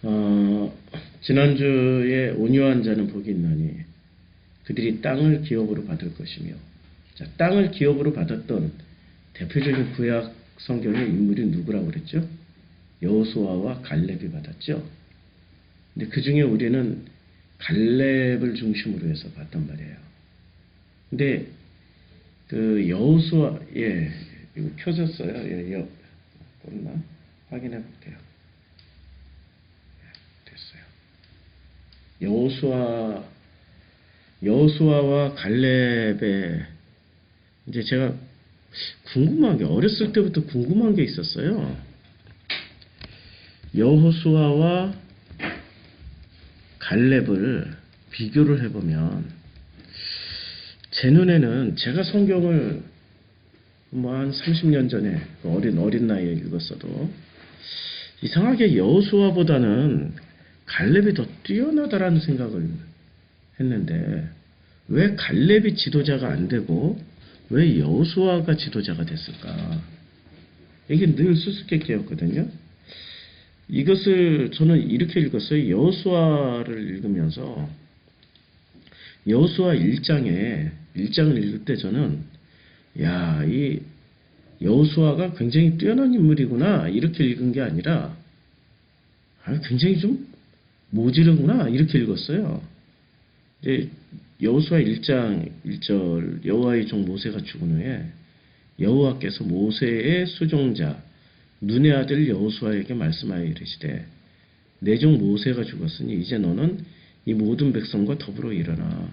어, 지난주에 온유한 자는 복이 있나니 그들이 땅을 기업으로 받을 것이며. 자, 땅을 기업으로 받았던 대표적인 구약 성경의 인물이 누구라고 그랬죠? 여호수아와 갈렙이 받았죠. 근데 그 중에 우리는 갈렙을 중심으로 해서 봤단 말이에요. 근데 그 여호수아, 예, 이거 켜졌어요. 예, 껐나? 확인해 볼게요. 됐어요. 여호수아와 갈렙의, 이제 제가 궁금한 게, 어렸을 때부터 궁금한 게 있었어요. 여호수아와 갈렙을 비교를 해보면, 제 눈에는, 제가 성경을 뭐 한 30년 전에 어린 나이에 읽었어도 이상하게 여호수아보다는 갈렙이 더 뛰어나다라는 생각을 했는데, 왜 갈렙이 지도자가 안 되고 왜 여호수아가 지도자가 됐을까? 이게 늘 수수께끼였거든요. 이것을 저는 이렇게 읽었어요. 여호수아를 읽으면서, 여호수아 1장을 읽을 때 저는, 야, 이 여호수아가 굉장히 뛰어난 인물이구나 이렇게 읽은 게 아니라, 굉장히 좀 모지르구나 이렇게 읽었어요. 이제 여호수아 1장 1절, 여호와의 종 모세가 죽은 후에 여호와께서 모세의 수종자 눈의 아들 여호수아에게 말씀하여 이르시되, 내 종 모세가 죽었으니 이제 너는 이 모든 백성과 더불어 일어나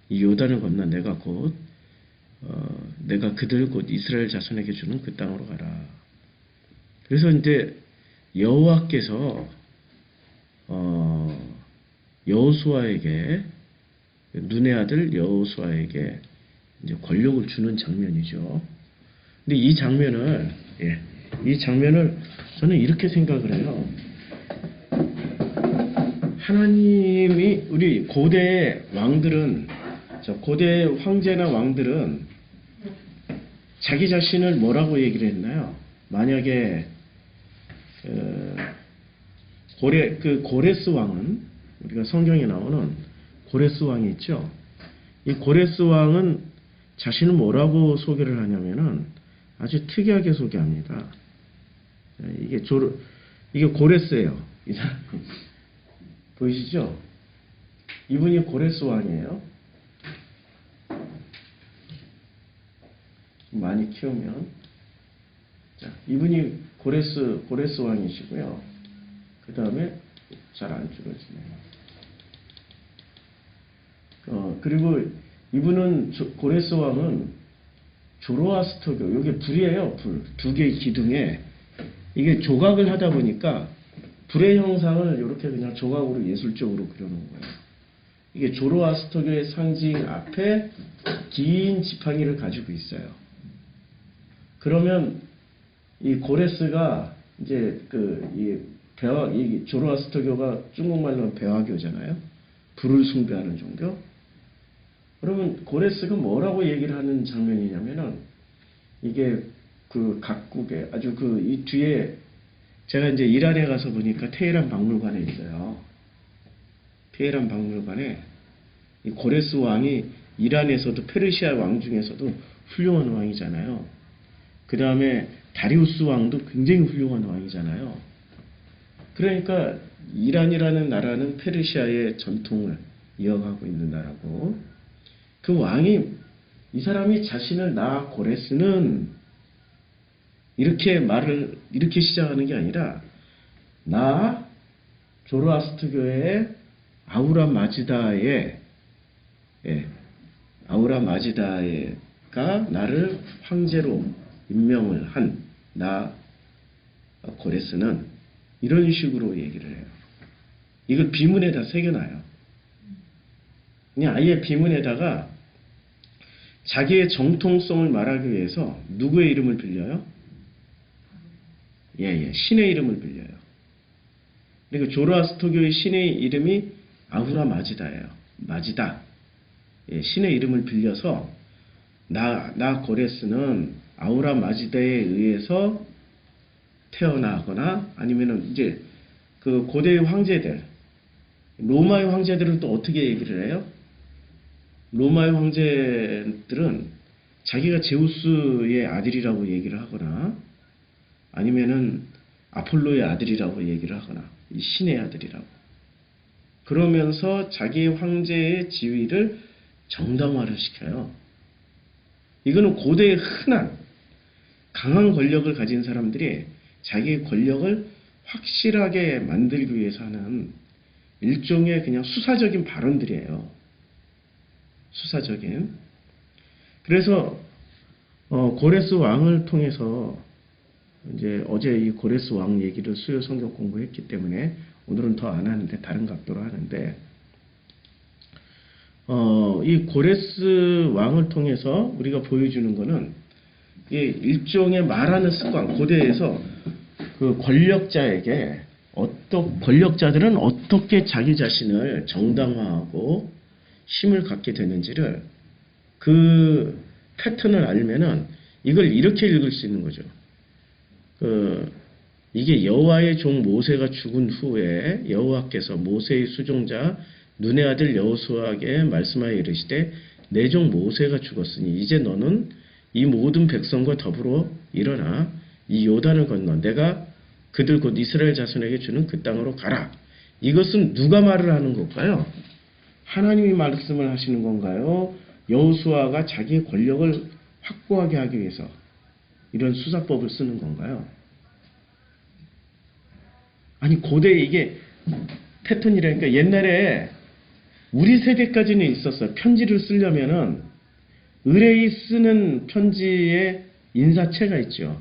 이 요단을 건너 내가 그들 곧 이스라엘 자손에게 주는 그 땅으로 가라. 그래서 이제 여호와께서 여호수아에게, 눈의 아들 여호수아에게 이제 권력을 주는 장면이죠. 근데 이 장면을 저는 이렇게 생각을 해요. 하나님이, 우리 고대의 왕들은, 고대 황제나 왕들은 자기 자신을 뭐라고 얘기를 했나요? 만약에 고레스 왕은, 우리가 성경에 나오는 고레스 왕이 있죠. 이 고레스 왕은 자신을 뭐라고 소개를 하냐면은 아주 특이하게 소개합니다. 이게 고레스예요. 이 사람 보이시죠? 이분이 고레스 왕이에요. 많이 키우면, 자, 이분이 고레스 왕이시고요. 그 다음에 잘 안 줄어지네요. 그리고 이분은, 고레스 왕은 조로아스터교, 이게 불이에요. 불. 두 개의 기둥에 이게 조각을 하다 보니까 불의 형상을 이렇게 그냥 조각으로 예술적으로 그려놓은 거예요. 이게 조로아스터교의 상징 앞에 긴 지팡이를 가지고 있어요. 그러면 이 고레스가 이제 이 조로아스터교가 중국말로는 배화교잖아요. 불을 숭배하는 종교. 그러면 고레스가 뭐라고 얘기를 하는 장면이냐면은, 이게 각국에 아주 이 뒤에, 제가 이제 이란에 가서 보니까 테헤란 박물관에 있어요. 테헤란 박물관에 이 고레스 왕이 이란에서도, 페르시아 왕 중에서도 훌륭한 왕이잖아요. 그 다음에 다리우스 왕도 굉장히 훌륭한 왕이잖아요. 그러니까 이란이라는 나라는 페르시아의 전통을 이어가고 있는 나라고, 그 왕이, 이 사람이 자신을, 나 고레스는 이렇게 시작하는 게 아니라, 나 조로아스트교의 아우라 마지다가 나를 황제로 임명을 한 나 고레스는 이런 식으로 얘기를 해요. 이걸 비문에다 새겨놔요. 그냥 아예 비문에다가 자기의 정통성을 말하기 위해서 누구의 이름을 빌려요? 신의 이름을 빌려요. 그리고 조로아스터교의 신의 이름이 아후라 마지다예요. 마지다. 신의 이름을 빌려서 나 고레스는 아우라 마지다에 의해서 태어나거나, 아니면은 이제 그 고대의 황제들, 로마의 황제들은 또 어떻게 얘기를 해요? 로마의 황제들은 자기가 제우스의 아들이라고 얘기를 하거나 아니면은 아폴로의 아들이라고 얘기를 하거나 이 신의 아들이라고 그러면서 자기 황제의 지위를 정당화를 시켜요. 이거는 고대의 흔한 강한 권력을 가진 사람들이 자기의 권력을 확실하게 만들기 위해서 하는 일종의 그냥 수사적인 발언들이에요. 수사적인. 그래서 고레스 왕을 통해서 이제 어제 이 고레스 왕 얘기를 수요 성경 공부했기 때문에 오늘은 더 안 하는데 다른 각도로 하는데 이 고레스 왕을 통해서 우리가 보여주는 거는 이 일종의 말하는 습관, 고대에서 그 권력자에게 권력자들은 어떻게 자기 자신을 정당화하고 힘을 갖게 되는지를 그 패턴을 알면은 이걸 이렇게 읽을 수 있는 거죠. 이게 여호와의 종 모세가 죽은 후에 여호와께서 모세의 수종자 눈의 아들 여호수아에게 말씀하여 이르시되 내 종 모세가 죽었으니 이제 너는 이 모든 백성과 더불어 일어나 이 요단을 건너 내가 그들 곧 이스라엘 자손에게 주는 그 땅으로 가라. 이것은 누가 말을 하는 걸까요? 하나님이 말씀을 하시는 건가요? 여호수아가 자기의 권력을 확고하게 하기 위해서 이런 수사법을 쓰는 건가요? 아니 고대에 이게 패턴이라니까. 옛날에 우리 세대까지는 있었어요. 편지를 쓰려면은 의뢰이 쓰는 편지에 인사체가 있죠.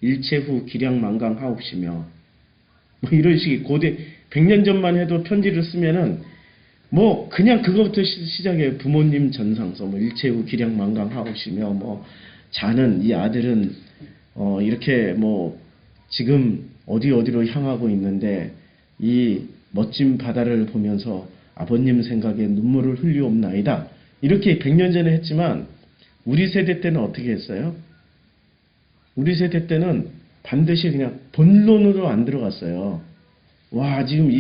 일체 후 기량만강하옵시며 뭐 이런 식의 고대 100년 전만 해도 편지를 쓰면은 뭐 그냥 그것부터 시작해요. 부모님 전상서 뭐 일체 후 기량만강하옵시며 뭐 자는 이 아들은 이렇게 뭐 지금 어디로 향하고 있는데 이 멋진 바다를 보면서 아버님 생각에 눈물을 흘리옵나이다. 이렇게 100년 전에 했지만 우리 세대 때는 어떻게 했어요? 우리 세대 때는 반드시 그냥 본론으로 안 들어갔어요. 와 지금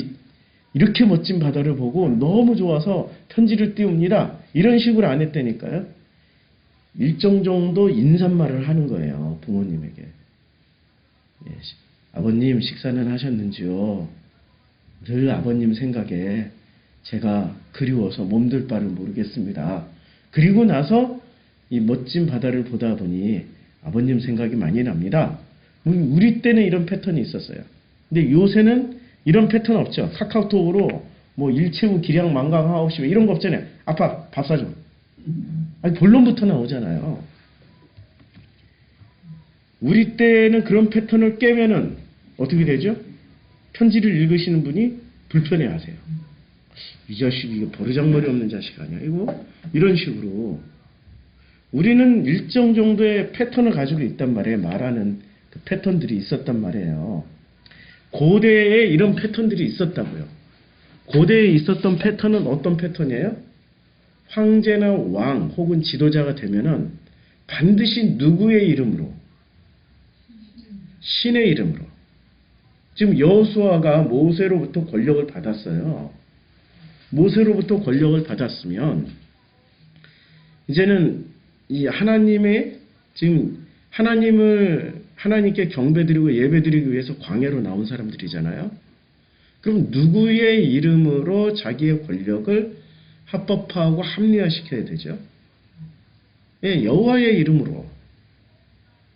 이렇게 멋진 바다를 보고 너무 좋아서 편지를 띄웁니다. 이런 식으로 안 했다니까요. 일정 정도 인사말을 하는 거예요. 부모님에게. 예, 아버님 식사는 하셨는지요? 늘 아버님 생각에 제가 그리워서 몸둘 바를 모르겠습니다. 그리고 나서 이 멋진 바다를 보다 보니 아버님 생각이 많이 납니다. 우리 때는 이런 패턴이 있었어요. 근데 요새는 이런 패턴 없죠. 카카오톡으로 뭐 일체후 기량만강하옵시며 이런 거 없잖아요. 아빠 밥 사줘. 아니 본론부터 나오잖아요. 우리 때는 그런 패턴을 깨면은 어떻게 되죠? 편지를 읽으시는 분이 불편해하세요. 이 자식이 이거 버르장머리 없는 자식 아니야 이거? 이런 식으로 우리는 일정 정도의 패턴을 가지고 있단 말이에요. 말하는 그 패턴들이 있었단 말이에요. 고대에 이런 패턴들이 있었다고요. 고대에 있었던 패턴은 어떤 패턴이에요? 황제나 왕 혹은 지도자가 되면은 반드시 누구의 이름으로? 신의 이름으로. 지금 여호수아가 모세로부터 권력을 받았어요. 모세로부터 권력을 받았으면 이제는 이 하나님의 지금 하나님께 경배드리고 예배드리기 위해서 광야로 나온 사람들이잖아요. 그럼 누구의 이름으로 자기의 권력을 합법화하고 합리화시켜야 되죠? 예, 여호와의 이름으로.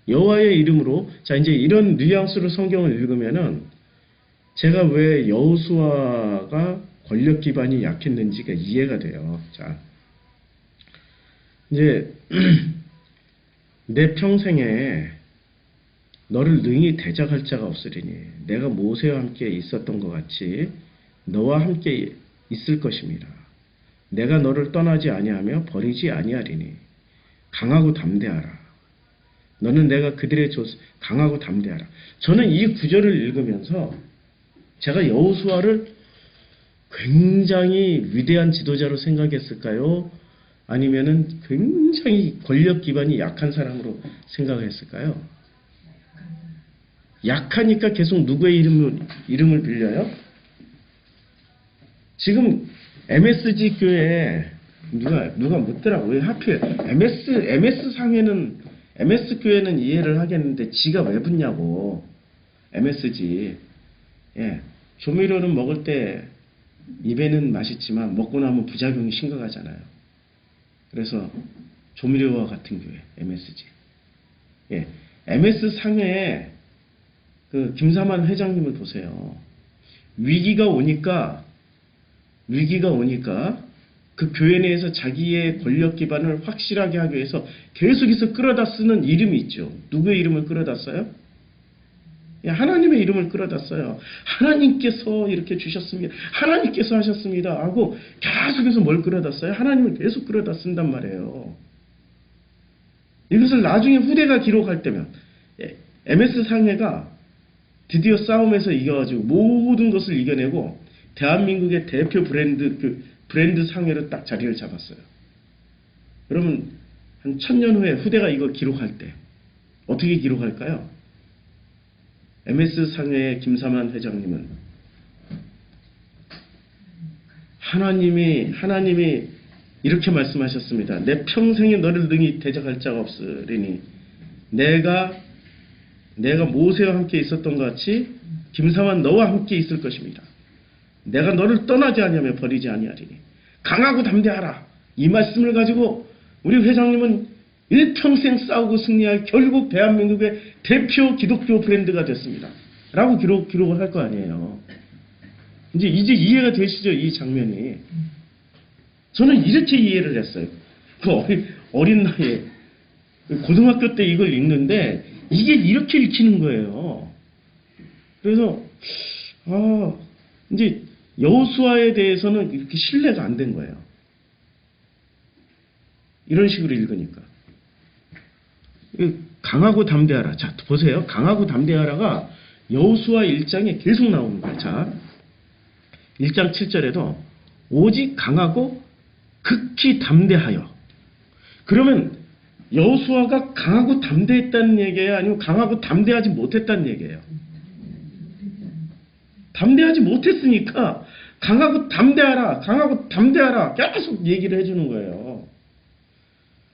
여호와의 이름으로. 자, 이제 이런 뉘앙스로 성경을 읽으면은 제가 왜 여호수아가 권력 기반이 약했는지가 이해가 돼요. 자, 이제 내 평생에 너를 능히 대적할 자가 없으리니 내가 모세와 함께 있었던 것 같이 너와 함께 있을 것입니다. 내가 너를 떠나지 아니하며 버리지 아니하리니 강하고 담대하라. 너는 내가 그들의 강하고 담대하라. 저는 이 구절을 읽으면서 제가 여호수아를 굉장히 위대한 지도자로 생각했을까요? 아니면은 굉장히 권력 기반이 약한 사람으로 생각했을까요? 약하니까 계속 누구의 이름을 빌려요? 지금 MSG 교회에 누가 묻더라고. 왜 하필 MS 교회는 이해를 하겠는데 지가 왜 붙냐고. MSG. 예. 조미료는 먹을 때 입에는 맛있지만 먹고 나면 부작용이 심각하잖아요. 그래서 조미료와 같은 교회, MSG. 예. MS 상회에 그 김사만 회장님을 보세요. 위기가 오니까 그 교회 내에서 자기의 권력 기반을 확실하게 하기 위해서 계속해서 끌어다 쓰는 이름이 있죠. 누구의 이름을 끌어다 써요? 하나님의 이름을 끌어다 써요. 하나님께서 이렇게 주셨습니다. 하나님께서 하셨습니다. 하고 계속해서 뭘 끌어다 써요? 하나님을 계속 끌어다 쓴단 말이에요. 이것을 나중에 후대가 기록할 때면 MS 상회가 드디어 싸움에서 이겨가지고 모든 것을 이겨내고 대한민국의 대표 브랜드 상회로 딱 자리를 잡았어요. 여러분 한 1000년 후에 후대가 이거 기록할 때 어떻게 기록할까요? MS 상회의 김사만 회장님은 하나님이 이렇게 말씀하셨습니다. 내 평생에 너를 능히 대적할 자가 없으리니 내가 모세와 함께 있었던 것 같이 김사만 너와 함께 있을 것입니다. 내가 너를 떠나지 아니하며 버리지 아니하리니 강하고 담대하라. 이 말씀을 가지고 우리 회장님은 일평생 싸우고 승리할 결국 대한민국의 대표 기독교 브랜드가 됐습니다. 라고 기록을 할 거 아니에요. 이제 이해가 되시죠? 이 장면이. 저는 이렇게 이해를 했어요. 그 어린 나이에 고등학교 때 이걸 읽는데 이게 이렇게 읽히는 거예요. 그래서 이제 여호수아에 대해서는 이렇게 신뢰가 안 된 거예요. 이런 식으로 읽으니까. 강하고 담대하라. 자, 보세요. 강하고 담대하라가 여호수아 1장에 계속 나오는 거예요. 자, 1장 7절에도 오직 강하고 극히 담대하여. 그러면 여호수아가 강하고 담대했다는 얘기예요? 아니면 강하고 담대하지 못했다는 얘기예요? 담대하지 못했으니까 강하고 담대하라 계속 얘기를 해주는 거예요.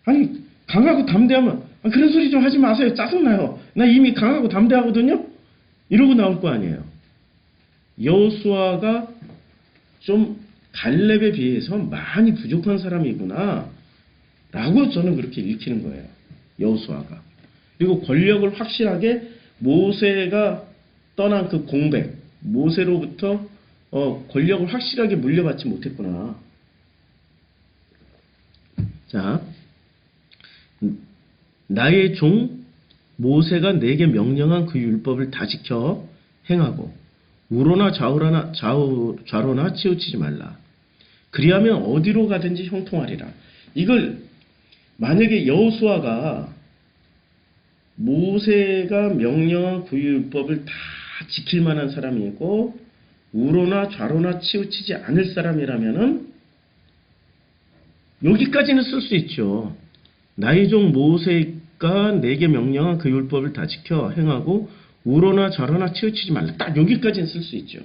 아니 강하고 담대하면 그런 소리 좀 하지 마세요. 짜증나요. 나 이미 강하고 담대하거든요. 이러고 나올 거 아니에요. 여호수아가 좀 갈렙에 비해서 많이 부족한 사람이구나 라고 저는 그렇게 읽히는 거예요. 여호수아가. 그리고 권력을 확실하게 모세가 떠난 그 공백, 모세로부터 권력을 확실하게 물려받지 못했구나. 자, 나의 종 모세가 내게 명령한 그 율법을 다 지켜 행하고 우로나 좌로나 치우치지 말라. 그리하면 어디로 가든지 형통하리라. 이걸 만약에 여호수아가 모세가 명령한 그 율법을 다 지킬 만한 사람이고 우로나 좌로나 치우치지 않을 사람이라면은 여기까지는 쓸 수 있죠. 나의 종 모세가 내게 명령한 그 율법을 다 지켜 행하고 우로나 좌로나 치우치지 말라. 딱 여기까지는 쓸 수 있죠.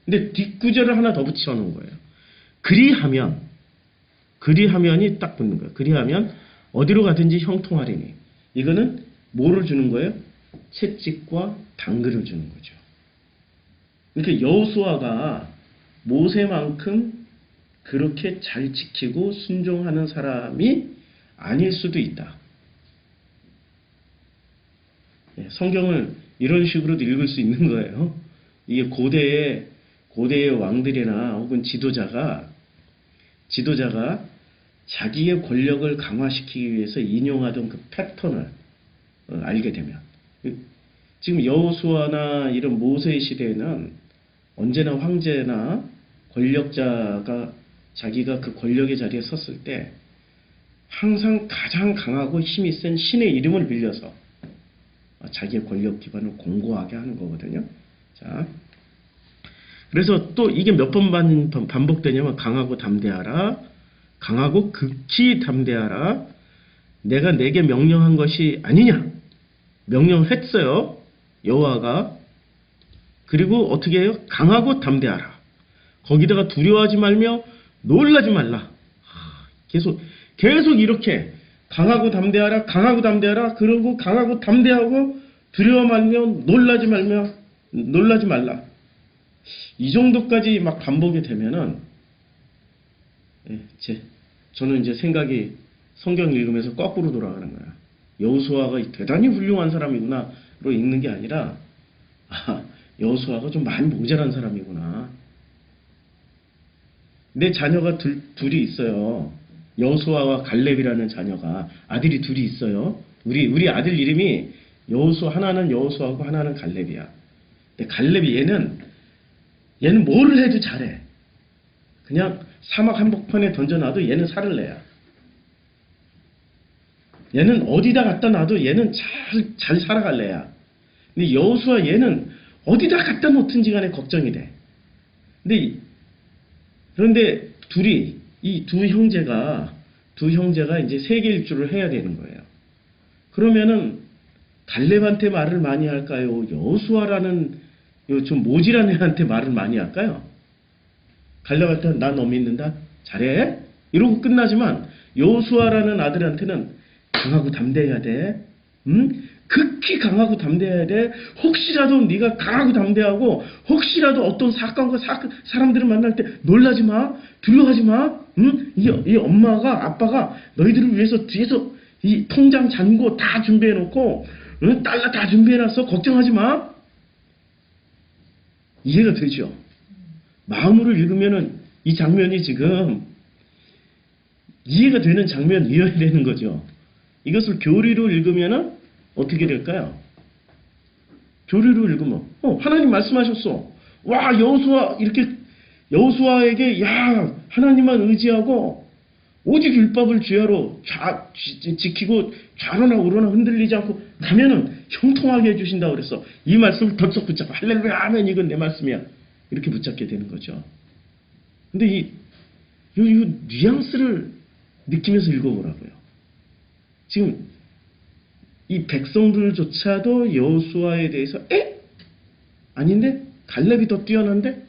근데 뒷구절을 하나 더 붙여놓은 거예요. 그리하면이 딱 붙는 거예요. 그리하면 어디로 가든지 형통하리니. 이거는 뭐를 주는 거예요? 채찍과 당근을 주는 거죠. 그러니까 여호수아가 모세만큼 그렇게 잘 지키고 순종하는 사람이 아닐 수도 있다. 성경을 이런 식으로도 읽을 수 있는 거예요. 이게 고대의 왕들이나 혹은 지도자가 자기의 권력을 강화시키기 위해서 인용하던 그 패턴을 알게 되면, 지금 여호수아나 이런 모세의 시대에는 언제나 황제나 권력자가 자기가 그 권력의 자리에 섰을 때 항상 가장 강하고 힘이 센 신의 이름을 빌려서 자기의 권력 기반을 공고하게 하는 거거든요. 자, 그래서 또 이게 몇 번 반복되냐면 강하고 담대하라, 강하고 극히 담대하라, 내가 내게 명령한 것이 아니냐, 명령했어요. 여호와가 그리고 어떻게 해요? 강하고 담대하라. 거기다가 두려워하지 말며 놀라지 말라. 계속 이렇게 강하고 담대하라, 강하고 담대하라, 그러고 강하고 담대하고 두려워 말며 놀라지 말라. 이 정도까지 막 반복이 되면은, 저는 이제 생각이 성경 읽으면서 거꾸로 돌아가는 거야. 여호수아가 대단히 훌륭한 사람이구나로 읽는 게 아니라, 여호수아가 좀 많이 모자란 사람이구나. 내 자녀가 둘이 있어요. 여호수아와 갈렙이라는 자녀가, 아들이 둘이 있어요. 우리 아들 이름이 하나는 여호수아고 하나는 갈렙이야. 근데 갈렙이 얘는 뭐를 해도 잘해. 그냥 사막 한복판에 던져놔도 얘는 살을 내야. 얘는 어디다 갖다 놔도 얘는 잘 살아갈 애야. 근데 여호수아 얘는 어디다 갖다 놓든지 간에 걱정이 돼. 그런데 이 두 형제가 이제 세계 일주를 해야 되는 거예요. 그러면은 갈렙한테 말을 많이 할까요? 여호수아라는 좀 모질한 애한테 말을 많이 할까요? 갈렙한테 나 너 믿는다? 잘해? 이러고 끝나지만 여호수아라는 아들한테는 강하고 담대해야 돼. 극히 강하고 담대해야 돼. 혹시라도 네가 강하고 담대하고 혹시라도 어떤 사건과 사람들을 만날 때 놀라지 마. 두려워하지 마. 이 엄마가 아빠가 너희들을 위해서 뒤에서 이 통장 잔고 다 준비해 놓고 달러 다 준비해 놨어. 걱정하지 마. 이해가 되죠? 마음으로 읽으면은 이 장면이 지금 이해가 되는 장면이어야 되는 거죠. 이것을 교리로 읽으면은 어떻게 될까요? 교리로 읽으면 하나님 말씀하셨어. 와, 여호수아에게 하나님만 의지하고 오직 율법을 주야로 지키고 좌로나 우로나 흔들리지 않고 가면은 형통하게 해주신다고 그랬어. 이 말씀을 덥석 붙잡고 할렐루야 하면 이건 내 말씀이야. 이렇게 붙잡게 되는 거죠. 근데 이 뉘앙스를 느끼면서 읽어보라고요. 지금 이 백성들조차도 여호수아에 대해서 아닌데? 갈렙이 더 뛰어난데?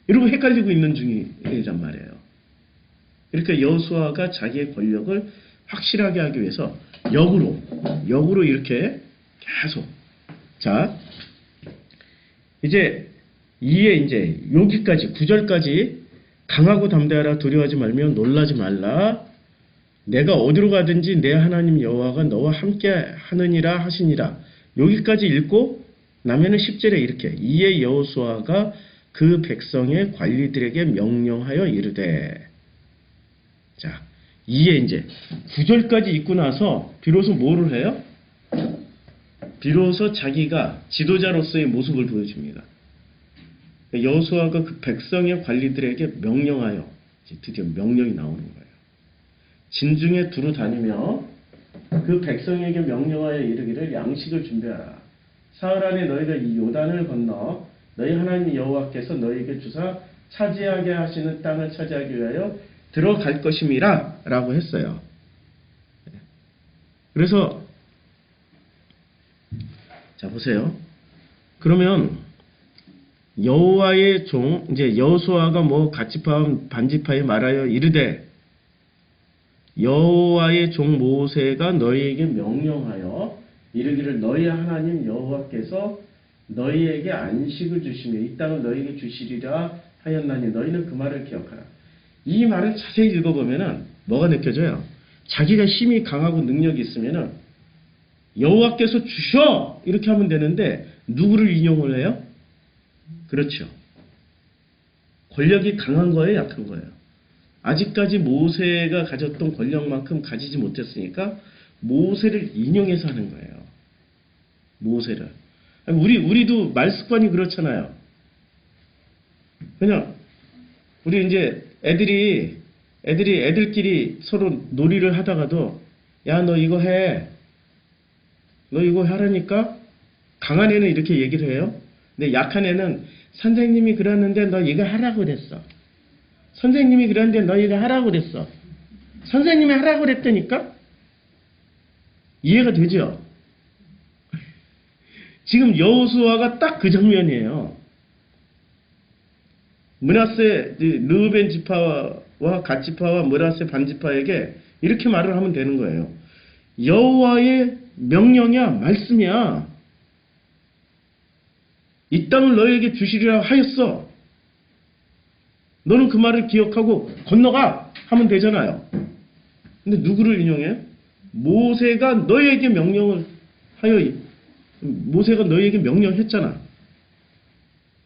이러고 헷갈리고 있는 중이란 말이에요. 그러니까 여호수아가 자기의 권력을 확실하게 하기 위해서 역으로 이렇게 계속 이제 여기까지 9절까지 강하고 담대하라 두려워하지 말며 놀라지 말라 내가 어디로 가든지 내 하나님 여호와가 너와 함께 하느니라 하시니라. 여기까지 읽고 나면은 10절에 이렇게 이에 여호수아가 그 백성의 관리들에게 명령하여 이르되 이에 이제 9절까지 읽고 나서 비로소 뭐를 해요? 비로소 자기가 지도자로서의 모습을 보여줍니다. 여호수아가 그 백성의 관리들에게 명령하여 드디어 명령이 나오는 거예요. 진중에 두루 다니며 그 백성에게 명령하여 이르기를 양식을 준비하라. 사흘 안에 너희가 이 요단을 건너 너희 하나님 여호와께서 너희에게 주사 차지하게 하시는 땅을 차지하기 위하여 들어갈 것임이라 라고 했어요. 그래서 보세요. 그러면 여호와의 종 이제 여호수아가 같이 반지파에 말하여 이르되 여호와의 종 모세가 너희에게 명령하여 이르기를 너희 하나님 여호와께서 너희에게 안식을 주시며 이 땅을 너희에게 주시리라 하였나니 너희는 그 말을 기억하라. 이 말을 자세히 읽어보면은 뭐가 느껴져요? 자기가 힘이 강하고 능력이 있으면은 여호와께서 주셔 이렇게 하면 되는데 누구를 인용을 해요? 그렇죠. 권력이 강한 거예요, 약한 거예요? 아직까지 모세가 가졌던 권력만큼 가지지 못했으니까 모세를 인용해서 하는 거예요. 모세를. 우리도 말 습관이 그렇잖아요. 그냥 우리 이제 애들끼리 서로 놀이를 하다가도 야, 너 이거 해. 너 이거 하라니까? 강한 애는 이렇게 얘기를 해요. 근데 약한 애는 선생님이 그러는데 너 이거 하라고 그랬어. 선생님이 그러는데 너 이거 하라고 그랬어. 선생님이 하라고 그랬다니까? 이해가 되죠? 지금 여호수아가 딱 그 장면이에요. 므낫세 르우벤 지파와 갓 지파와 므낫세 반 지파에게 이렇게 말을 하면 되는 거예요. 여호와의 명령이야, 말씀이야. 이 땅을 너에게 주시리라 하였어. 너는 그 말을 기억하고 건너가 하면 되잖아요. 근데 누구를 인용해요? 모세가 너에게 명령을 하여, 모세가 너에게 명령했잖아.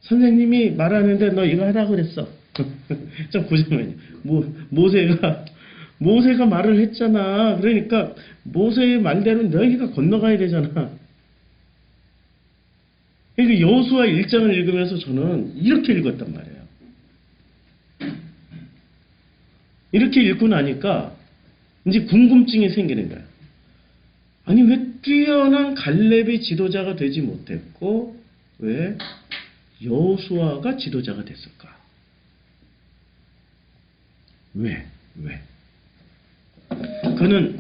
선생님이 말하는데 너 이거 하라고 그랬어. 좀 보자면요. 모세가 말을 했잖아. 그러니까 모세의 말대로 너희가 건너가야 되잖아. 그러니까 여호수아 1장을 읽으면서 저는 이렇게 읽었단 말이에요. 이렇게 읽고 나니까 이제 궁금증이 생기는 거야. 아니 왜 뛰어난 갈렙이 지도자가 되지 못했고 왜 여호수아가 지도자가 됐을까? 왜? 그는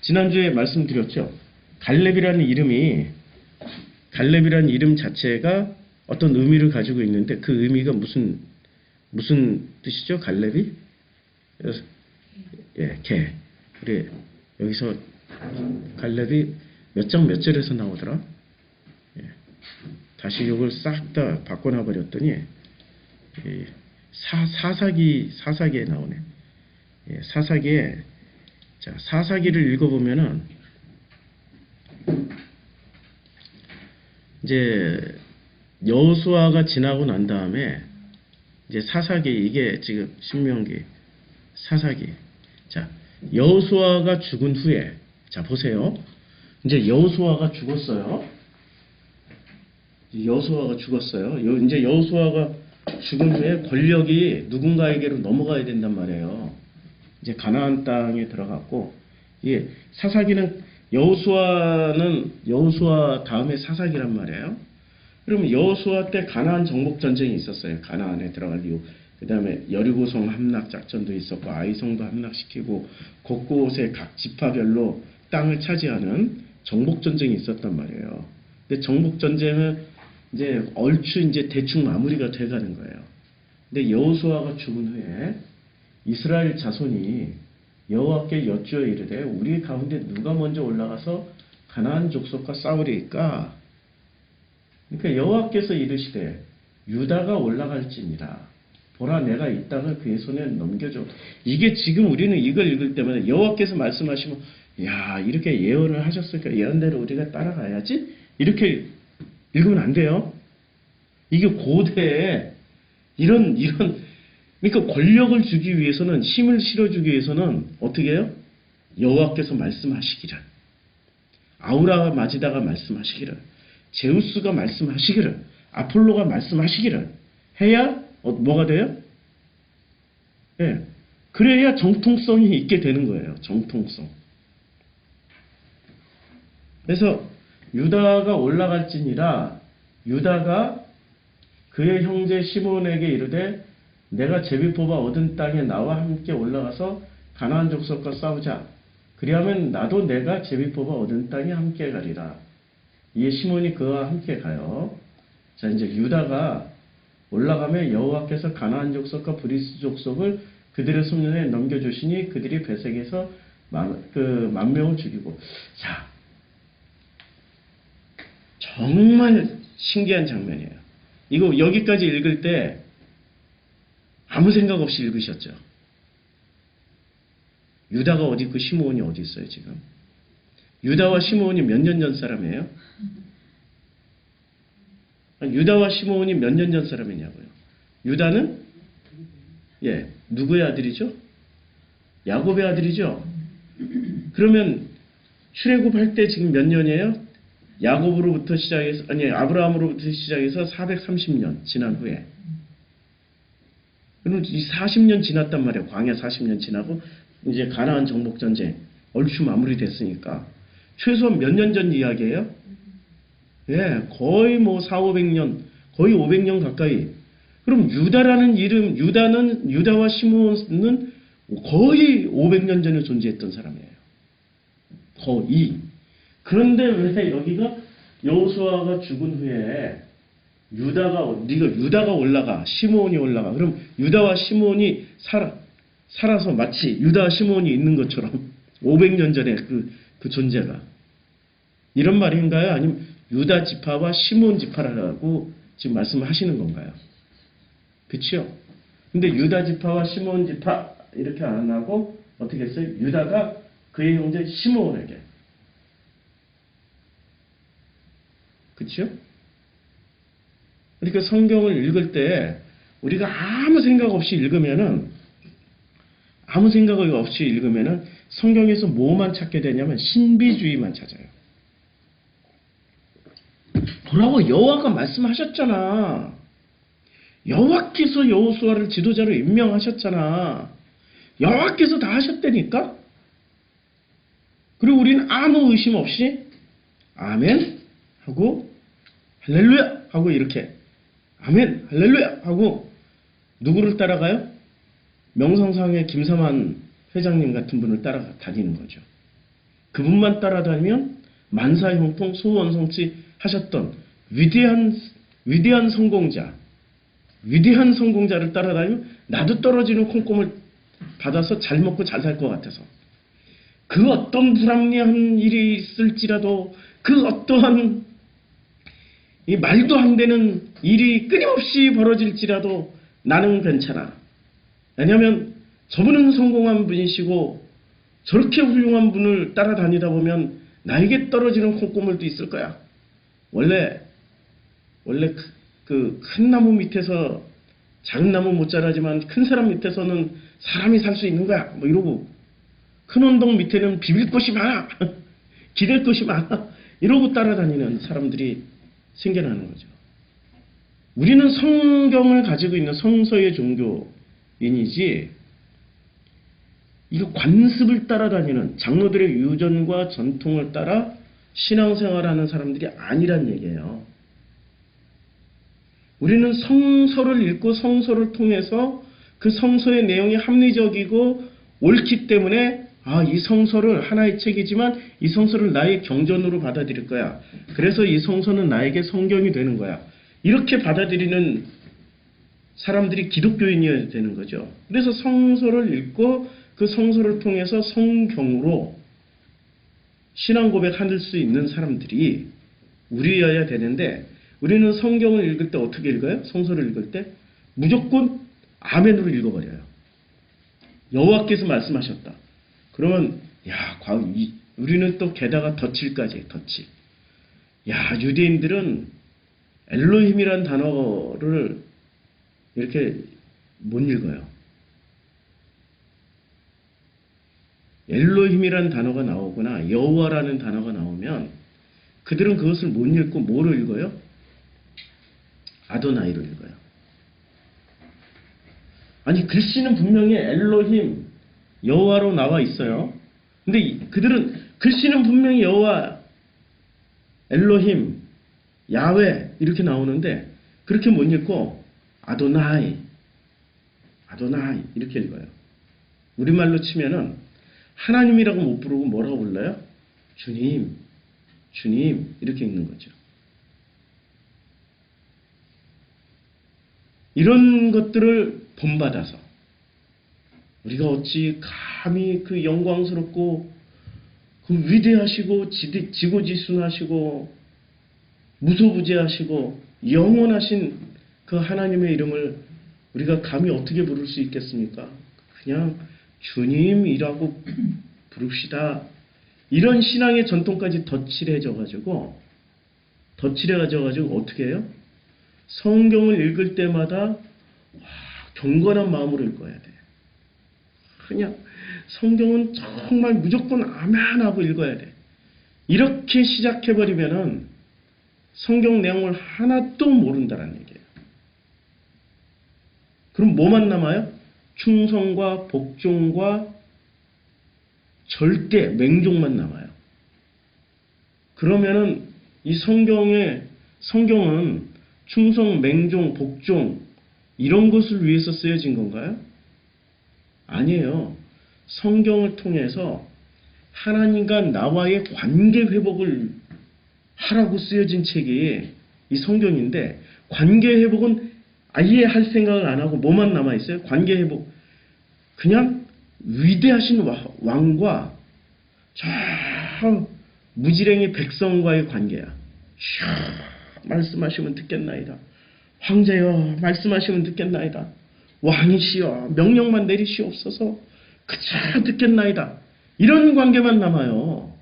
지난주에 말씀드렸죠. 갈렙이라는 이름 자체가 어떤 의미를 가지고 있는데 그 의미가 무슨 뜻이죠? 갈렙이? 예, 개. 우리 여기서 갈렙이 몇 장 몇 절에서 나오더라? 예. 다시 이걸 싹 다 바꿔놔 버렸더니 사사기에 나오네. 예, 사사기에 자 사사기를 읽어보면은 이제 여호수아가 지나고 난 다음에 이제 사사기 이게 지금 신명기 사사기 자 여호수아가 죽은 후에 자 보세요. 이제 여호수아가 죽었어요. 여호수아가 죽었어요. 이제 여호수아가 죽은 후에 권력이 누군가에게로 넘어가야 된단 말이에요. 이제 가나안 땅에 들어갔고, 예, 사사기는 여호수아 다음에 사사기란 말이에요. 그러면 여호수아 때 가나안 정복 전쟁이 있었어요. 가나안에 들어갈 이후. 그 다음에 여리고성 함락 작전도 있었고, 아이성도 함락시키고, 곳곳에 각 지파별로 땅을 차지하는 정복 전쟁이 있었단 말이에요. 근데 정복 전쟁은 이제 얼추 이제 대충 마무리가 돼가는 거예요. 근데 여호수아가 죽은 후에 이스라엘 자손이 여호와께 여쭈어 이르되 우리 가운데 누가 먼저 올라가서 가나안 족속과 싸우리까? 그러니까 여호와께서 이르시되 유다가 올라갈지니라. 보라 내가 이 땅을 그의 손에 넘겨줘. 이게 지금 우리는 이걸 읽을 때마다 여호와께서 말씀하시면 야 이렇게 예언을 하셨으니까 예언대로 우리가 따라가야지? 이렇게 읽으면 안 돼요. 이게 고대에 이런 그러니까 권력을 주기 위해서는 힘을 실어주기 위해서는 어떻게 해요? 여호와께서 말씀하시기를 아우라 마지다가 말씀하시기를 제우스가 말씀하시기를 아폴로가 말씀하시기를 해야 뭐가 돼요? 예, 그래야 정통성이 있게 되는 거예요. 정통성. 그래서 유다가 올라갈지니라 유다가 그의 형제 시몬에게 이르되 내가 제비 뽑아 얻은 땅에 나와 함께 올라가서 가나안 족속과 싸우자. 그리하면 나도 내가 제비 뽑아 얻은 땅에 함께 가리라. 이에 시몬이 그와 함께 가요. 자 이제 유다가 올라가며 여호와께서 가나안 족속과 브리스 족속을 그들의 손에 넘겨주시니 그들이 베색에서 만 명을 죽이고 자 정말 신기한 장면이에요. 이거 여기까지 읽을 때 아무 생각 없이 읽으셨죠? 유다가 어디 있고 시므온이 어디 있어요 지금? 유다와 시므온이 몇 년 전 사람이에요? 유다와 시므온이 몇 년 전 사람이냐고요? 유다는 예 누구의 아들이죠? 야곱의 아들이죠? 그러면 출애굽할 때 지금 몇 년이에요? 야곱으로부터 시작해서 아브라함으로부터 시작해서 430년 지난 후에 그럼 이 40년 지났단 말이에요. 광야 40년 지나고 이제 가나안 정복 전쟁 얼추 마무리됐으니까 최소한 몇 년 전 이야기예요? 예, 거의 뭐 400~500년 거의 500년 가까이. 그럼 유다라는 이름 유다와 시므온은 거의 500년 전에 존재했던 사람이에요. 거의. 그런데 왜 여기가 여호수아가 죽은 후에 유다가 올라가, 시므온이 올라가. 그럼 유다와 시므온이 살아서 마치 유다와 시므온이 있는 것처럼 500년 전에 그 존재가 이런 말인가요? 아니면 유다 지파와 시므온 지파라고 지금 말씀하시는 건가요? 그치요? 근데 유다 지파와 시므온 지파 이렇게 안 하고 어떻게 했어요? 유다가 그의 형제 시므온에게. 그치요? 그러니까 성경을 읽을 때 우리가 아무 생각 없이 읽으면은 성경에서 뭐만 찾게 되냐면 신비주의만 찾아요. 보라고 여호와가 말씀하셨잖아. 여호와께서 여호수아를 지도자로 임명하셨잖아. 여호와께서 다 하셨다니까? 그리고 우리는 아무 의심 없이 아멘 하고 할렐루야 하고 이렇게 아멘 할렐루야 하고 누구를 따라가요? 명성상의 김삼환 회장님 같은 분을 따라다니는 거죠. 그분만 따라다니면 만사형통 소원성취 하셨던 위대한 성공자를 따라다니면 나도 떨어지는 콩고물 받아서 잘 먹고 잘 살 것 같아서 그 어떤 불합리한 일이 있을지라도 그 어떠한 이 말도 안 되는 일이 끊임없이 벌어질지라도 나는 괜찮아. 왜냐하면 저분은 성공한 분이시고 저렇게 훌륭한 분을 따라다니다 보면 나에게 떨어지는 콩고물도 있을 거야. 원래 그 큰 나무 밑에서 작은 나무 못 자라지만 큰 사람 밑에서는 사람이 살 수 있는 거야. 뭐 이러고 큰 언덕 밑에는 비빌 것이 많아. 기댈 것이 많아. 이러고 따라다니는 사람들이 생겨나는 거죠. 우리는 성경을 가지고 있는 성서의 종교인이지 이거 관습을 따라다니는 장로들의 유전과 전통을 따라 신앙생활하는 사람들이 아니란 얘기예요. 우리는 성서를 읽고 성서를 통해서 그 성서의 내용이 합리적이고 옳기 때문에 이 성서를 하나의 책이지만 이 성서를 나의 경전으로 받아들일 거야. 그래서 이 성서는 나에게 성경이 되는 거야. 이렇게 받아들이는 사람들이 기독교인이어야 되는 거죠. 그래서 성서를 읽고 그 성서를 통해서 성경으로 신앙 고백할 수 있는 사람들이 우리여야 되는데 우리는 성경을 읽을 때 어떻게 읽어요? 성서를 읽을 때 무조건 아멘으로 읽어버려요. 여호와께서 말씀하셨다. 그러면 우리는 또 게다가 덧칠까지. 유대인들은 엘로힘이란 단어를 이렇게 못 읽어요. 엘로힘이란 단어가 나오거나 여호와라는 단어가 나오면 그들은 그것을 못 읽고 뭐로 읽어요? 아도나이로 읽어요. 아니 글씨는 분명히 엘로힘 여호와로 나와 있어요. 근데 그들은 글씨는 분명히 여호와 엘로힘 야훼 이렇게 나오는데 그렇게 못 읽고 아도나이 이렇게 읽어요. 우리말로 치면은 하나님이라고 못 부르고 뭐라고 불러요? 주님 이렇게 읽는 거죠. 이런 것들을 본받아서 우리가 어찌 감히 그 영광스럽고 그 위대하시고 지고지순하시고 무소부재하시고 영원하신 그 하나님의 이름을 우리가 감히 어떻게 부를 수 있겠습니까? 그냥 주님이라고 부릅시다. 이런 신앙의 전통까지 덧칠해져가지고 어떻게 해요? 성경을 읽을 때마다 경건한 마음으로 읽어야 돼. 그냥 성경은 정말 무조건 아멘하고 읽어야 돼. 이렇게 시작해버리면은 성경 내용을 하나도 모른다는 얘기예요. 그럼 뭐만 남아요? 충성과 복종과 절대 맹종만 남아요. 그러면은 이 성경은 충성, 맹종, 복종 이런 것을 위해서 쓰여진 건가요? 아니에요. 성경을 통해서 하나님과 나와의 관계 회복을 하라고 쓰여진 책이 이 성경인데 관계 회복은 아예 할 생각을 안 하고 뭐만 남아 있어요? 관계 회복. 그냥 위대하신 왕과 저 무지랭이 백성과의 관계야. 말씀하시면 듣겠나이다. 황제여 말씀하시면 듣겠나이다. 왕이시여 명령만 내리시옵소서. 그저 듣겠나이다. 이런 관계만 남아요.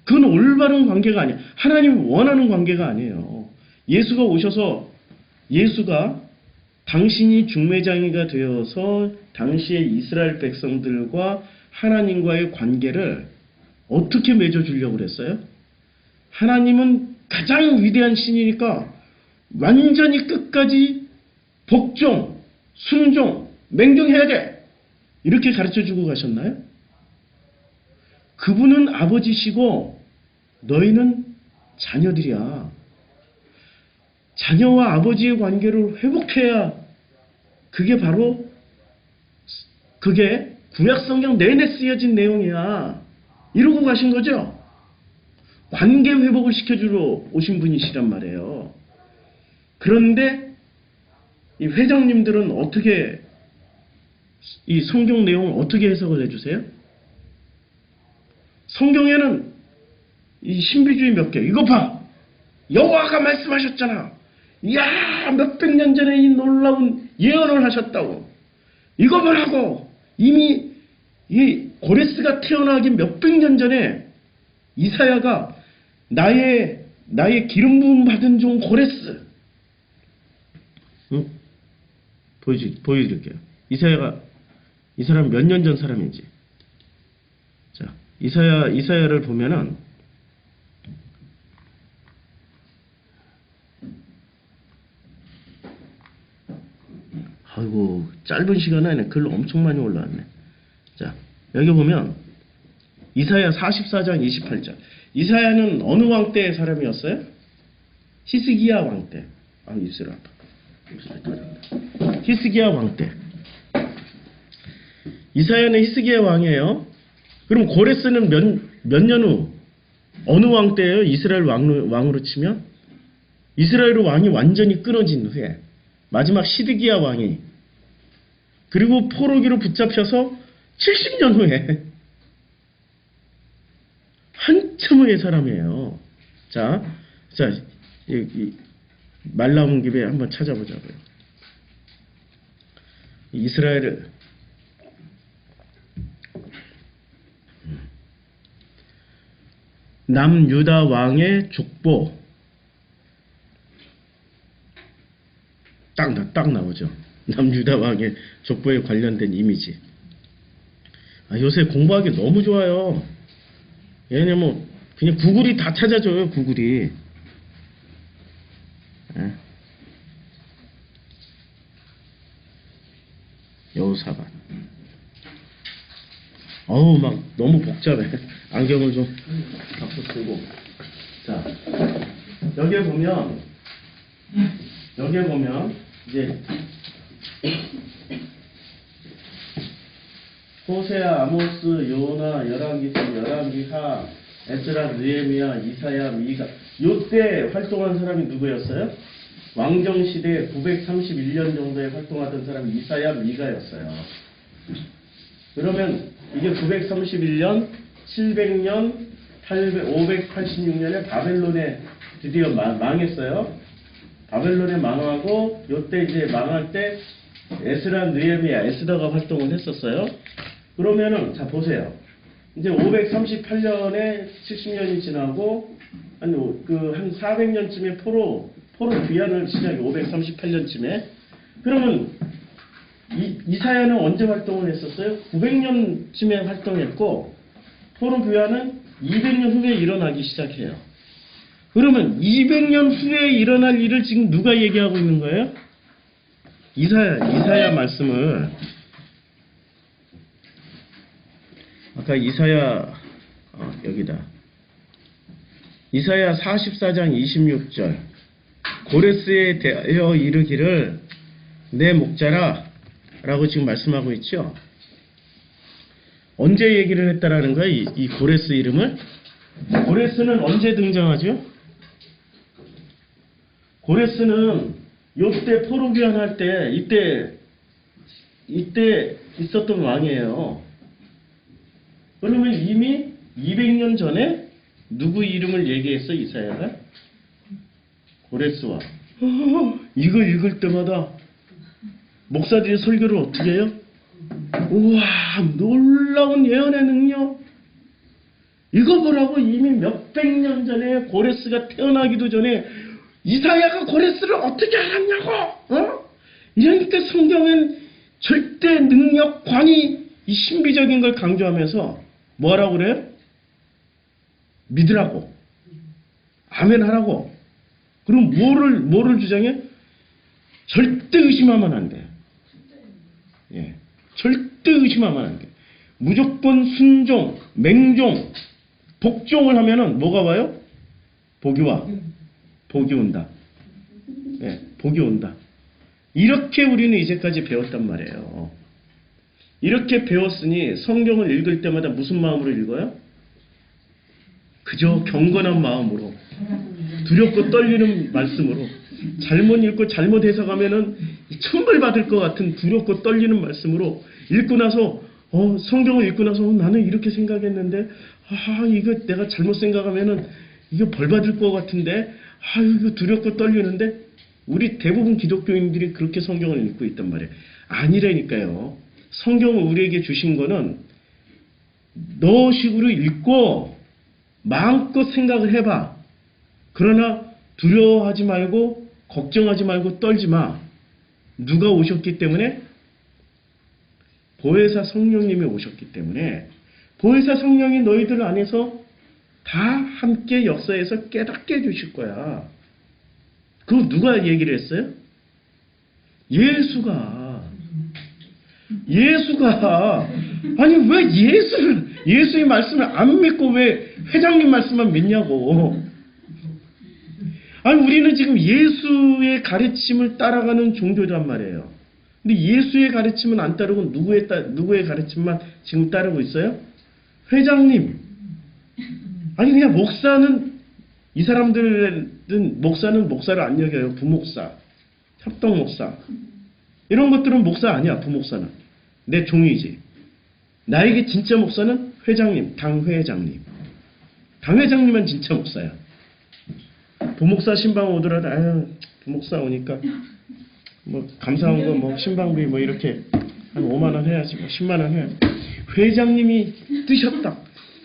그건 올바른 관계가 아니에요. 하나님 원하는 관계가 아니에요. 예수가 오셔서 예수가 당신이 중매장이가 되어서 당시의 이스라엘 백성들과 하나님과의 관계를 어떻게 맺어주려고 그랬어요? 하나님은 가장 위대한 신이니까 완전히 끝까지 복종, 순종, 맹종해야 돼. 이렇게 가르쳐주고 가셨나요? 그분은 아버지시고 너희는 자녀들이야. 자녀와 아버지의 관계를 회복해야 그게 구약성경 내내 쓰여진 내용이야. 이러고 가신 거죠? 관계 회복을 시켜주러 오신 분이시란 말이에요. 그런데 이 회장님들은 어떻게 이 성경 내용을 어떻게 해석을 해주세요? 성경에는 이 신비주의 몇 개. 이거 봐. 여호와가 말씀하셨잖아. 이야 몇백 년 전에 이 놀라운 예언을 하셨다고. 이거 보라고. 이미 이 고레스가 태어나기 몇백 년 전에 이사야가 나의 기름 부음 받은 종 고레스. 응? 보여드릴게요. 이사야가 이 사람 몇 년 전 사람인지. 자, 이사야를 보면은 아이고 짧은 시간 안에 글 엄청 많이 올라왔네. 자, 여기 보면 이사야 44장 28절. 이사야는 어느 왕 때의 사람이었어요? 히스기야 왕 때. 아, 입술 아파. 히스기야 왕 때. 이사야는 히스기야 왕이에요. 그럼 고레스는 몇 년 후 어느 왕 때예요? 이스라엘 왕으로 치면 이스라엘 왕이 완전히 끊어진 후에 마지막 시드기야 왕이 그리고 포로기로 붙잡혀서 70년 후에 한참 후의 사람이에요. 자, 말 나온 김에 한번 찾아보자고요. 이스라엘을 남유다 왕의 족보 딱 나오죠. 남유다 왕의 족보에 관련된 이미지. 요새 공부하기 너무 좋아요. 왜냐면 그냥 구글이 다 찾아줘요. 구글이. 여호사밧. 어우 막 너무 복잡해. 안경을 좀 갖고 쓰고. 자, 여기에 보면 이제 호세아, 아모스, 요나, 열왕기하, 에스라, 느헤미야, 이사야, 미가. 요때 활동한 사람이 누구였어요? 왕정시대 931년 정도에 활동하던 사람이 이사야, 미가였어요. 그러면 이게 931년, 700년, 586년에 바벨론에 드디어 망했어요. 바벨론에 망하고 요때 이제 망할 때 에스라, 느헤미야, 에스더가 활동을 했었어요. 그러면은 자 보세요. 이제 538년에 70년이 지나고 한 400년쯤에 포로 귀환을 시작해. 538년쯤에. 그러면 이사야는 언제 활동을 했었어요? 900년쯤에 활동했고 포로 귀환은 200년 후에 일어나기 시작해요. 그러면 200년 후에 일어날 일을 지금 누가 얘기하고 있는 거예요? 이사야 말씀을 아까 여기다. 이사야 44장 26절. 고레스에 대하여 이르기를 내 목자라 라고 지금 말씀하고 있죠. 언제 얘기를 했다라는 거야? 이 고레스 이름을? 고레스는 언제 등장하죠? 고레스는 요때 포로기환할 때 이때 있었던 왕이에요. 그러면 이미 200년 전에 누구 이름을 얘기했어 이사야가? 고레스와. 이거 읽을 때마다 목사들이 설교를 어떻게 해요? 우와, 놀라운 예언의 능력. 이거 보라고 이미 몇백 년 전에 고레스가 태어나기도 전에 이사야가 고레스를 어떻게 알았냐고. 이러니까 성경은 절대 능력, 관이 이 신비적인 걸 강조하면서 뭐라고 그래요? 믿으라고. 아멘 하라고. 그럼 뭐를 주장해? 절대 의심하면 안 돼. 예. 절대 의심하면 안 돼. 무조건 순종, 맹종, 복종을 하면은 뭐가 와요? 복이 와. 복이 온다. 예, 복이 온다. 이렇게 우리는 이제까지 배웠단 말이에요. 이렇게 배웠으니 성경을 읽을 때마다 무슨 마음으로 읽어요? 그저 경건한 마음으로, 두렵고 떨리는 말씀으로, 잘못 읽고 잘못 해석하면은 천벌 받을 것 같은 두렵고 떨리는 말씀으로 읽고 나서 성경을 읽고 나서 나는 이렇게 생각했는데 이거 내가 잘못 생각하면은 이거 벌 받을 것 같은데 이거 두렵고 떨리는데 우리 대부분 기독교인들이 그렇게 성경을 읽고 있단 말이에요. 아니라니까요. 성경을 우리에게 주신 거는 너 식으로 읽고 마음껏 생각을 해봐. 그러나 두려워하지 말고 걱정하지 말고 떨지 마. 누가 오셨기 때문에? 보혜사 성령님이 오셨기 때문에 보혜사 성령이 너희들 안에서 다 함께 역사해서 깨닫게 해주실 거야. 그거 누가 얘기를 했어요? 예수가. 아니 왜 예수의 말씀을 안 믿고 왜 회장님 말씀만 믿냐고. 아니 우리는 지금 예수의 가르침을 따라가는 종교란 말이에요. 근데 예수의 가르침은 안 따르고 누구의 가르침만 지금 따르고 있어요? 회장님. 아니 그냥 목사는 이 사람들은 목사는 목사를 안 여겨요. 부목사, 협동목사 이런 것들은 목사 아니야. 부목사는 내 종이지. 나에게 진짜 목사는 회장님, 당회장님. 당회장님은 진짜 목사야. 부목사 신방 오더라도 부목사 오니까 뭐 감사한 거 뭐 신방비 뭐 이렇게 한 5만 원 해야지, 뭐 10만 원 해야지. 회장님이 뜨셨다.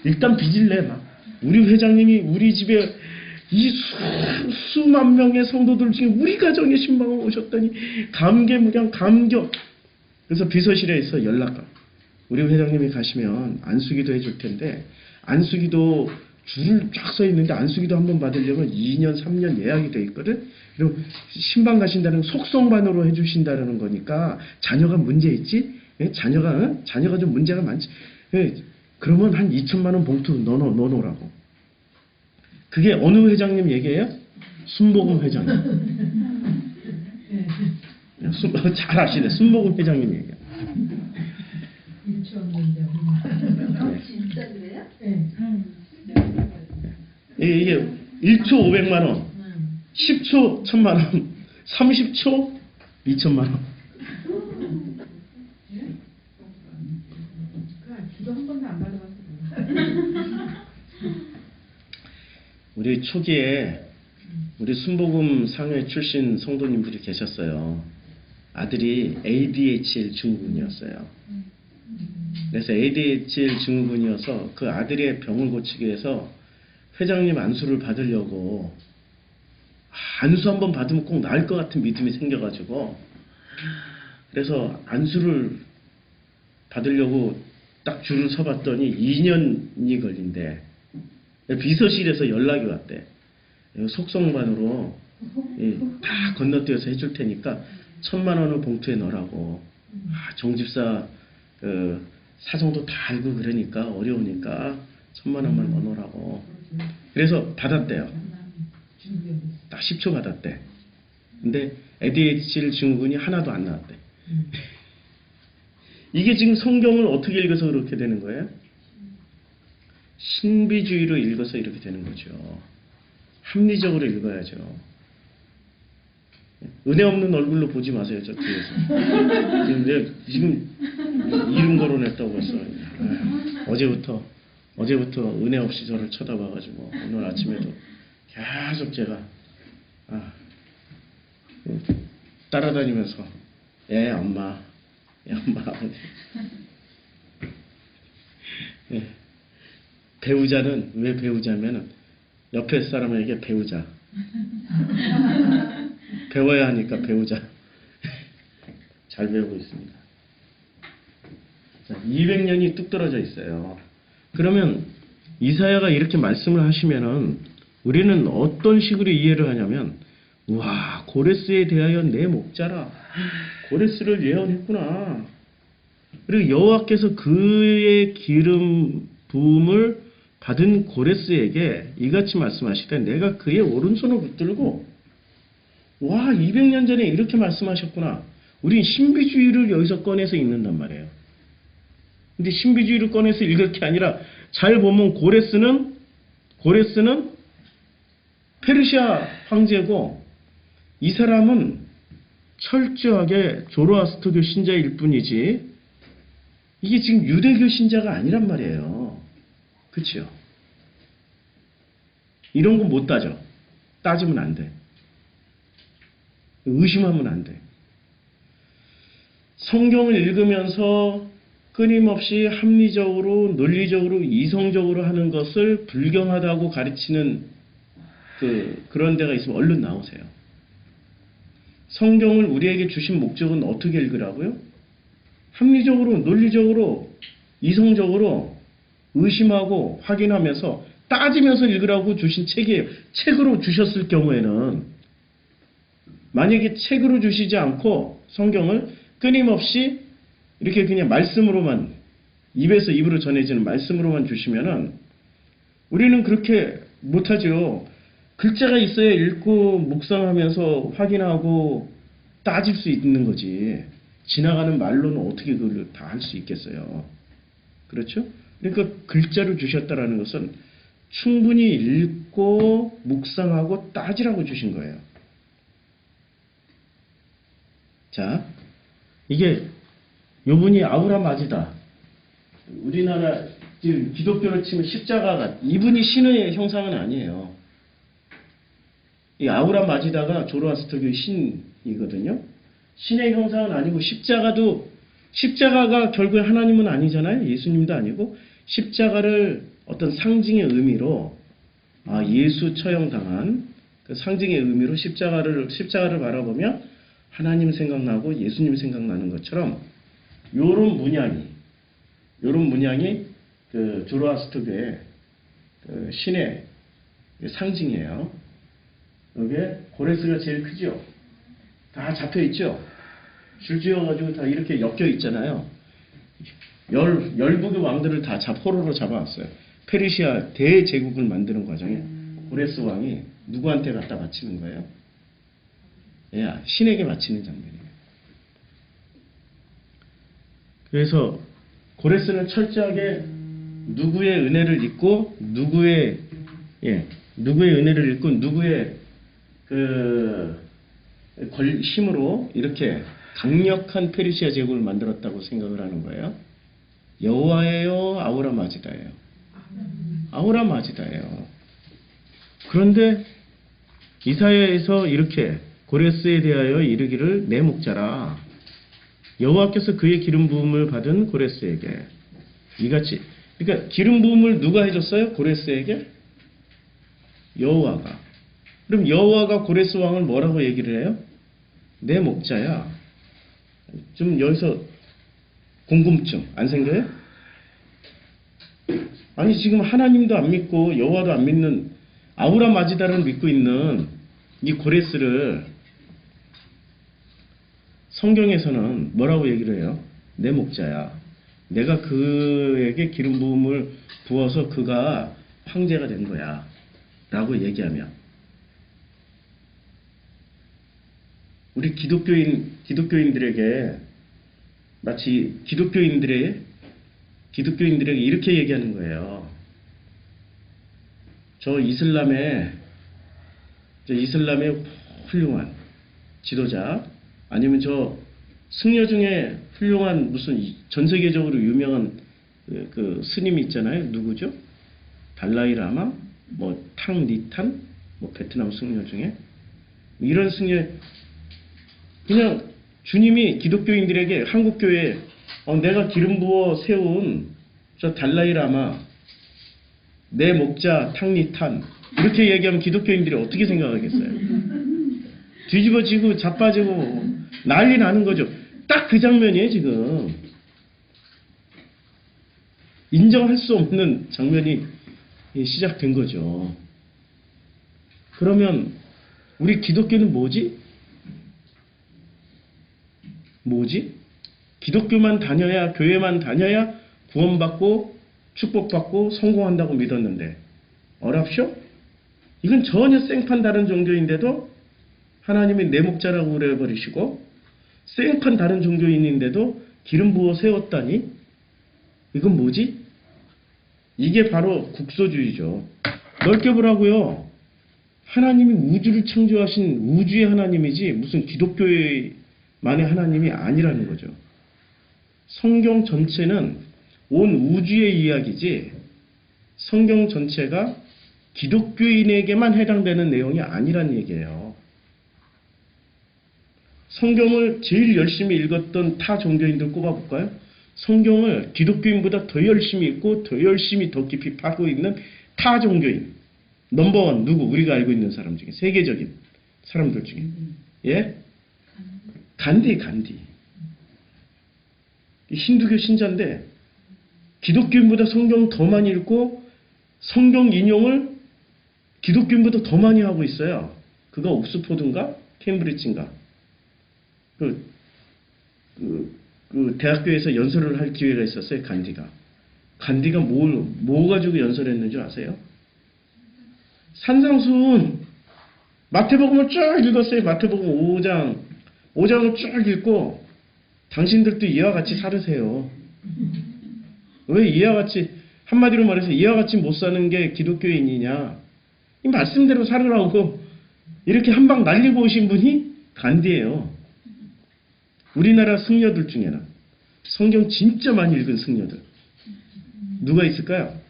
일단 빚을 내놔. 우리 회장님이 우리 집에 이 수만 명의 성도들 중에 우리 가정에 신방을 오셨더니 감개무량 감격. 그래서 비서실에서 연락가. 우리 회장님이 가시면 안수기도 해줄 텐데 안수기도 줄을 쫙 서 있는데 안수기도 한번 받으려면 2년 3년 예약이 돼 있거든. 그리고 신방 가신다는 속성반으로 해주신다는 거니까 자녀가 문제 있지? 자녀가 좀 문제가 많지. 그러면 한 2천만 원 봉투 넣어놓으라고. 그게 어느 회장님 얘기예요? 순복음 회장님. 잘 아시네. 순복음 회장님 얘기야. 진짜 그래요? 이게 1초 500만 원, 10초 1000만 원, 30초 2천만 원. 기도 한 번도 안 받아봤어. 우리 초기에 우리 순복음 상회 출신 성도님들이 계셨어요. 아들이 ADHL 증후군이었어요. 그래서 ADHL 증후군이어서 그 아들의 병을 고치기 위해서 회장님 안수를 받으려고 안수 한번 받으면 꼭 나을 것 같은 믿음이 생겨가지고 그래서 안수를 받으려고 딱 줄을 서봤더니 2년이 걸린대. 비서실에서 연락이 왔대. 속성반으로 다 건너뛰어서 해줄 테니까 1000만 원을 봉투에 넣으라고. 정집사 사정도 다 알고 그러니까 어려우니까 1000만 원만 넣어놓으라고. 그래서 받았대요. 딱 10초 받았대. 근데 ADHD 증후군이 하나도 안 나왔대. 이게 지금 성경을 어떻게 읽어서 그렇게 되는 거예요? 신비주의로 읽어서 이렇게 되는 거죠. 합리적으로 읽어야죠. 은혜 없는 얼굴로 보지 마세요, 저 뒤에서. 지금 이름 거론했다고 벌써. 어제부터 은혜 없이 저를 쳐다봐가지고 오늘 아침에도 계속 제가 따라다니면서 엄마 아버지. 배우자는 왜 배우자면은 옆에 사람에게 배우자. 배워야 하니까 배우자. 잘 배우고 있습니다. 자, 200년이 뚝 떨어져 있어요. 그러면 이사야가 이렇게 말씀을 하시면은 우리는 어떤 식으로 이해를 하냐면, 우와, 고레스에 대하여 내 목자라. 고레스를 예언했구나. 그리고 여호와께서 그의 기름 부음을 받은 고레스에게 이같이 말씀하시되 내가 그의 오른손을 붙들고, 와, 200년 전에 이렇게 말씀하셨구나. 우린 신비주의를 여기서 꺼내서 읽는단 말이에요. 근데 신비주의를 꺼내서 읽을 게 아니라 잘 보면 고레스는 페르시아 황제고, 이 사람은 철저하게 조로아스터교 신자일 뿐이지 이게 지금 유대교 신자가 아니란 말이에요. 그치요? 이런 거 못 따져. 따지면 안 돼. 의심하면 안 돼. 성경을 읽으면서 끊임없이 합리적으로, 논리적으로, 이성적으로 하는 것을 불경하다고 가르치는 그런 데가 있으면 얼른 나오세요. 성경을 우리에게 주신 목적은 어떻게 읽으라고요? 합리적으로, 논리적으로, 이성적으로 의심하고 확인하면서 따지면서 읽으라고 주신 책이에요. 책으로 주셨을 경우에는, 만약에 책으로 주시지 않고 성경을 끊임없이 이렇게 그냥 말씀으로만, 입에서 입으로 전해지는 말씀으로만 주시면은 우리는 그렇게 못하죠. 글자가 있어야 읽고 묵상하면서 확인하고 따질 수 있는 거지. 지나가는 말로는 어떻게 그걸 다 할 수 있겠어요. 그렇죠? 그러니까 글자로 주셨다라는 것은 충분히 읽고 묵상하고 따지라고 주신 거예요. 자, 이게 요분이 아우라마지다. 우리나라 지금 기독교를 치면 십자가가, 이분이 신의 형상은 아니에요. 이 아우라마지다가 조로아스터교의 신이거든요. 신의 형상은 아니고, 십자가가 결국에 하나님은 아니잖아요. 예수님도 아니고, 십자가를 어떤 상징의 의미로, 예수 처형당한 그 상징의 의미로 십자가를 바라보면 하나님 생각나고 예수님 생각나는 것처럼, 요런 문양이 그 조로아스터교의 그 신의 상징이에요. 여기에 고레스가 제일 크죠? 다 잡혀 있죠? 줄 지어가지고 다 이렇게 엮여 있잖아요. 열국의 왕들을 다 포로로 잡아왔어요. 페르시아 대제국을 만드는 과정에 고레스 왕이 누구한테 갖다 바치는 거예요? 신에게 바치는 장면이에요. 그래서 고레스는 철저하게 누구의 은혜를 입고 누구의 은혜를 입고 누구의 힘으로 이렇게 강력한 페르시아 제국을 만들었다고 생각을 하는 거예요. 여호와예요, 아우라마지다예요? 아우라마지다예요. 그런데 이사야에서 이렇게 고레스에 대하여 이르기를 내 목자라. 여호와께서 그의 기름 부음을 받은 고레스에게 이같이, 그러니까 기름 부음을 누가 해줬어요? 고레스에게? 여호와가. 그럼 여호와가 고레스 왕을 뭐라고 얘기를 해요? 내 목자야. 좀 여기서 궁금증 안 생겨요? 아니, 지금 하나님도 안 믿고 여호와도 안 믿는 아우라마지다를 믿고 있는 이 고레스를 성경에서는 뭐라고 얘기를 해요? 내 목자야. 내가 그에게 기름 부음을 부어서 그가 황제가 된 거야 라고 얘기하며, 우리 기독교인들에게 마치 기독교인들에게 이렇게 얘기하는 거예요. 저 이슬람의 훌륭한 지도자, 아니면 저 승려 중에 훌륭한 무슨 전 세계적으로 유명한 그 스님이 있잖아요. 누구죠? 달라이라마, 뭐 탕리탄, 뭐 베트남 승려 중에 이런 승려, 그냥 주님이 기독교인들에게 한국 교회에 내가 기름 부어 세운 저 달라이라마, 내 목자 탕리탄 이렇게 얘기하면 기독교인들이 어떻게 생각하겠어요? 뒤집어지고 자빠지고 난리 나는 거죠. 딱 그 장면이에요. 지금 인정할 수 없는 장면이 시작된 거죠. 그러면 우리 기독교는 뭐지? 기독교만 다녀야, 교회만 다녀야 구원받고 축복받고 성공한다고 믿었는데 어랍쇼? 이건 전혀 생판 다른 종교인데도 하나님이 내 목자라고 그래버리시고, 생판 다른 종교인인데도 기름 부어 세웠다니? 이건 뭐지? 이게 바로 국소주의죠. 넓게 보라고요. 하나님이 우주를 창조하신 우주의 하나님이지 무슨 기독교만의 하나님이 아니라는 거죠. 성경 전체는 온 우주의 이야기지 성경 전체가 기독교인에게만 해당되는 내용이 아니란 얘기예요. 성경을 제일 열심히 읽었던 타 종교인들 꼽아볼까요? 성경을 기독교인보다 더 열심히 읽고 더 열심히 더 깊이 파고 있는 타 종교인 넘버원 누구? 우리가 알고 있는 사람 중에, 세계적인 사람들 중에, 예? 간디. 힌두교 신자인데 기독교인보다 성경 더 많이 읽고 성경 인용을 기독교인보다 더 많이 하고 있어요. 그가 옥스포드인가 케임브리지인가 그 대학교에서 연설을 할 기회가 있었어요. 간디가 뭐 가지고 연설했는 줄 아세요? 산상수훈 마태복음을 쭉 읽었어요. 마태복음 5장을 쭉 읽고 당신들도 이와 같이 살으세요. 왜 이와 같이, 한마디로 말해서 이와 같이 못 사는 게 기독교인이냐, 이 말씀대로 살으라고 이렇게 한 방 날리고 오신 분이 간디예요. 우리나라 승려들 중에는 성경 진짜 많이 읽은 승려들 누가 있을까요?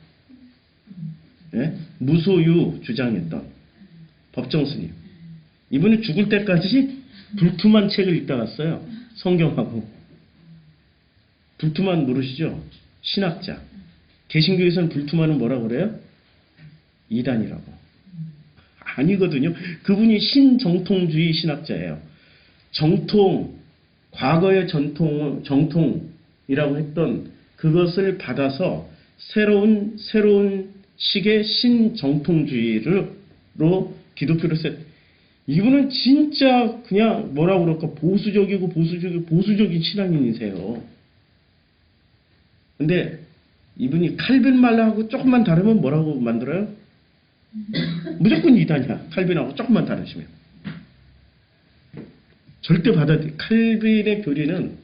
예? 무소유 주장했던 법정 스님. 이분은 죽을 때까지 불투만 책을 읽다 갔어요. 성경하고. 불투만 모르시죠? 신학자. 개신교에서는 불투만은 뭐라고 그래요? 이단이라고. 아니거든요. 그분이 신정통주의 신학자예요. 과거의 정통이라고 했던 그것을 받아서 새로운 식의 신정통주의로 기독교를 이분은 진짜 그냥 뭐라고 그럴까, 보수적인 신앙인이세요. 근데 이분이 칼빈 말하고 조금만 다르면 뭐라고 만들어요? 무조건 이단이야. 칼빈하고 조금만 다르시면. 절대 칼빈의 교리는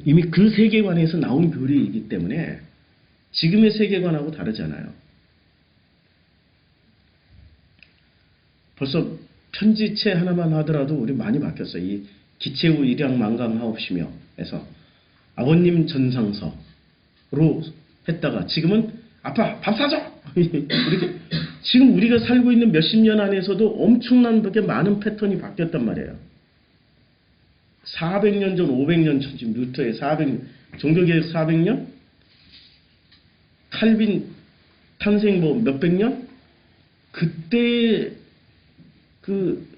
이미 그 세계관에서 나온 교리이기 때문에 지금의 세계관하고 다르잖아요. 벌써 편지체 하나만 하더라도 우리 많이 바뀌었어요. 이 기체후 일양만강하옵시며 에서 아버님 전상서로 했다가 지금은 아빠 밥 사줘! 이렇게 지금 우리가 살고 있는 몇십 년 안에서도 엄청나게 많은 패턴이 바뀌었단 말이에요. 400년 전, 500년 전, 지금 루터의 400년, 종교개혁 400년? 칼빈 탄생 몇백 년? 그때 그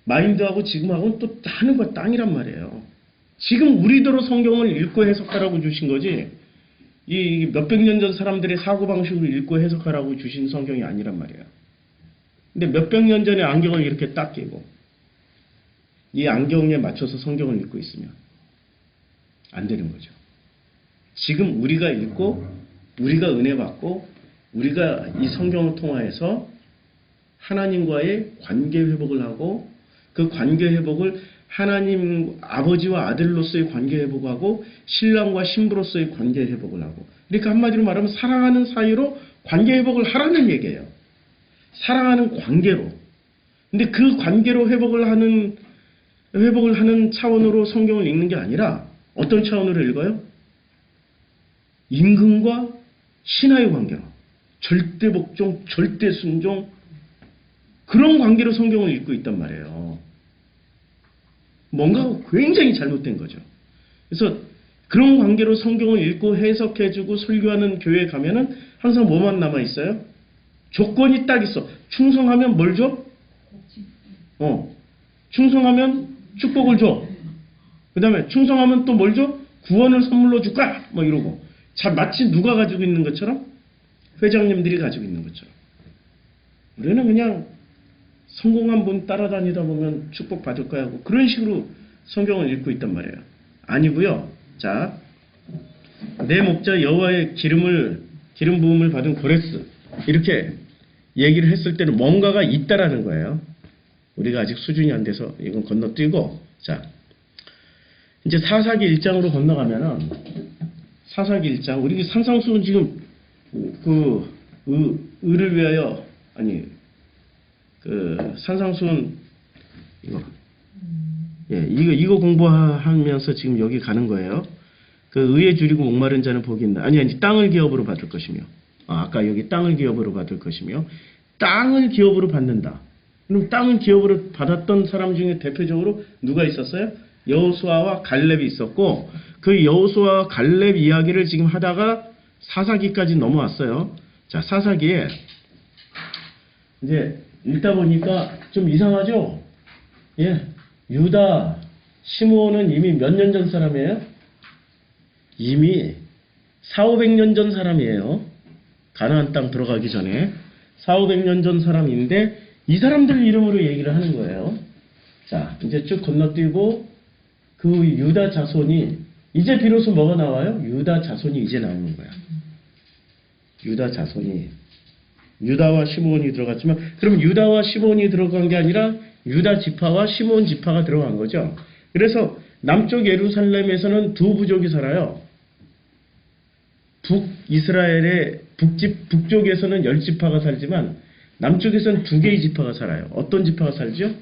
마인드하고 지금하고는 또 하늘과 땅이란 말이에요. 지금 우리대로 성경을 읽고 해석하라고 주신 거지, 이 몇백 년 전 사람들의 사고방식을 읽고 해석하라고 주신 성경이 아니란 말이에요. 근데 몇백 년 전에 안경을 이렇게 딱 끼고 이 안경에 맞춰서 성경을 읽고 있으면 안 되는 거죠. 지금 우리가 읽고 우리가 은혜 받고 우리가 이 성경을 통하여서 하나님과의 관계 회복을 하고 그 관계 회복을 하나님 아버지와 아들로서의 관계 회복하고 신랑과 신부로서의 관계 회복을 하고, 그러니까 한마디로 말하면 사랑하는 사이로 관계 회복을 하라는 얘기예요. 사랑하는 관계로. 근데 그 관계로 회복을 하는 차원으로 성경을 읽는 게 아니라 어떤 차원으로 읽어요? 임금과 신하의 관계로. 절대 복종, 절대 순종, 그런 관계로 성경을 읽고 있단 말이에요. 뭔가 굉장히 잘못된 거죠. 그래서 그런 관계로 성경을 읽고 해석해주고 설교하는 교회에 가면은 항상 뭐만 남아있어요? 조건이 딱 있어. 충성하면 뭘 줘? 충성하면 축복을 줘. 그 다음에 충성하면 또 뭘 줘? 구원을 선물로 줄까? 뭐 이러고. 자, 마치 누가 가지고 있는 것처럼? 회장님들이 가지고 있는 것처럼. 우리는 그냥 성공한 분 따라다니다 보면 축복 받을 거야 하고 그런 식으로 성경을 읽고 있단 말이에요. 아니고요. 자, 내 목자 여호와의 기름 부음을 받은 고레스 이렇게 얘기를 했을 때는 뭔가가 있다라는 거예요. 우리가 아직 수준이 안 돼서 이건 건너뛰고, 자, 이제 사사기 1장으로 건너가면은 사사기 1장 우리 산상수훈 지금 의를 위하여 산상수훈 이거 공부하면서 지금 여기 가는 거예요. 그 의에 줄이고 목마른 자는 복이 있다. 아니 땅을 기업으로 받을 것이며. 아까 여기 땅을 기업으로 받을 것이며. 땅을 기업으로 받는다. 그럼 땅을 기업으로 받았던 사람 중에 대표적으로 누가 있었어요? 여호수아와 갈렙이 있었고, 그 여호수아와 갈렙 이야기를 지금 하다가 사사기까지 넘어왔어요. 자, 사사기에 이제 읽다 보니까 좀 이상하죠? 예. 유다, 시므온은 이미 몇 년 전 사람이에요? 이미 400~500년 전 사람이에요. 가나안 땅 들어가기 전에 400~500년 전 사람인데 이 사람들 이름으로 얘기를 하는 거예요. 자, 이제 쭉 건너뛰고 그 유다 자손이 이제 비로소 뭐가 나와요? 유다 자손이 이제 나오는 거야. 유다 자손이 유다와 시므온이 들어갔지만, 그럼 유다와 시므온이 들어간 게 아니라 유다 지파와 시므온 지파가 들어간 거죠. 그래서 남쪽 예루살렘에서는 두 부족이 살아요. 북이스라엘의 북쪽에서는 10지파가 살지만 남쪽에서는 2개의 지파가 살아요. 어떤 지파가 살죠?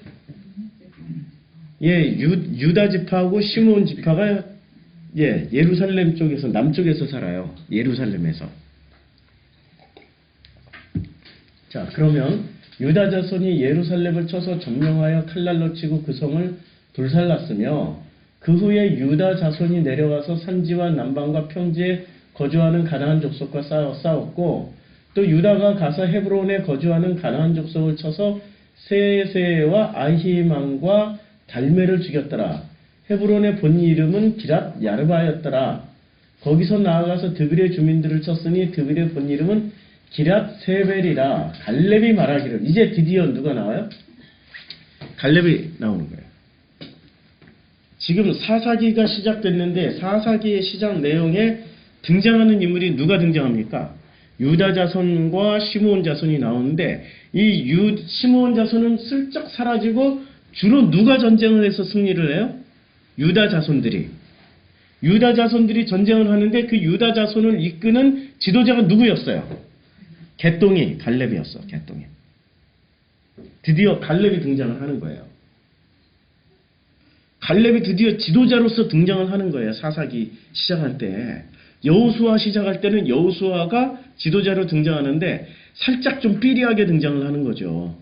예, 유다 지파하고 시므온 지파가 예루살렘 쪽에서 남쪽에서 살아요. 예루살렘에서. 자, 그러면 유다 자손이 예루살렘을 쳐서 점령하여 칼날로 치고 그 성을 불살랐으며, 그 후에 유다 자손이 내려가서 산지와 남방과 평지에 거주하는 가나안 족속과 싸웠고, 또 유다가 가서 헤브론에 거주하는 가나안 족속을 쳐서 세세와 아히만과 달메를 죽였더라. 헤브론의 본 이름은 기랏 야르바였더라. 거기서 나아가서 드빌의 주민들을 쳤으니 드빌의 본 이름은 기랏 세벨이라. 갈렙이 말하기를. 이제 드디어 누가 나와요? 갈렙이 나오는 거예요. 지금 사사기가 시작됐는데 사사기의 시작 내용에 등장하는 인물이 누가 등장합니까? 유다 자손과 시므온 자손이 나오는데 이 시므온 자손은 슬쩍 사라지고 주로 누가 전쟁을 해서 승리를 해요? 유다 자손들이 전쟁을 하는데 그 유다 자손을 이끄는 지도자가 누구였어요? 겟동이 갈렙이었어. 겟동이. 드디어 갈렙이 등장을 하는 거예요. 갈렙이 드디어 지도자로서 등장을 하는 거예요. 사사기 시작할 때. 여호수아 시작할 때는 여호수아가 지도자로 등장하는데 살짝 좀 삐리하게 등장을 하는 거죠.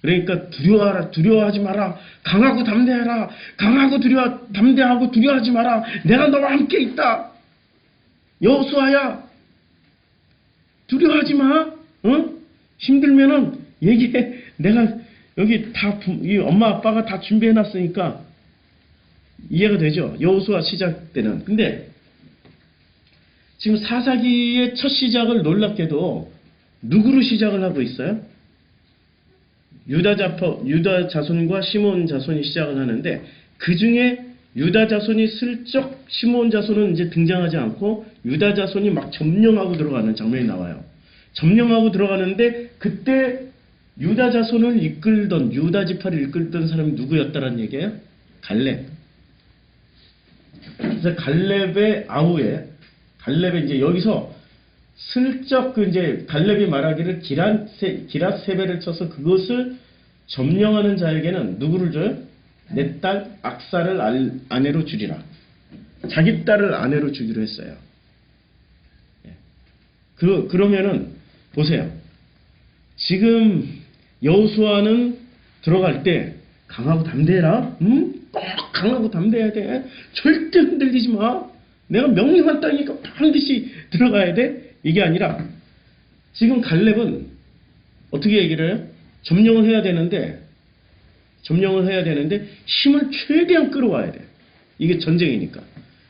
그러니까 두려워하지 마라. 강하고 담대해라. 담대하고 두려워하지 마라. 내가 너와 함께 있다. 여호수아야, 두려워하지 마. 응? 힘들면은 얘기해. 내가 여기 이 엄마 아빠가 다 준비해놨으니까. 이해가 되죠? 여호수아 시작 때는. 근데 지금 사사기의 첫 시작을 놀랍게도 누구로 시작을 하고 있어요? 유다 자손과 시므온 자손이 시작을 하는데, 그 중에 유다 자손이 슬쩍 시므온 자손은 이제 등장하지 않고 유다 자손이 막 점령하고 들어가는 장면이 나와요. 점령하고 들어가는데 그때 유다 자손을 이끌던, 유다 지파를 이끌던 사람이 누구였다라는 얘기예요? 갈렙. 그래서 갈렙의 이제 여기서 슬쩍 그 이제 갈렙이 말하기를 기랏 세배를 쳐서 그것을 점령하는 자에게는 누구를 줘요? 내 딸 악사를 아내로 주리라. 자기 딸을 아내로 주기로 했어요. 예. 그러면은 보세요. 지금 여호수아는 들어갈 때 강하고 담대해라. 응? 꼭 강하고 담대해야 돼. 절대 흔들리지 마. 내가 명령한 땅이니까 반드시 들어가야 돼. 이게 아니라 지금 갈렙은 어떻게 얘기를 해요? 점령을 해야 되는데 힘을 최대한 끌어와야 돼. 이게 전쟁이니까.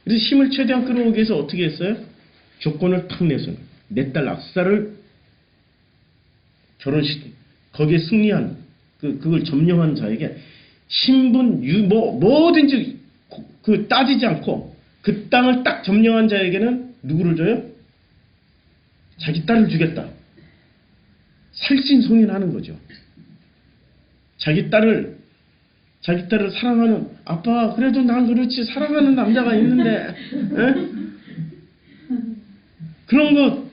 그래서 힘을 최대한 끌어오기 위해서 어떻게 했어요? 조건을 탁 내서 내 딸 악사를 거기에 승리한 그걸 점령한 자에게 신분 뭐든지 따지지 않고 그 땅을 딱 점령한 자에게는 누구를 줘요? 자기 딸을 주겠다. 살신성인하는 거죠. 자기 딸을 사랑하는 아빠 그래도 난 그렇지 사랑하는 남자가 있는데 에? 그런 거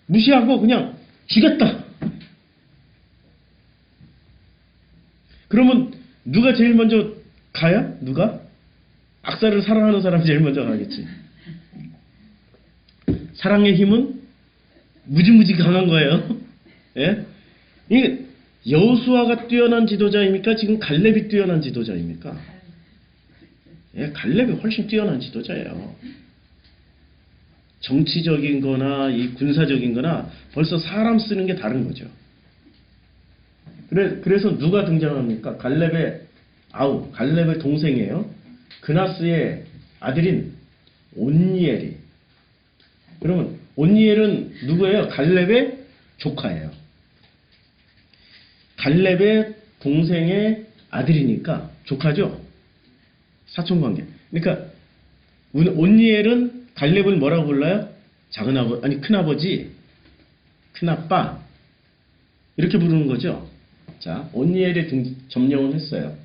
무시하고 그냥 주겠다. 그러면 누가 제일 먼저 가야? 누가? 악사를 사랑하는 사람이 제일 먼저 가겠지. 사랑의 힘은 무지무지 강한 거예요. 예? 이게 여호수아가 뛰어난 지도자입니까? 지금 갈렙이 뛰어난 지도자입니까? 예, 갈렙이 훨씬 뛰어난 지도자예요. 정치적인 거나 이 군사적인 거나 벌써 사람 쓰는 게 다른 거죠. 그래서 누가 등장합니까? 갈렙의 동생이에요. 그나스의 아들인 온니엘이. 그러면 온니엘은 누구예요? 갈렙의 조카예요. 갈렙의 동생의 아들이니까 조카죠. 사촌관계. 그러니까 온니엘은 갈렙을 뭐라고 불러요? 큰아버지, 큰아빠 이렇게 부르는 거죠. 자, 온니엘이 점령을 했어요.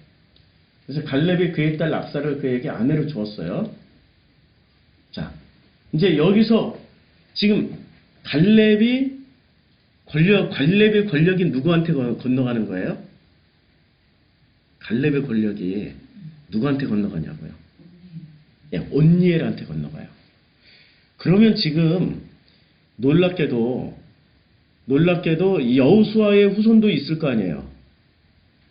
그래서 갈렙이 그의 딸 악사를 그에게 아내로 주었어요. 자, 이제 여기서 지금 갈렙의 권력이 누구한테 건너가는 거예요? 갈렙의 권력이 누구한테 건너가냐고요? 예, 온니엘한테 건너가요. 그러면 지금 놀랍게도 여호수아의 후손도 있을 거 아니에요.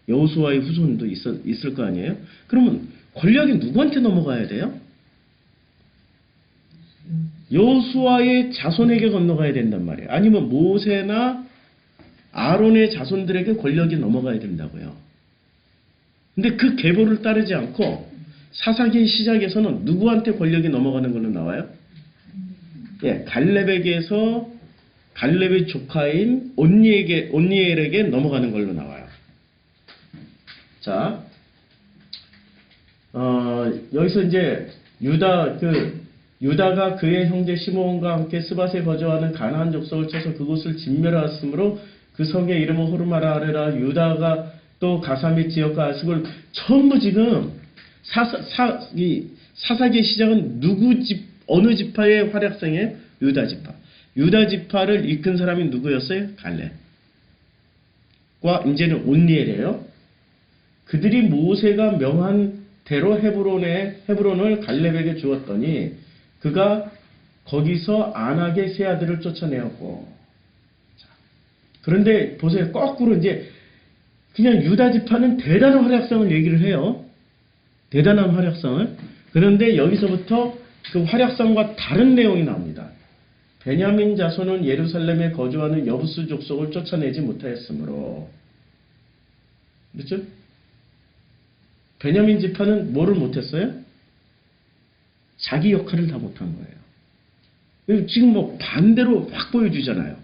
여호수아의 후손도 있을 거 아니에요. 그러면 권력이 누구한테 넘어가야 돼요? 여호수아의 자손에게 건너가야 된단 말이에요. 아니면 모세나 아론의 자손들에게 권력이 넘어가야 된다고요. 근데 그 계보를 따르지 않고 사사기의 시작에서는 누구한테 권력이 넘어가는 걸로 나와요? 예, 갈렙의 조카인 온니엘에게 넘어가는 걸로 나와요. 자, 여기서 이제 유다가 그의 형제 시므온과 함께 스밧에 거주하는 가나안 족속을 쳐서 그곳을 진멸하였으므로 그 성의 이름은 호르마라하라. 유다가 또 가사 및 지역과 아스골 전부 지금 사사기의 시작은 어느 지파의 활약상이에요? 유다 지파. 유다 지파를 이끈 사람이 누구였어요? 갈렙과 이제는 온니엘이에요. 그들이 모세가 명한 대로 헤브론을 갈렙에게 주었더니 그가 거기서 안악의 세 아들을 쫓아내었고. 그런데 보세요. 거꾸로 이제 그냥 유다 지파는 대단한 활약상을 얘기를 해요. 대단한 활약상을. 그런데 여기서부터 그 활약상과 다른 내용이 나옵니다. 베냐민 자손은 예루살렘에 거주하는 여부스 족속을 쫓아내지 못하였으므로. 그렇죠? 베냐민 지파는 뭐를 못했어요? 자기 역할을 다 못한 거예요. 지금 뭐 반대로 확 보여주잖아요.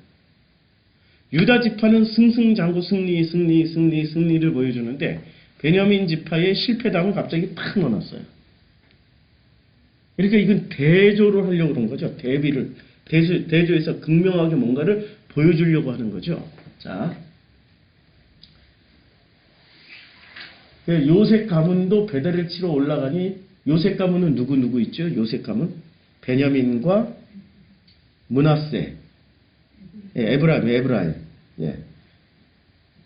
유다 지파는 승승장구 승리를 보여주는데 베냐민 지파의 실패담을 갑자기 팍 넣어놨어요. 그러니까 이건 대조를 하려고 그런 거죠. 대조해서 극명하게 뭔가를 보여주려고 하는 거죠. 자, 요셉 가문도 베델을 치러 올라가니 요셉 가문은 누구 있죠? 요셉 가문 베냐민과 므낫세 예, 에브라임. 예.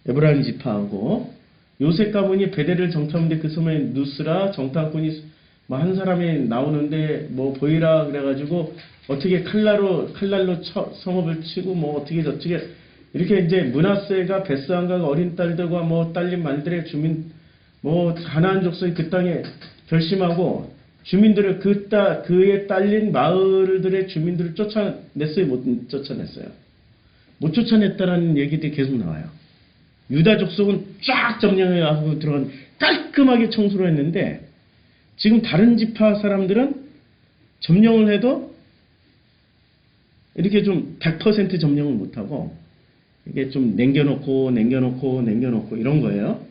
에브라임 지파하고 요셉 가문이 베델을 정탐하는데 그 섬에 누스라 정탐꾼이 뭐 한 사람이 나오는데 뭐 보이라 그래가지고 어떻게 칼날로 성읍을 치고 뭐 어떻게 저떻게 이렇게 이제 므낫세가 베스안과 어린 딸들과 뭐 딸린 말들의 주민 뭐 가나안 족속이 그 땅에 결심하고 주민들을 그의 딸린 마을들의 주민들을 쫓아냈어요, 못 쫓아냈어요? 못 쫓아냈다라는 얘기들이 계속 나와요. 유다 족속은 쫙 점령하고 들어간 깔끔하게 청소를 했는데 지금 다른 지파 사람들은 점령을 해도 이렇게 좀 100% 점령을 못하고 이게 좀 남겨놓고 이런 거예요.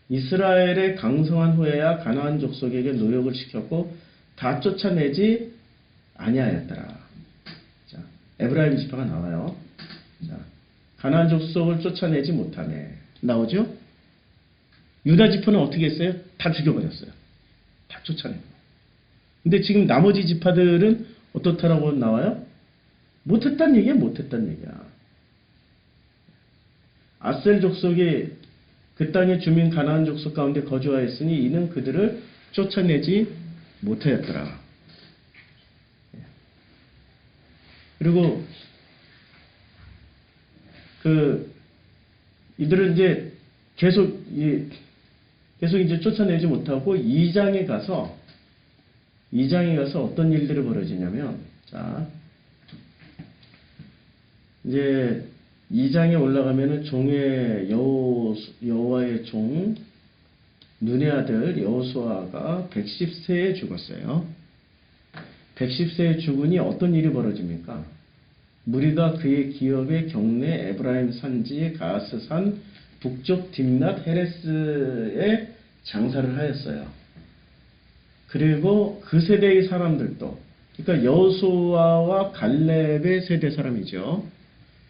이스라엘의 강성한 후에야 가나안 족속에게 노역을 시켰고 다 쫓아내지 아니하였더라. 자, 에브라임 지파가 나와요. 자, 가나안 족속을 쫓아내지 못하네. 나오죠? 유다 지파는 어떻게 했어요? 다 죽여버렸어요. 다 쫓아내고. 근데 지금 나머지 지파들은 어떻다라고 나와요? 못했단 얘기야, 못했단 얘기야. 아셀 족속이 그 땅의 주민 가나안 족속 가운데 거주하였으니 이는 그들을 쫓아내지 못하였더라. 그리고 이들은 이제 계속 이제 쫓아내지 못하고 2장에 가서 어떤 일들이 벌어지냐면, 자, 이제 2장에 올라가면은 종의 여호와의 종 눈의 아들 여호수아가 110세에 죽었어요. 110세에 죽으니 어떤 일이 벌어집니까? 무리가 그의 기업의 경내 에브라임 산지 가스산 북쪽 딥낫 헤레스에 장사를 하였어요. 그리고 그 세대의 사람들도, 그러니까 여호수아와 갈렙의 세대 사람이죠.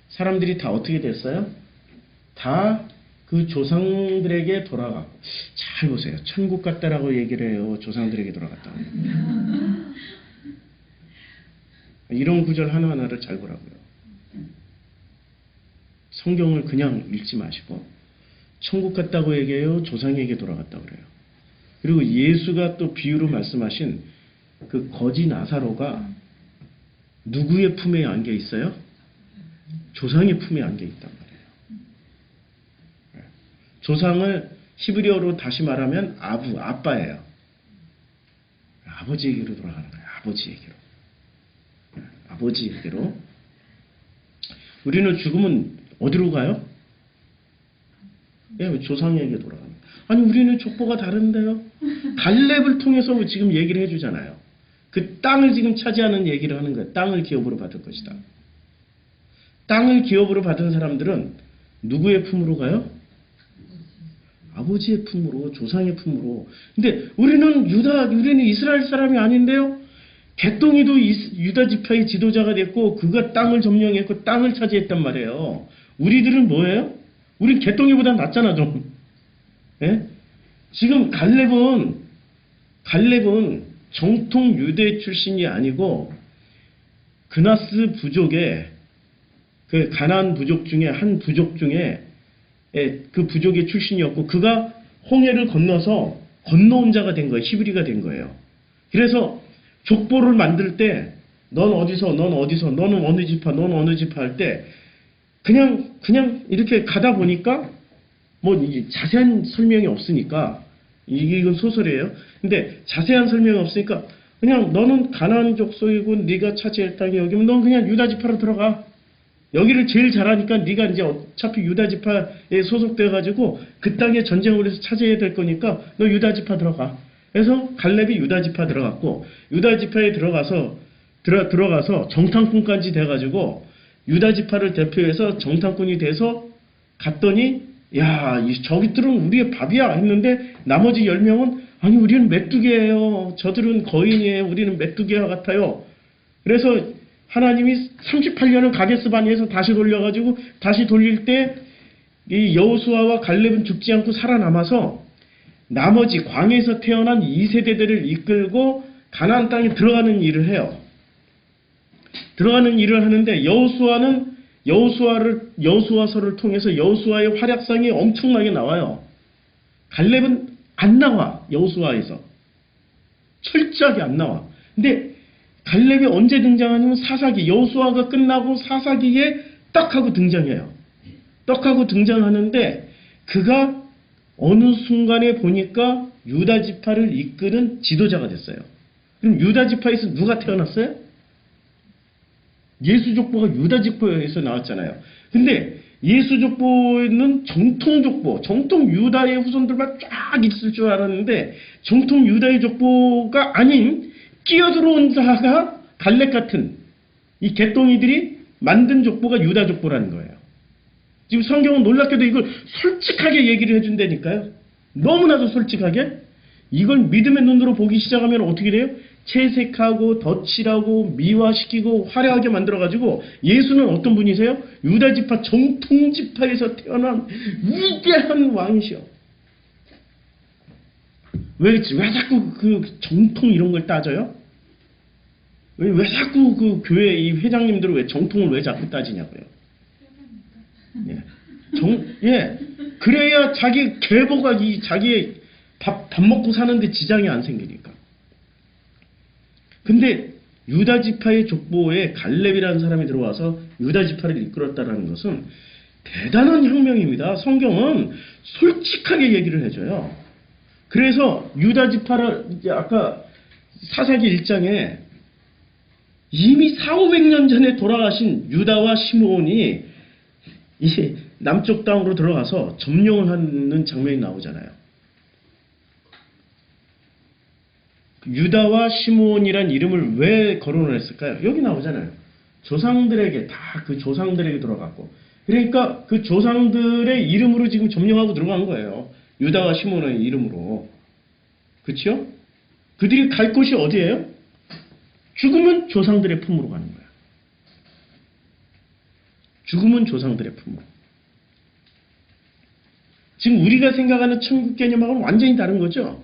사람들이 다 어떻게 됐어요? 다 그 조상들에게 돌아가고. 잘 보세요. 천국 갔다라고 얘기를 해요. 조상들에게 돌아갔다고. 이런 구절 하나하나를 잘 보라고요. 성경을 그냥 읽지 마시고 천국 갔다고 얘기해요. 조상에게 돌아갔다고 그래요. 그리고 예수가 또 비유로 말씀하신 그 거지 나사로가 누구의 품에 안겨 있어요? 조상의 품에 안겨 있단 말이에요. 조상을 히브리어로 다시 말하면 아빠예요. 아버지에게로 돌아가는 거예요. 아버지에게로. 우리는 죽으면 어디로 가요? 예, 조상에게 돌아가는 거예요. 아니, 우리는 족보가 다른데요? 갈렙을 통해서 지금 얘기를 해주잖아요. 그 땅을 지금 차지하는 얘기를 하는 거예요. 땅을 기업으로 받을 것이다. 땅을 기업으로 받은 사람들은 누구의 품으로 가요? 아버지의 품으로, 조상의 품으로. 근데 우리는 이스라엘 사람이 아닌데요? 개똥이도 유다 지파의 지도자가 됐고 그가 땅을 점령했고 땅을 차지했단 말이에요. 우리들은 뭐예요? 우린 개똥이보다 낫잖아 좀. 예? 지금 갈렙은 정통 유대 출신이 아니고 그나스 부족의 그 가나안 부족 중에 한 부족 중에 그 부족의 출신이었고 그가 홍해를 건너온 자가 된 거예요. 히브리가 된 거예요. 그래서 족보를 만들 때 넌 어디서 너는 어느 지파 할 때 그냥 이렇게 가다 보니까 뭐 자세한 설명이 없으니까 이건 소설이에요. 근데 자세한 설명이 없으니까 그냥 너는 가나안 족속이고 네가 차지할 땅이 여기면 넌 그냥 유다 지파로 들어가. 여기를 제일 잘하니까 네가 이제 어차피 유다 지파에 소속돼 가지고 그 땅에 전쟁을 해서 차지해야 될 거니까 너 유다 지파 들어가. 그래서 갈렙이 유다 지파 들어갔고 유다 지파에 들어가서 정탐꾼까지 돼 가지고 유다 지파를 대표해서 정탐꾼이 돼서 갔더니 야, 저기들은 우리의 밥이야 했는데 나머지 10명은 아니 우리는 메뚜기예요. 저들은 거인이에요. 우리는 메뚜기와 같아요. 그래서 하나님이 38년을 가데스 바네에서 다시 돌려가지고 다시 돌릴 때 이 여호수아와 갈렙은 죽지 않고 살아남아서 나머지 광야에서 태어난 2세대들을 이끌고 가나안 땅에 들어가는 일을 해요. 들어가는 일을 하는데 여호수아서를 통해서 여호수아의 활약상이 엄청나게 나와요. 갈렙은 안 나와. 여호수아에서 철저하게 안 나와. 근데 갈렙이 언제 등장하냐면 사사기, 여호수아가 끝나고 사사기에 딱 하고 등장해요. 딱 하고 등장하는데 그가 어느 순간에 보니까 유다 지파를 이끄는 지도자가 됐어요. 그럼 유다 지파에서 누가 태어났어요? 예수 족보가 유다 지파에서 나왔잖아요. 근데 예수 족보는 정통 족보, 정통 유다의 후손들만 쫙 있을 줄 알았는데 정통 유다의 족보가 아닌 끼어들어온 자가 갈렙 같은 이 개똥이들이 만든 족보가 유다 족보라는 거예요. 지금 성경은 놀랍게도 이걸 솔직하게 얘기를 해준다니까요. 너무나도 솔직하게. 이걸 믿음의 눈으로 보기 시작하면 어떻게 돼요? 채색하고 덧칠하고 미화시키고 화려하게 만들어가지고 예수는 어떤 분이세요? 유다 지파 정통 지파에서 태어난 위대한 왕이시오. 왜 자꾸 그 정통 이런 걸 따져요? 왜 자꾸 그 교회 이 회장님들은 왜 정통을 왜 자꾸 따지냐고요? 예. 그래야 자기 계보가 자기의 밥 먹고 사는데 지장이 안 생기니까. 근데 유다 지파의 족보에 갈렙이라는 사람이 들어와서 유다 지파를 이끌었다는 것은 대단한 혁명입니다. 성경은 솔직하게 얘기를 해줘요. 그래서 유다 지파를 이제 아까 사사기 1장에 이미 400~500년 전에 돌아가신 유다와 시므온이 이 남쪽 땅으로 들어가서 점령을 하는 장면이 나오잖아요. 유다와 시므온이란 이름을 왜 거론을 했을까요? 여기 나오잖아요. 조상들에게 다 그 조상들에게 들어갔고, 그러니까 그 조상들의 이름으로 지금 점령하고 들어간 거예요. 유다와 시므온의 이름으로. 그렇죠? 그들이 갈 곳이 어디예요? 죽으면 조상들의 품으로 가는 거야. 죽으면 조상들의 품으로. 지금 우리가 생각하는 천국 개념하고는 완전히 다른 거죠.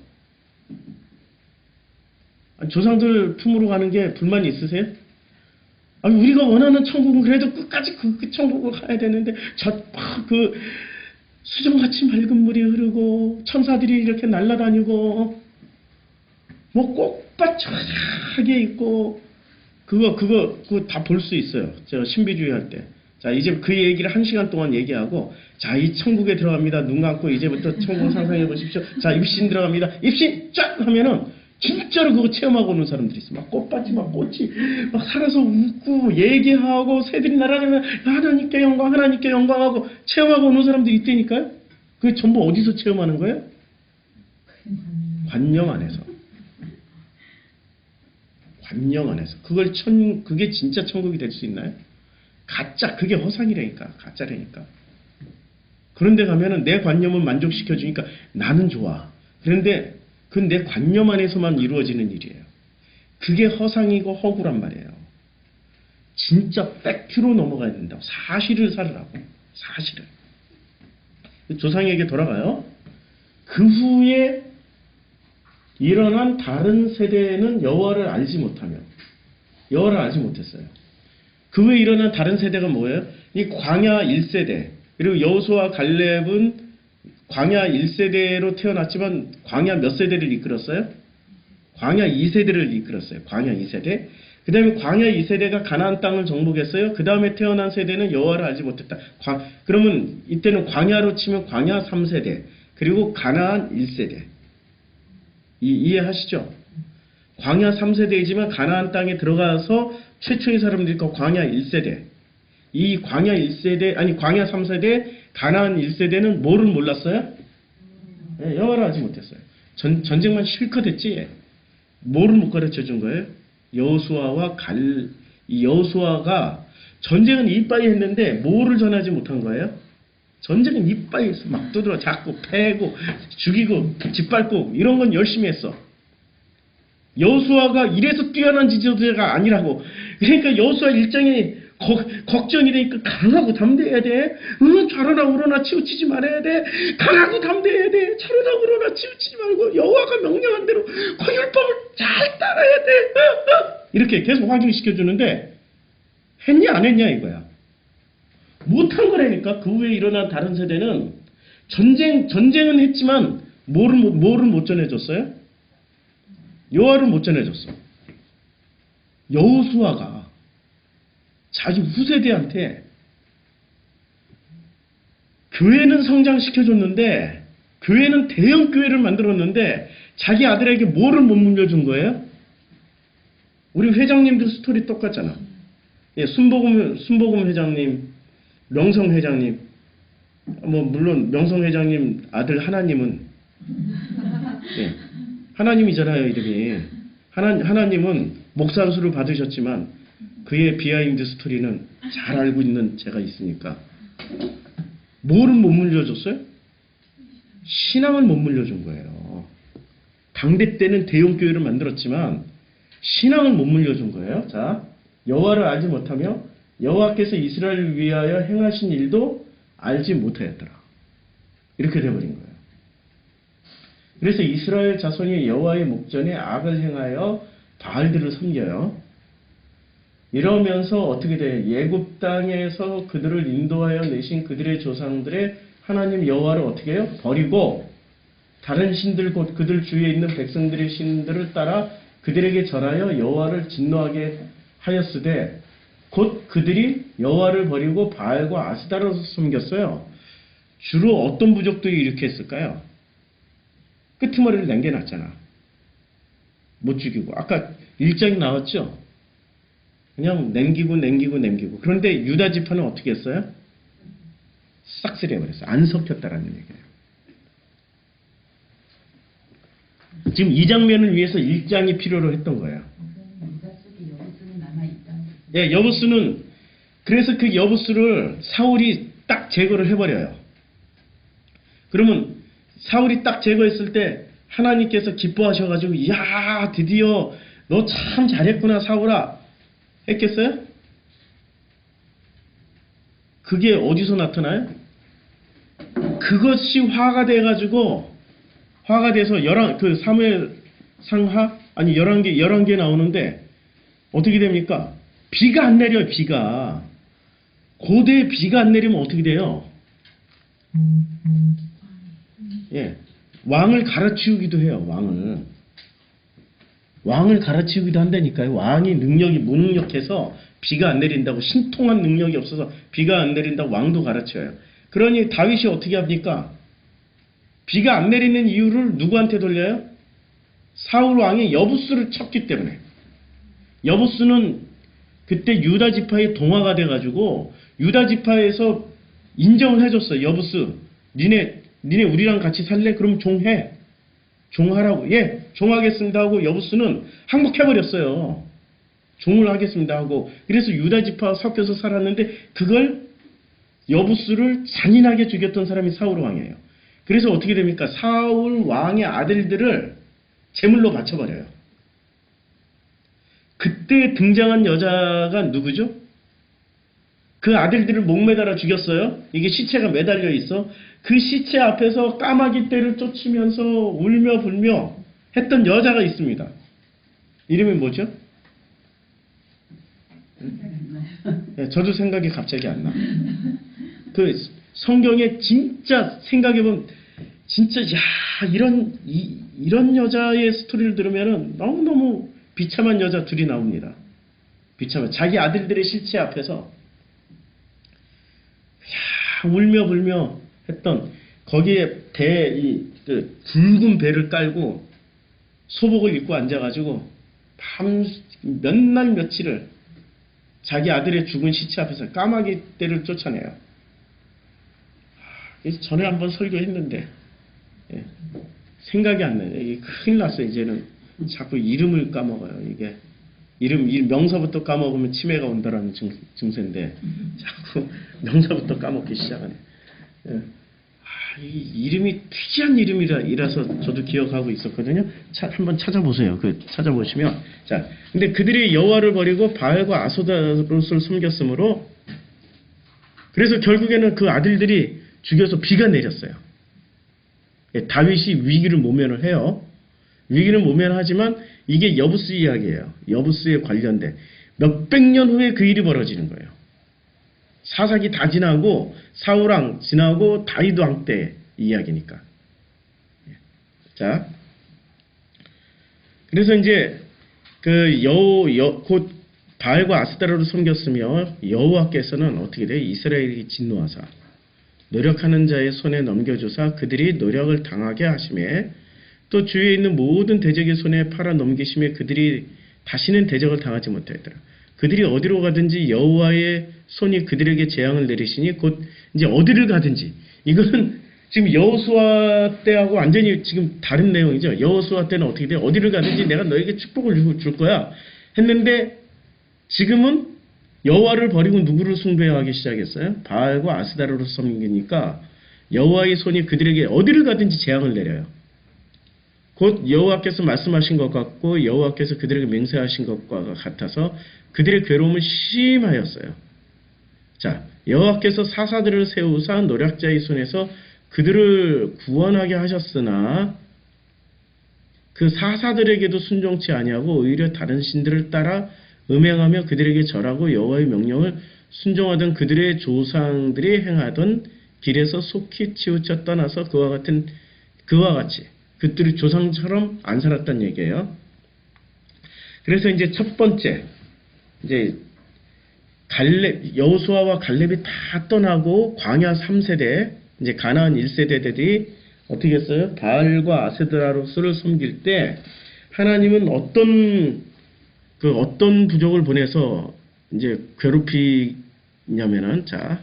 조상들 품으로 가는 게 불만이 있으세요? 우리가 원하는 천국은 그래도 끝까지 그 천국을 가야 되는데 그 수정같이 맑은 물이 흐르고 천사들이 이렇게 날아다니고 뭐 꽃밭 쫙하게 있고 그거 다 볼 수 있어요. 제가 신비주의 할 때. 자, 이제 그 얘기를 1시간 동안 얘기하고, 자, 이 천국에 들어갑니다. 눈 감고 이제부터 천국 상상해 보십시오. 자, 입신 들어갑니다. 입신 쫙 하면은 진짜로 그거 체험하고 오는 사람들이 있어. 막 꽃밭이 막 꽃이 막 살아서 웃고 얘기하고 새들이 날아다니면 하나님께 영광, 하나님께 영광하고 체험하고 오는 사람들이 있다니까요. 그게 전부 어디서 체험하는 거예요? 관념 안에서. 관념 안에서. 그게 진짜 천국이 될 수 있나요? 가짜, 그게 허상이라니까. 가짜라니까. 그런데 가면은 내 관념은 만족시켜주니까 나는 좋아. 그런데 그건 내 관념 안에서만 이루어지는 일이에요. 그게 허상이고 허구란 말이에요. 진짜 팩트로 넘어가야 된다고. 사실을 살으라고. 사실을. 조상에게 돌아가요. 그 후에 일어난 다른 세대는 여호와를 알지 못하며 여호와를 알지 못했어요. 그 후에 일어난 다른 세대가 뭐예요? 이 광야 1세대. 그리고 여호수아 갈렙은 광야 1세대로 태어났지만 광야 몇 세대를 이끌었어요? 광야 2세대를 이끌었어요. 광야 2세대. 그 다음에 광야 2세대가 가나안 땅을 정복했어요. 그 다음에 태어난 세대는 여호와를 알지 못했다. 그러면 이때는 광야로 치면 광야 3세대. 그리고 가나안 1세대. 이해하시죠? 광야 3세대이지만 가나안 땅에 들어가서 최초의 사람들이 광야 1세대. 이 광야 1세대, 아니 광야 3세대, 가나안 1세대는 뭐를 몰랐어요? 네, 여호와를 알지 못했어요. 전쟁만 실컷 했지 뭐를 못 가르쳐 준 거예요? 여호수아가 전쟁은 이빠이 했는데 뭐를 전하지 못한 거예요? 전쟁은 이빠이 했어. 막 두드려 잡고 패고 죽이고 짓밟고 이런 건 열심히 했어. 여호수아가 이래서 뛰어난 지도자가 아니라고. 그러니까 여호수아 1장에 걱정이 되니까 강하고 담대해야 돼. 좌로나 우로나 치우치지 말아야 돼. 강하고 담대해야 돼. 좌로나 우로나 치우치지 말고 여호와가 명령한 대로 그 율법을 잘 따라야 돼. 이렇게 계속 확인시켜주는데 했냐 안 했냐 이거야. 못한 거라니까. 그 후에 일어난 다른 세대는 전쟁은 했지만 뭐를 못 전해줬어요? 여호와를 못 전해줬어. 여호수아가 자기 후세대한테 교회는 성장시켜줬는데, 교회는 대형 교회를 만들었는데 자기 아들에게 뭐를 못 물려준 거예요? 우리 회장님들 스토리 똑같잖아. 예, 순복음 회장님, 명성 회장님, 물론 명성 회장님 아들 하나님은 예, 하나님이잖아요, 이름이. 하나님은 목사수를 받으셨지만 그의 비하인드 스토리는 잘 알고 있는 제가 있으니까. 뭐를 못 물려줬어요? 신앙을 못 물려준 거예요. 당대 때는 대형 교회를 만들었지만 신앙을 못 물려준 거예요. 자, 여호와를 알지 못하며 여호와께서 이스라엘을 위하여 행하신 일도 알지 못하였더라. 이렇게 돼버린 거예요. 그래서 이스라엘 자손이 여호와의 목전에 악을 행하여 바알들을 섬겨요. 이러면서 어떻게 돼요? 예굽 땅에서 그들을 인도하여 내신 그들의 조상들의 하나님 여호와를 어떻게 해요? 버리고 다른 신들 곧 그들 주위에 있는 백성들의 신들을 따라 그들에게 절하여 여호와를 진노하게 하였으되 곧 그들이 여호와를 버리고 바알과 아스다를 섬겼어요. 주로 어떤 부족들이 이렇게 했을까요? 끄트머리를 남겨놨잖아. 못 죽이고. 아까 1장이 나왔죠? 그냥 남기고. 그런데 유다 지파는 어떻게 했어요? 싹쓸이 해버렸어요. 안 섞였다라는 얘기예요. 지금 이 장면을 위해서 1장이 필요로 했던 거예요. 유다 속에 여부수는 남아있다. 예, 여부수는, 그래서 그 여부수를 사울이 딱 제거를 해버려요. 그러면 사울이 딱 제거했을 때 하나님께서 기뻐하셔가지고, 야, 드디어 너 참 잘했구나, 사울아. 했겠어요? 그게 어디서 나타나요? 그것이 화가 돼서 그 사무엘 상하? 아니, 11개 나오는데, 어떻게 됩니까? 비가 안 내려요, 비가. 고대에 비가 안 내리면 어떻게 돼요? 예. 왕을 갈아치우기도 해요, 왕을 갈아치우기도 한다니까요. 왕이 무능력해서 비가 안 내린다고, 신통한 능력이 없어서 비가 안 내린다고 왕도 갈아치워요. 그러니 다윗이 어떻게 합니까? 비가 안 내리는 이유를 누구한테 돌려요? 사울 왕이 여부수를 쳤기 때문에. 여부수는 그때 유다 지파의 동화가 돼가지고 유다 지파에서 인정을 해줬어요. 여부수, 니네 우리랑 같이 살래? 그럼 종해. 종하라고. 예, 종하겠습니다 하고 여부수는 항복해버렸어요. 종을 하겠습니다 하고. 그래서 유다 지파와 섞여서 살았는데 그걸 여부수를 잔인하게 죽였던 사람이 사울 왕이에요. 그래서 어떻게 됩니까? 사울 왕의 아들들을 제물로 바쳐버려요. 그때 등장한 여자가 누구죠? 그 아들들을 목매달아 죽였어요. 이게 시체가 매달려 있어. 그 시체 앞에서 까마귀 떼를 쫓으면서 울며 불며 했던 여자가 있습니다. 이름이 뭐죠? 네, 저도 생각이 갑자기 안 나. 그 성경에 진짜 생각해보면 진짜 이런 여자의 스토리를 들으면은 너무너무 비참한 여자 둘이 나옵니다. 비참한 자기 아들들의 시체 앞에서 울며 불며 했던 거기에 그 굵은 배를 깔고 소복을 입고 앉아가지고 몇 날 며칠을 자기 아들의 죽은 시체 앞에서 까마귀 떼를 쫓아내요. 전에 한번 설교했는데 생각이 안 나요. 이게 큰일 났어요. 이제는 자꾸 이름을 까먹어요. 이게 이름 명사부터 까먹으면 치매가 온다라는 증세인데 자꾸 명사부터 까먹기 시작하네. 이 이름이 특이한 이름이라서 저도 기억하고 있었거든요. 한번 찾아보세요. 찾아보시면 근데 그들이 여호와를 버리고 바알과 아스도롯을 섬겼으므로 그래서 결국에는 그 아들들이 죽여서 비가 내렸어요. 다윗이 위기를 모면을 해요. 위기는 모면하지만 이게 여부수 이야기예요. 여부수에 관련된. 몇백 년 후에 그 일이 벌어지는 거예요. 사사기 다 지나고 사울왕 지나고 다윗 왕 때 이야기니까. 자, 그래서 이제 그 곧 바알과 아스타라를 섬겼으며 여호와께서는 어떻게 돼요? 이스라엘이 진노하사 노력하는 자의 손에 넘겨주사 그들이 노력을 당하게 하심에 또 주위에 있는 모든 대적의 손에 팔아 넘기심에 그들이 다시는 대적을 당하지 못하였더라. 그들이 어디로 가든지 여호와의 손이 그들에게 재앙을 내리시니 곧 이제 어디를 가든지 이거는 지금 여호수아 때하고 완전히 지금 다른 내용이죠. 여호수아 때는 어떻게 돼? 어디를 가든지 내가 너에게 축복을 줄 거야 했는데 지금은 여호와를 버리고 누구를 숭배하기 시작했어요? 바알과 아스다르로 섬기니까 여호와의 손이 그들에게 어디를 가든지 재앙을 내려요. 곧 여호와께서 말씀하신 것 같고 여호와께서 그들에게 맹세하신 것과 같아서 그들의 괴로움은 심하였어요. 자, 여호와께서 사사들을 세우사 노략자의 손에서 그들을 구원하게 하셨으나 그 사사들에게도 순종치 아니하고 오히려 다른 신들을 따라 음행하며 그들에게 절하고 여호와의 명령을 순종하던 그들의 조상들이 행하던 길에서 속히 치우쳐 떠나서 그와 같이 그들의 조상처럼 안 살았단 얘기예요. 그래서 이제 첫 번째 이제 여호수아와 갈렙이 다 떠나고 광야 3세대 이제 가나안 1세대들이 어떻게 했어요? 바알과 아세드라로스를 섬길 때 하나님은 어떤 부족을 보내서 이제 괴롭히냐면은 자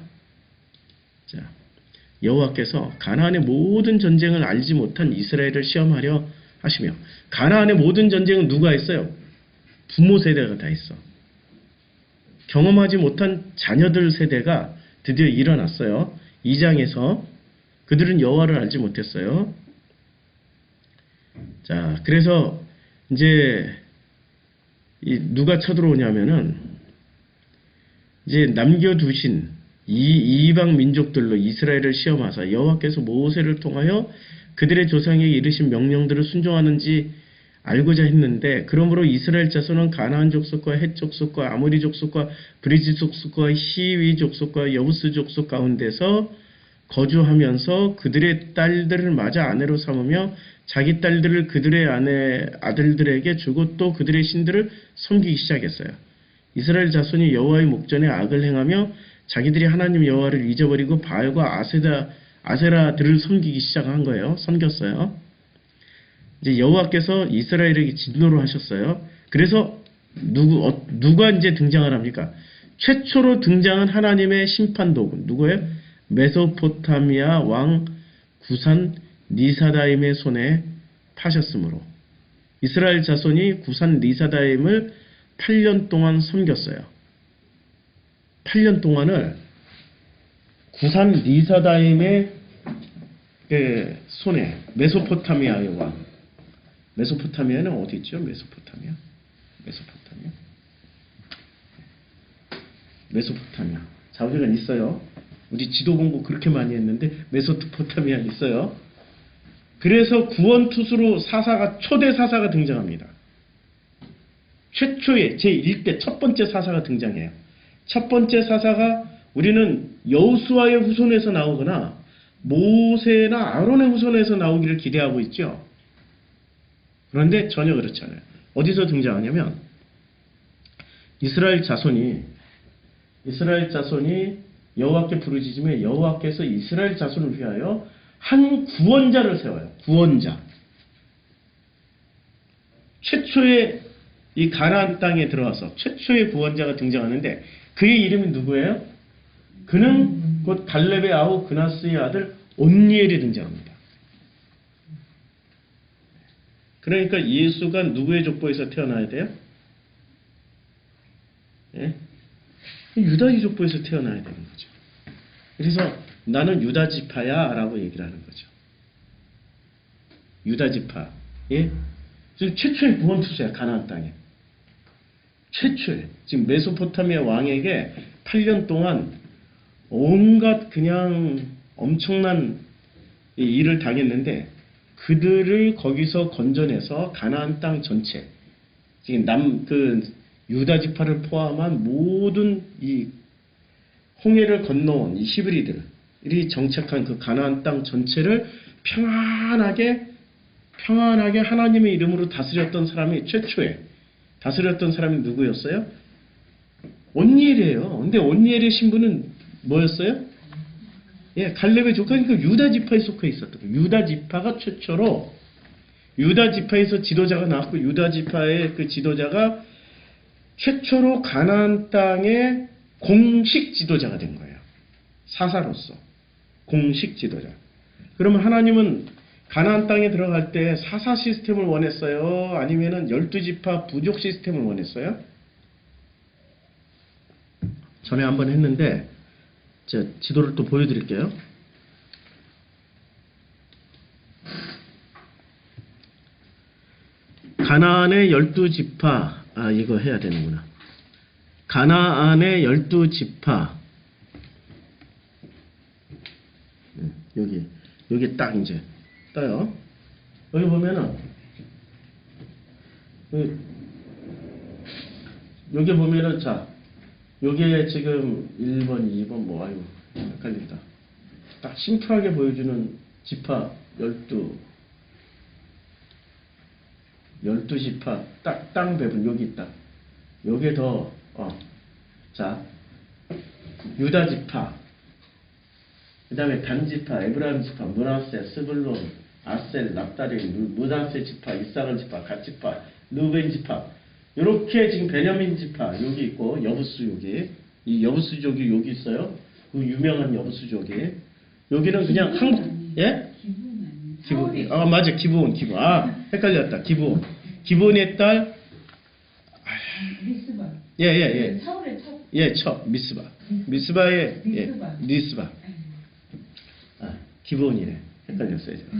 여호와께서 가나안의 모든 전쟁을 알지 못한 이스라엘을 시험하려 하시며 가나안의 모든 전쟁은 누가 했어요? 부모 세대가 다 했어. 경험하지 못한 자녀들 세대가 드디어 일어났어요. 2장에서 그들은 여호와를 알지 못했어요. 자, 그래서 이제 누가 쳐들어오냐면은 이제 남겨두신 이방 민족들로 이스라엘을 시험하사 여호와께서 모세를 통하여 그들의 조상에게 이르신 명령들을 순종하는지 알고자 했는데 그러므로 이스라엘 자손은 가나안 족속과 헷 족속과 아모리 족속과 브리지 족속과 히위 족속과 여부스 족속 가운데서 거주하면서 그들의 딸들을 맞아 아내로 삼으며 자기 딸들을 그들의 아들들에게 주고 또 그들의 신들을 섬기기 시작했어요. 이스라엘 자손이 여호와의 목전에 악을 행하며 자기들이 하나님 여호와를 잊어버리고 바알과 아세라들을 섬기기 시작한 거예요. 섬겼어요. 이제 여호와께서 이스라엘에게 진노를 하셨어요. 그래서 누가 이제 등장을 합니까? 최초로 등장한 하나님의 심판 도구 누구예요? 메소포타미아 왕 구산 니사다임의 손에 파셨으므로 이스라엘 자손이 구산 니사다임을 8년 동안 섬겼어요. 8년 동안을 구산 니사다임의 손에 메소포타미아의 왕 메소포타미아는 어디 있죠? 메소포타미아 자우리가 있어요. 우리 지도 공부 그렇게 많이 했는데 메소포타미아 있어요. 그래서 구원투수로 초대 사사가 등장합니다. 최초의 제1대 첫 번째 사사가 등장해요. 첫 번째 사사가 우리는 여호수아의 후손에서 나오거나 모세나 아론의 후손에서 나오기를 기대하고 있죠. 그런데 전혀 그렇지 않아요. 어디서 등장하냐면 이스라엘 자손이 여호와께 부르짖으며 여호와께서 이스라엘 자손을 위하여 한 구원자를 세워요. 구원자. 최초의 이 가나안 땅에 들어와서 최초의 구원자가 등장하는데 그의 이름이 누구예요? 그는 곧 갈렙의 아우 그나스의 아들 온니엘이 등장합니다. 그러니까 예수가 누구의 족보에서 태어나야 돼요? 예? 유다의 족보에서 태어나야 되는 거죠. 그래서 나는 유다 지파야 라고 얘기를 하는 거죠. 유다 지파. 예? 지금 최초의 구원투수야 가나안 땅에. 최초의 지금 메소포타미아 왕에게 8년 동안 온갖 그냥 엄청난 일을 당했는데 그들을 거기서 건져내서 가나안 땅 전체 지금 유다 지파를 포함한 모든 이 홍해를 건너온 이 히브리들이 정착한 그 가나안 땅 전체를 평안하게 하나님의 이름으로 다스렸던 사람이 최초에 다스렸던 사람이 누구였어요? 온니엘이에요. 근데 온니엘의 신부는 뭐였어요? 예, 갈렙의 조카니까 유다 지파에 속해 있었던 거예요. 유다 지파가 최초로 유다 지파에서 지도자가 나왔고 유다 지파의 그 지도자가 최초로 가나안 땅의 공식 지도자가 된 거예요. 사사로서 공식 지도자. 그러면 하나님은 가나안 땅에 들어갈 때 사사 시스템을 원했어요? 아니면은 12지파 부족 시스템을 원했어요? 전에 한번 했는데 제가 지도를 또 보여드릴게요. 가나안의 12지파, 이거 해야 되는구나. 가나안의 12지파. 여기 딱 이제 떠요. 여기 보면은, 여기 보면은, 자, 요게 지금 1번, 2번, 뭐, 아이고, 헷갈린다. 딱 심플하게 보여주는 지파 12지파, 딱, 땅 배분, 여기 있다. 요게 더, 자, 유다 지파, 그 다음에 단 지파, 에브라임 지파, 므낫세, 스불론, 아셀, 납달리, 므낫세 지파, 이사갈 지파, 갓 지파, 르벤 지파, 요렇게 지금 베냐민 지파, 여기 있고, 여부수 여기, 이 여부수족이 여기 있어요. 그 유명한 여부수족이. 여기는 그냥 한국, 예? 기브온. 맞아, 기브온. 헷갈렸다. 기브온의 딸, 미스바. 예. 서울의 첫. 예, 미스바. 미스바의, 미스바. 미스바. 기브온이네. 헷갈렸어요, 제가.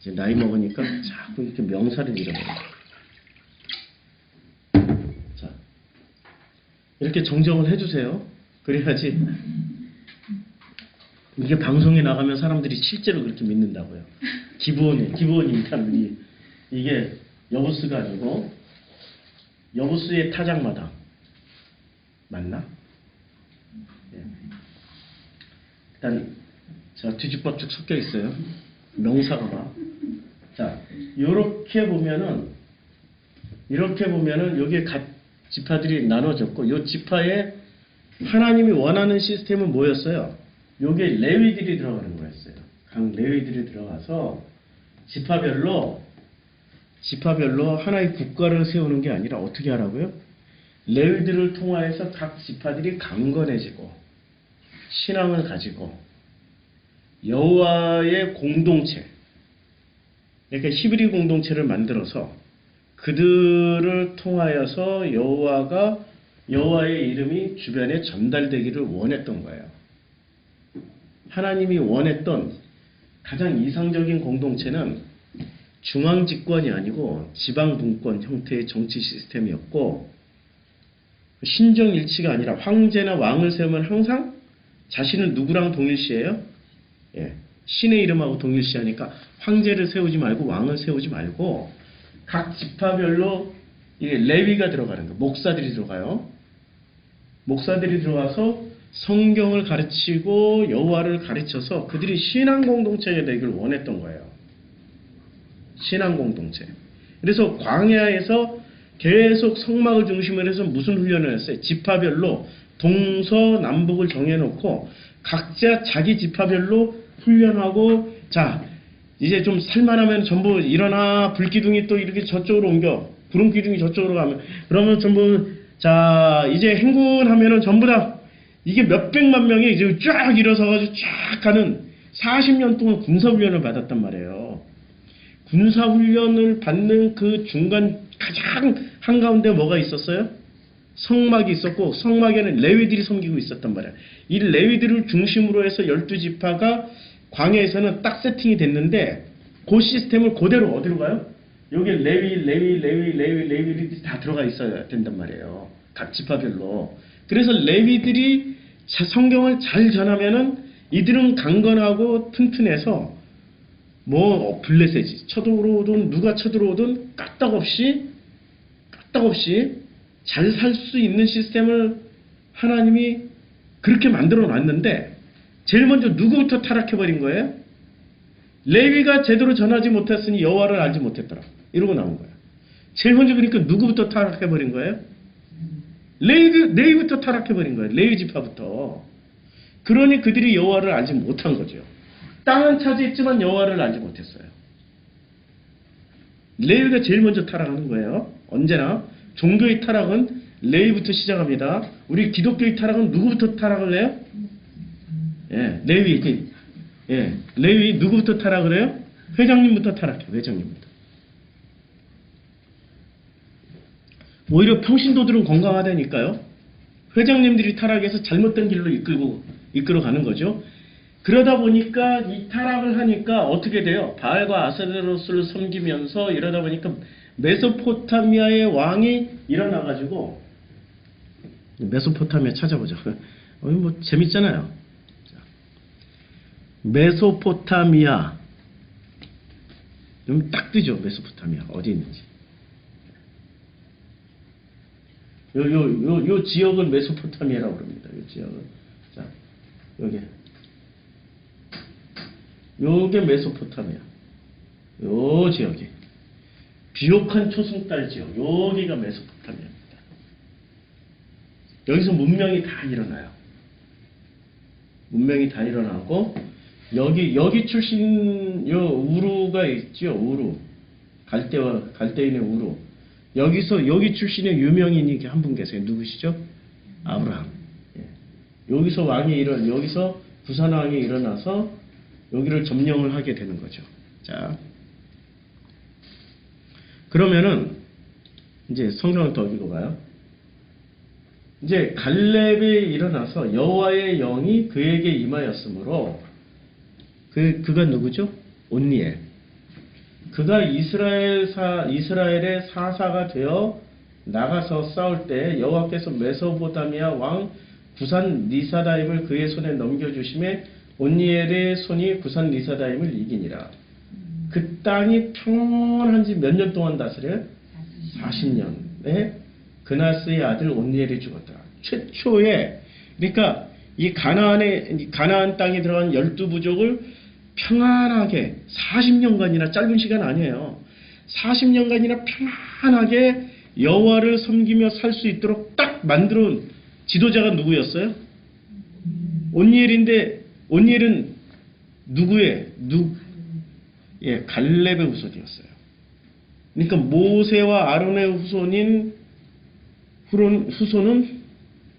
이제 나이 먹으니까 자꾸 이렇게 명사를 잃어버려요. 자, 이렇게 정정을 해주세요. 그래야지. 이게 방송에 나가면 사람들이 실제로 그렇게 믿는다고요. 기브온이 일단 이게 여부스가 아니고 여부스의 타작마당 맞나? 예. 일단 자 뒤죽박죽 섞여 있어요. 명사가 막. 자 이렇게 보면은 여기에 각 지파들이 나눠졌고 요 지파에 하나님이 원하는 시스템은 뭐였어요? 요게 레위들이 들어가는 거였어요. 각 레위들이 들어가서 지파별로 하나의 국가를 세우는 게 아니라 어떻게 하라고요? 레위들을 통하여서 각 지파들이 강건해지고 신앙을 가지고 여호와의 공동체, 그러니까 히브리 공동체를 만들어서 그들을 통하여서 여호와의 이름이 주변에 전달되기를 원했던 거예요. 하나님이 원했던 가장 이상적인 공동체는 중앙 집권이 아니고 지방 분권 형태의 정치 시스템이었고 신정일치가 아니라 황제나 왕을 세우면 항상 자신은 누구랑 동일시해요? 예, 신의 이름하고 동일시하니까 황제를 세우지 말고 왕을 세우지 말고 각 지파별로 레위가 들어가는 거예요. 목사들이 들어가요. 목사들이 들어가서 성경을 가르치고 여호와를 가르쳐서 그들이 신앙 공동체가 되기를 원했던 거예요. 신앙 공동체. 그래서 광야에서 계속 성막을 중심으로 해서 무슨 훈련을 했어요? 지파별로 동서남북을 정해놓고 각자 자기 지파별로 훈련하고 자 이제 좀 살만하면 전부 일어나 불기둥이 또 이렇게 저쪽으로 옮겨 구름기둥이 저쪽으로 가면 그러면 전부 자 이제 행군하면은 전부 다 이게 몇백만 명이 이제 쫙 일어서가지고 쫙 가는 40년 동안 군사훈련을 받았단 말이에요. 군사훈련을 받는 그 중간 가장 한가운데 뭐가 있었어요? 성막이 있었고 성막에는 레위들이 섬기고 있었단 말이에요. 이 레위들을 중심으로 해서 12지파가 광야에서는 딱 세팅이 됐는데 그 시스템을 그대로 어디로 가요? 여기 레위들이 다 들어가 있어야 된단 말이에요. 각 지파별로. 그래서 레위들이 성경을 잘 전하면은 이들은 강건하고 튼튼해서 뭐 블레셋이 쳐들어오든 누가 쳐들어오든 까딱없이 잘 살 수 있는 시스템을 하나님이 그렇게 만들어 놨는데 제일 먼저 누구부터 타락해버린 거예요? 레위가 제대로 전하지 못했으니 여호와를 알지 못했더라. 이러고 나온 거예요. 제일 먼저 그러니까 누구부터 타락해버린 거예요? 레위부터 타락해버린 거예요. 레위 지파부터. 그러니 그들이 여호와를 알지 못한 거죠. 땅은 차지했지만 여호와를 알지 못했어요. 레위가 제일 먼저 타락하는 거예요. 언제나 종교의 타락은 레위부터 시작합니다. 우리 기독교의 타락은 누구부터 타락을 해요? 예, 레위. 예, 레위 누구부터 타락을 해요? 회장님부터 타락해요. 회장님부터. 오히려 평신도들은 건강하다니까요. 회장님들이 타락해서 잘못된 길로 이끌어가는 거죠. 그러다 보니까 이 타락을 하니까 어떻게 돼요? 바알과 아세로스를 섬기면서 이러다 보니까 메소포타미아의 왕이 일어나가지고 메소포타미아 찾아보자. 뭐 재밌잖아요. 메소포타미아 좀 딱 뜨죠. 메소포타미아 어디 있는지. 요 지역은 메소포타미아라고 그럽니다. 요 지역은. 자, 요게 메소포타미아. 요 지역이. 비옥한 초승달 지역. 여기가 메소포타미아입니다. 여기서 문명이 다 일어나요. 문명이 다 일어나고, 여기 출신, 요 우루가 있죠. 우루. 갈대인의 우루. 여기 출신의 유명인이 한 분 계세요. 누구시죠? 아브라함. 예. 여기서 부산왕이 일어나서 여기를 점령을 하게 되는 거죠. 자. 그러면은, 이제 성경을 더 읽어봐요. 이제 갈렙이 일어나서 여호와의 영이 그에게 임하였으므로, 그가 누구죠? 온니엘. 그가 이스라엘의 사사가 되어 나가서 싸울 때 여호와께서 메소포타미아 왕 구산 리사다임을 그의 손에 넘겨주심에 온니엘의 손이 구산 리사다임을 이기니라. 그 땅이 평온한 지 몇 년 동안 다스려요? 40년에 그나스의 아들 온니엘이 죽었더라. 최초에 그러니까 이 가나안 땅에 들어간 12부족을 평안하게 40년간이나 짧은 시간 아니에요. 40년간이나 평안하게 여호와를 섬기며 살 수 있도록 딱 만들어온 지도자가 누구였어요? 온니엘인데 온니엘은 예, 갈렙의 후손이었어요. 그러니까 모세와 아론의 후손은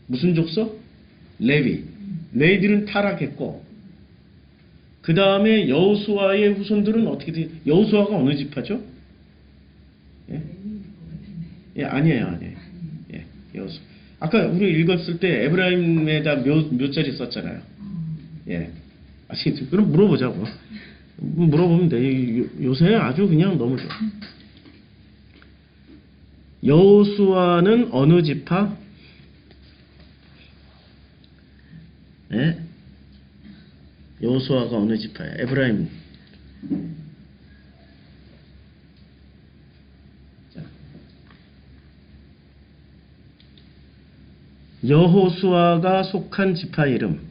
무슨 족속? 레위. 레위들은 타락했고 그 다음에 여호수아의 후손들은 어떻게 돼요? 여호수아가 어느 지파죠? 예? 예, 아니에요. 예, 여호수. 아까 우리 읽었을 때 에브라임에다 묘자리 썼잖아요. 예. 그럼 물어보자고. 물어보면 돼. 요새 아주 그냥 너무 좋아. 여호수아는 어느 지파? 예? 여호수아가 어느 지파야? 에브라임. 자. 여호수아가 속한 지파 이름.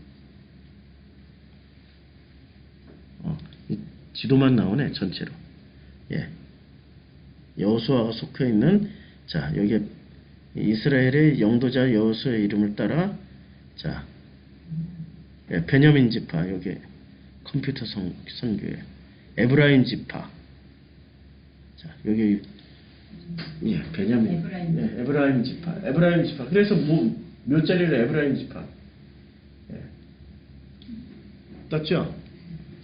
지도만 나오네 전체로. 예. 여호수아가 속해 있는 자 여기 이스라엘의 영도자 여호수아의 이름을 따라 자. 예, 베냐민 지파 여기 컴퓨터 선교에 에브라임 지파 자 여기 예 베냐민 에브라임 지파 그래서 몇 자리를 에브라임 지파 예. 떴죠?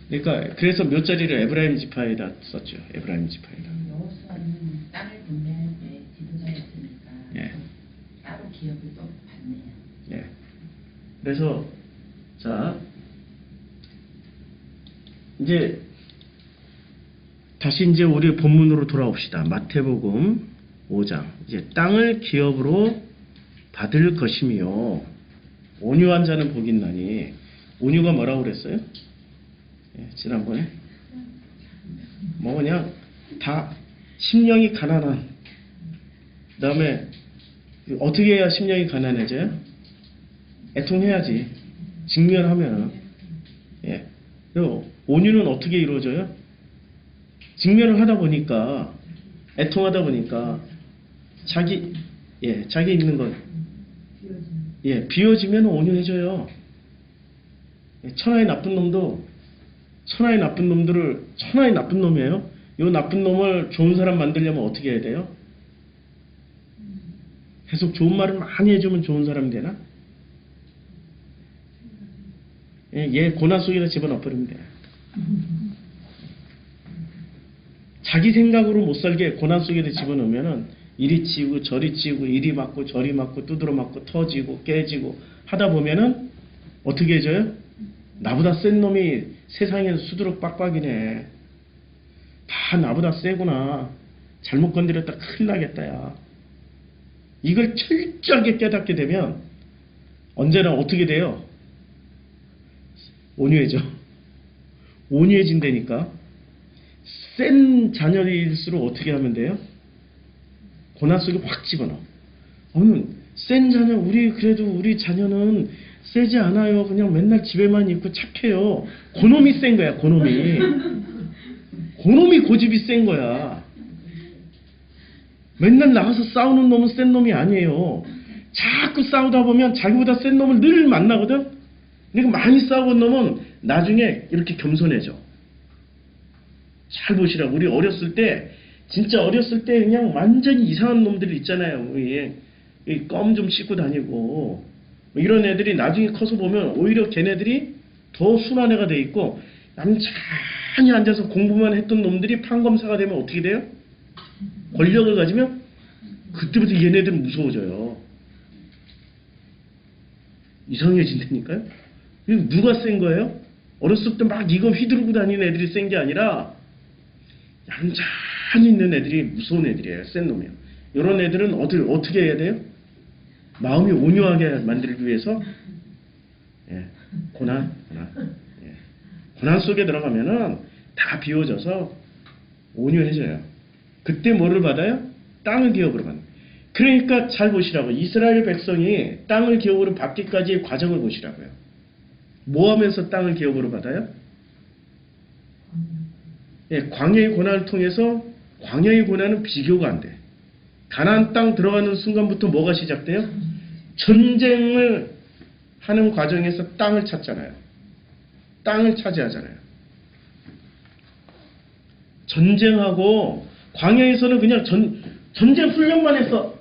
그러니까 그래서 몇 자리를 에브라임 지파에다 썼죠. 에브라임 지파에다. 여호수아는 땅을 분배할 때 지도자였으니까 예. 따로 기업을 또 받네요. 예. 그래서 자, 이제 다시 이제 우리 본문으로 돌아옵시다. 마태복음 5장. 이제 땅을 기업으로 받을 것이며 온유한 자는 복이 있나니. 온유가 뭐라고 그랬어요? 예, 지난번에 그냥 다 심령이 가난한. 그다음에 어떻게 해야 심령이 가난해져요? 애통해야지. 직면하면은. 예. 그리고 온유는 어떻게 이루어져요? 직면을 하다 보니까, 애통하다 보니까, 자기 있는 것, 비워지면 온유해져요. 천하의 나쁜 놈도, 천하의 나쁜 놈이에요. 이 나쁜 놈을 좋은 사람 만들려면 어떻게 해야 돼요? 계속 좋은 말을 많이 해주면 좋은 사람이 되나? 얘 고난 속에다 집어넣어 버리면 돼요. 자기 생각으로 못 살게 고난 속에다 집어넣으면은 이리 치우고 저리 치우고 이리 맞고 저리 맞고 두드러 맞고 터지고 깨지고 하다 보면은 어떻게 해져요? 나보다 센 놈이 세상에서 수두룩 빡빡이네. 다 나보다 세구나. 잘못 건드렸다 큰일 나겠다 야. 이걸 철저하게 깨닫게 되면 언제나 어떻게 돼요? 온유해져. 온유해진다니까. 센 자녀일수록 어떻게 하면 돼요? 고난 속에 확 집어넣어. 센 자녀, 그래도 우리 자녀는 세지 않아요. 그냥 맨날 집에만 있고 착해요. 그놈이 센 거야, 그놈이. 그놈이 고집이 센 거야. 맨날 나가서 싸우는 놈은 센 놈이 아니에요. 자꾸 싸우다 보면 자기보다 센 놈을 늘 만나거든? 그러니까 많이 싸워본 놈은 나중에 이렇게 겸손해져. 잘 보시라고. 우리 어렸을 때, 진짜 어렸을 때 그냥 완전히 이상한 놈들 있잖아요. 껌 좀 씹고 다니고. 이런 애들이 나중에 커서 보면 오히려 걔네들이 더 순한 애가 돼 있고, 얌전히 앉아서 공부만 했던 놈들이 판검사가 되면 어떻게 돼요? 권력을 가지면 그때부터 얘네들은 무서워져요. 이상해진다니까요? 누가 센 거예요? 어렸을 때 막 이거 휘두르고 다니는 애들이 센 게 아니라 얌전히 있는 애들이 무서운 애들이에요. 센 놈이에요. 이런 애들은 어떻게 해야 돼요? 마음이 온유하게 만들기 위해서 고난 속에 들어가면은 다 비워져서 온유해져요. 그때 뭐를 받아요? 땅을 기업으로 받는. 그러니까 잘 보시라고. 이스라엘 백성이 땅을 기업으로 받기까지의 과정을 보시라고요. 뭐 하면서 땅을 기업으로 받아요? 광야의 고난을 통해서. 광야의 고난은 비교가 안 돼. 가나안 땅 들어가는 순간부터 뭐가 시작돼요? 전쟁을 하는 과정에서 땅을 찾잖아요. 땅을 차지하잖아요. 전쟁하고 광야에서는 그냥 전쟁 훈련만 했어.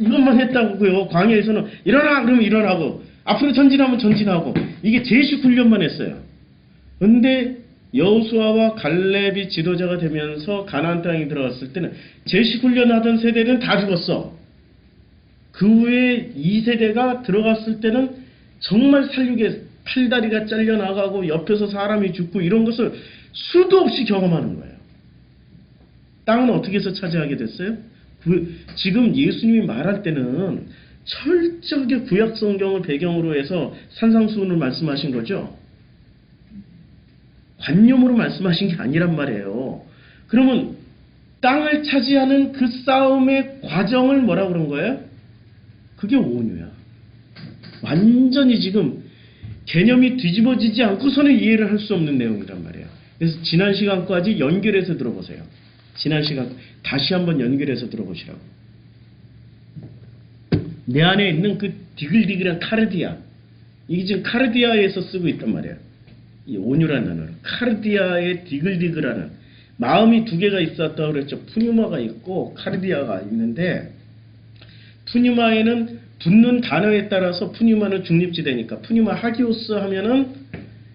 이것만 했다고요. 광야에서는 일어나 그러면 일어나고 앞으로 전진하면 전진하고 이게 제식 훈련만 했어요. 근데 여호수아와 갈렙이 지도자가 되면서 가나안 땅에 들어갔을 때는 제식 훈련하던 세대는 다 죽었어. 그 후에 2세대가 들어갔을 때는 정말 살육에 팔다리가 잘려나가고 옆에서 사람이 죽고 이런 것을 수도 없이 경험하는 거예요. 땅은 어떻게 해서 차지하게 됐어요? 지금 예수님이 말할 때는 철저하게 구약 성경을 배경으로 해서 산상수훈을 말씀하신 거죠. 관념으로 말씀하신 게 아니란 말이에요. 그러면 땅을 차지하는 그 싸움의 과정을 뭐라고 그런 거예요? 그게 온유야. 완전히 지금 개념이 뒤집어지지 않고서는 이해를 할 수 없는 내용이란 말이에요. 그래서 지난 시간까지 연결해서 들어보세요. 지난 시간 다시 한번 연결해서 들어보시라고. 내 안에 있는 그 디글디글한 카르디아, 이게 지금 카르디아에서 쓰고 있단 말이에요. 이 온유라는 단어로. 카르디아의 디글디글하는 마음이 두 개가 있었다고 그랬죠. 푸뉴마가 있고 카르디아가 있는데, 푸뉴마에는 붙는 단어에 따라서 푸뉴마는 중립지대니까 푸뉴마 하기오스 하면은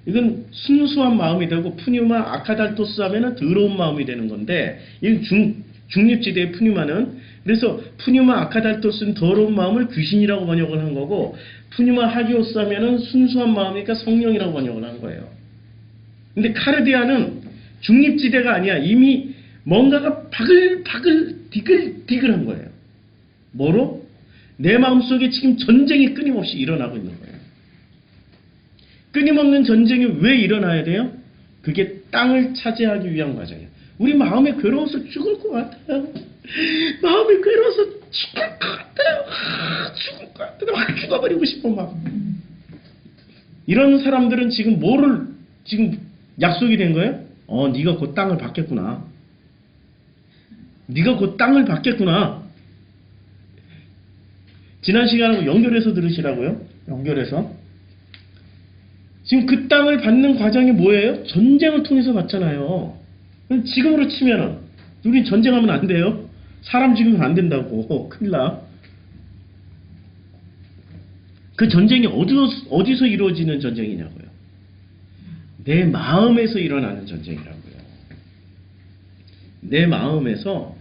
이건 순수한 마음이 되고, 푸뉴마 아카달토스 하면은 더러운 마음이 되는 건데, 이건 중립지대의 푸뉴마는. 그래서 푸뉴마 아카달토스는 더러운 마음을 귀신이라고 번역을 한 거고, 푸뉴마 하기오스 하면은 순수한 마음이니까 성령이라고 번역을 한 거예요. 근데 카르디아는 중립지대가 아니야. 이미 뭔가가 바글바글 디글디글한 거예요. 뭐로? 내 마음속에 지금 전쟁이 끊임없이 일어나고 있는 거예요. 끊임없는 전쟁이 왜 일어나야 돼요? 그게 땅을 차지하기 위한 과정이에요. 우리 마음에 괴로워서 죽을 것 같아요. 마음이 괴로워서 죽을 것 같아. 죽어버리고 싶어 막. 이런 사람들은 지금 뭐를 지금 약속이 된 거예요? 네가 곧 땅을 받겠구나. 네가 곧 땅을 받겠구나. 지난 시간하고 연결해서 들으시라고요. 연결해서. 지금 그 땅을 받는 과정이 뭐예요? 전쟁을 통해서 받잖아요. 지금으로 치면은 우린 전쟁하면 안 돼요. 사람 죽이면 안 된다고. 큰일 나. 그 전쟁이 어디서 이루어지는 전쟁이냐고요. 내 마음에서 일어나는 전쟁이라고요. 내 마음에서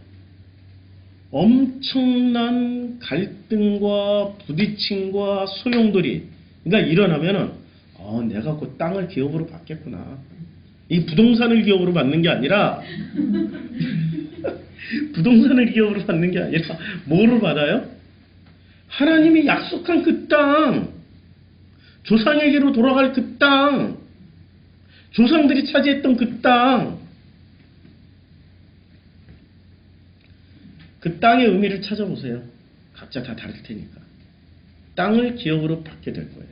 엄청난 갈등과 부딪힘과 소용돌이 그러니까 일어나면은 내가 그 땅을 기업으로 받겠구나. 이 부동산을 기업으로 받는 게 아니라 부동산을 기업으로 받는 게 아니라 뭐로 받아요? 하나님이 약속한 그 땅, 조상에게로 돌아갈 그 땅, 조상들이 차지했던 그 땅, 그 땅의 의미를 찾아보세요. 각자 다 다를 테니까. 땅을 기업으로 받게 될 거예요.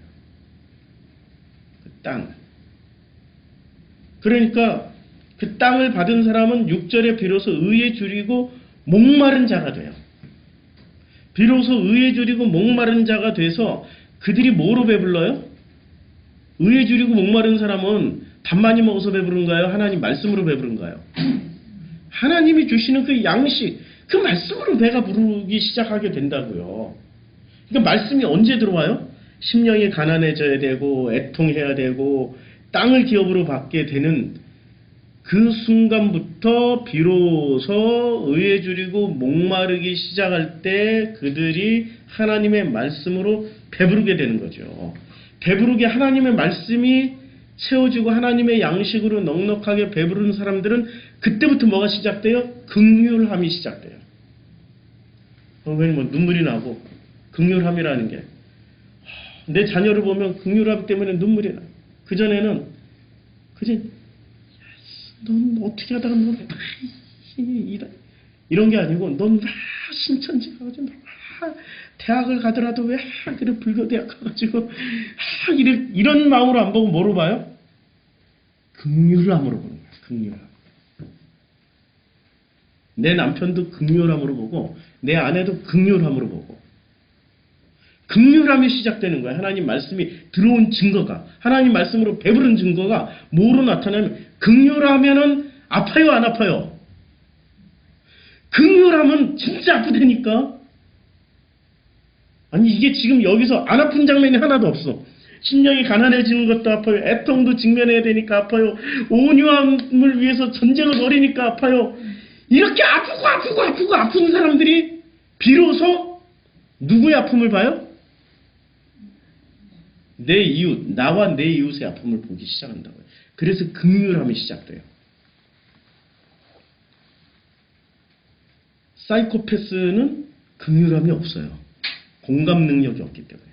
그 땅. 그러니까 그 땅을 받은 사람은 6절에 비로소 의에 줄이고 목마른 자가 돼요. 비로소 의에 줄이고 목마른 자가 돼서 그들이 뭐로 배불러요? 의에 줄이고 목마른 사람은 밥 많이 먹어서 배부른가요? 하나님 말씀으로 배부른가요? 하나님이 주시는 그 양식, 그 말씀으로 배가 부르기 시작하게 된다고요. 그러니까 말씀이 언제 들어와요? 심령이 가난해져야 되고 애통해야 되고 땅을 기업으로 받게 되는 그 순간부터 비로소 의에 줄이고 목마르기 시작할 때 그들이 하나님의 말씀으로 배부르게 되는 거죠. 배부르게 하나님의 말씀이 채워지고 하나님의 양식으로 넉넉하게 배부른 사람들은 그때부터 뭐가 시작돼요? 긍휼함이 시작돼요. 뭐 눈물이 나고 긍휼함이라는 게 내 자녀를 보면 긍휼함 때문에 눈물이 나요. 그전에는 넌 어떻게 하다가 넌 이런 게 아니고 넌 신천지 가가지고 대학을 가더라도 왜 그래 불교대학 가가지고 이런 마음으로 안 보고 뭐로 봐요? 긍휼함으로 보는 거야. 긍휼함. 내 남편도 긍휼함으로 보고 내 아내도 긍휼함으로 보고 긍휼함이 시작되는 거야. 하나님 말씀이 들어온 증거가 하나님 말씀으로 배부른 증거가 뭐로 나타나면 긍휼하면은 아파요 안 아파요? 긍휼하면 진짜 아프다니까. 아니 이게 지금 여기서 안 아픈 장면이 하나도 없어. 심령이 가난해지는 것도 아파요. 애통도 직면해야 되니까 아파요. 온유함을 위해서 전쟁을 벌이니까 아파요. 이렇게 아프고 아픈 사람들이 비로소 누구의 아픔을 봐요? 내 이웃, 나와 내 이웃의 아픔을 보기 시작한다고요. 그래서 긍휼함이 시작돼요. 사이코패스는 긍휼함이 없어요. 공감 능력이 없기 때문에.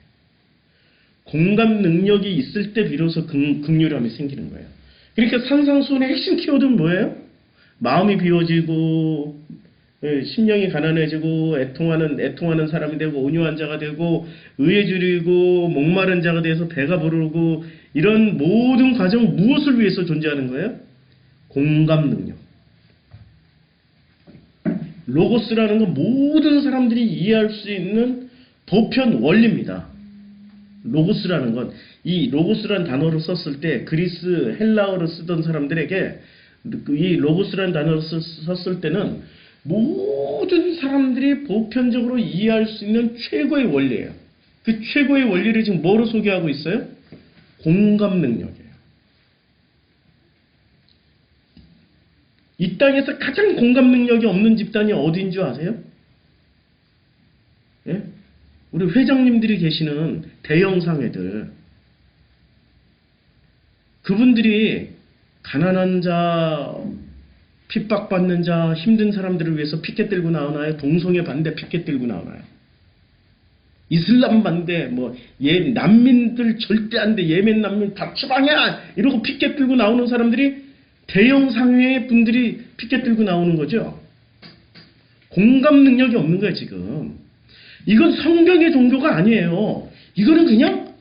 공감 능력이 있을 때 비로소 긍휼함이 생기는 거예요. 그러니까 산상수훈의 핵심 키워드는 뭐예요? 마음이 비워지고 심령이 가난해지고 애통하는 사람이 되고 온유한 자가 되고 의에 줄이고 목마른 자가 돼서 배가 부르고 이런 모든 과정 무엇을 위해서 존재하는 거예요? 공감 능력. 로고스라는 건 모든 사람들이 이해할 수 있는 보편 원리입니다. 로고스라는 건 이 로고스라는 단어를 썼을 때 그리스 헬라어를 쓰던 사람들에게 이 로고스라는 단어를 썼을 때는 모든 사람들이 보편적으로 이해할 수 있는 최고의 원리예요. 그 최고의 원리를 지금 뭐로 소개하고 있어요? 공감 능력이에요. 이 땅에서 가장 공감 능력이 없는 집단이 어디인 줄 아세요? 예? 우리 회장님들이 계시는 대형 상회들. 그분들이 가난한 자, 핍박받는 자, 힘든 사람들을 위해서 피켓 들고 나오나요? 동성애 반대 피켓 들고 나오나요? 이슬람 반대, 난민들 절대 안 돼. 예멘 난민 다 추방해야! 이러고 피켓 들고 나오는 사람들이 대형 상회의 분들이 피켓 들고 나오는 거죠. 공감 능력이 없는 거예요, 지금. 이건 성경의 종교가 아니에요. 이거는 그냥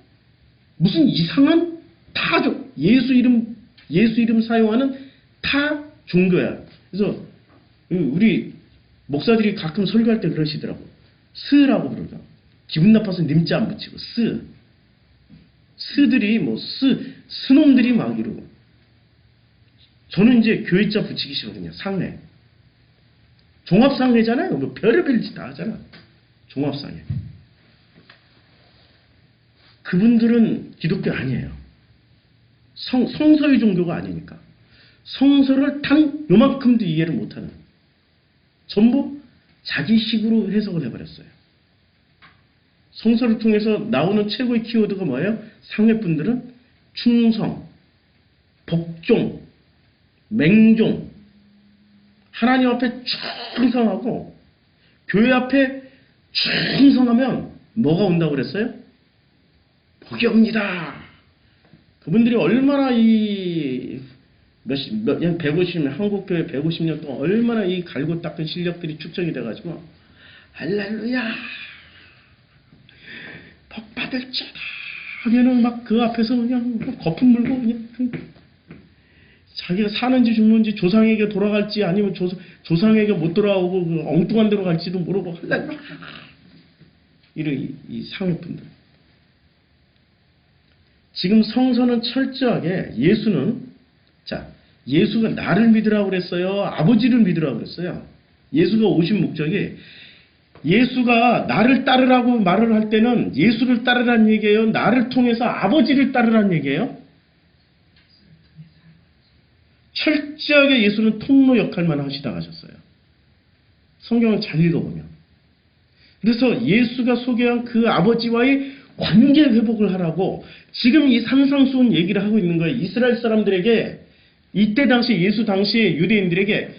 무슨 이상한 타종, 예수 이름 사용하는 타 종교야. 그래서 우리 목사들이 가끔 설교할 때 그러시더라고. 스라고 부르죠. 기분 나빠서 님자 안 붙이고 스들이 뭐 스놈들이 막 이러고. 저는 이제 교회자 붙이기 싫거든요. 상회. 종합상회잖아요. 뭐 별의별 짓 다 하잖아. 종합상회. 그분들은 기독교 아니에요. 성서의 종교가 아니니까. 성서를 단 요만큼도 이해를 못하는. 전부 자기식으로 해석을 해버렸어요. 성서를 통해서 나오는 최고의 키워드가 뭐예요? 상회분들은 충성, 복종, 맹종, 하나님 앞에 충성하고 교회 앞에 충성하면 뭐가 온다고 그랬어요? 복이 옵니다. 그분들이 얼마나 150년, 한국교회 150년 동안 얼마나 이 갈고 닦은 실력들이 축적이 돼가지고, 할렐루야! 복 받을지어다! 하면은 막 그 앞에서 그냥 거품 물고 그냥 자기가 사는지 죽는지 조상에게 돌아갈지 아니면 조상에게 못 돌아오고 그 엉뚱한 데로 갈지도 모르고 할렐루야! 이런 이 상회분들. 지금 성서는 철저하게 예수가 나를 믿으라고 그랬어요? 아버지를 믿으라고 그랬어요? 예수가 오신 목적이 예수가 나를 따르라고 말을 할 때는 예수를 따르라는 얘기예요? 나를 통해서 아버지를 따르라는 얘기예요? 철저하게 예수는 통로 역할만 하시다 가셨어요. 성경을 잘 읽어보면. 그래서 예수가 소개한 그 아버지와의 관계 회복을 하라고 지금 이 산상수훈 얘기를 하고 있는 거예요. 이스라엘 사람들에게 이때 당시 예수 당시의 유대인들에게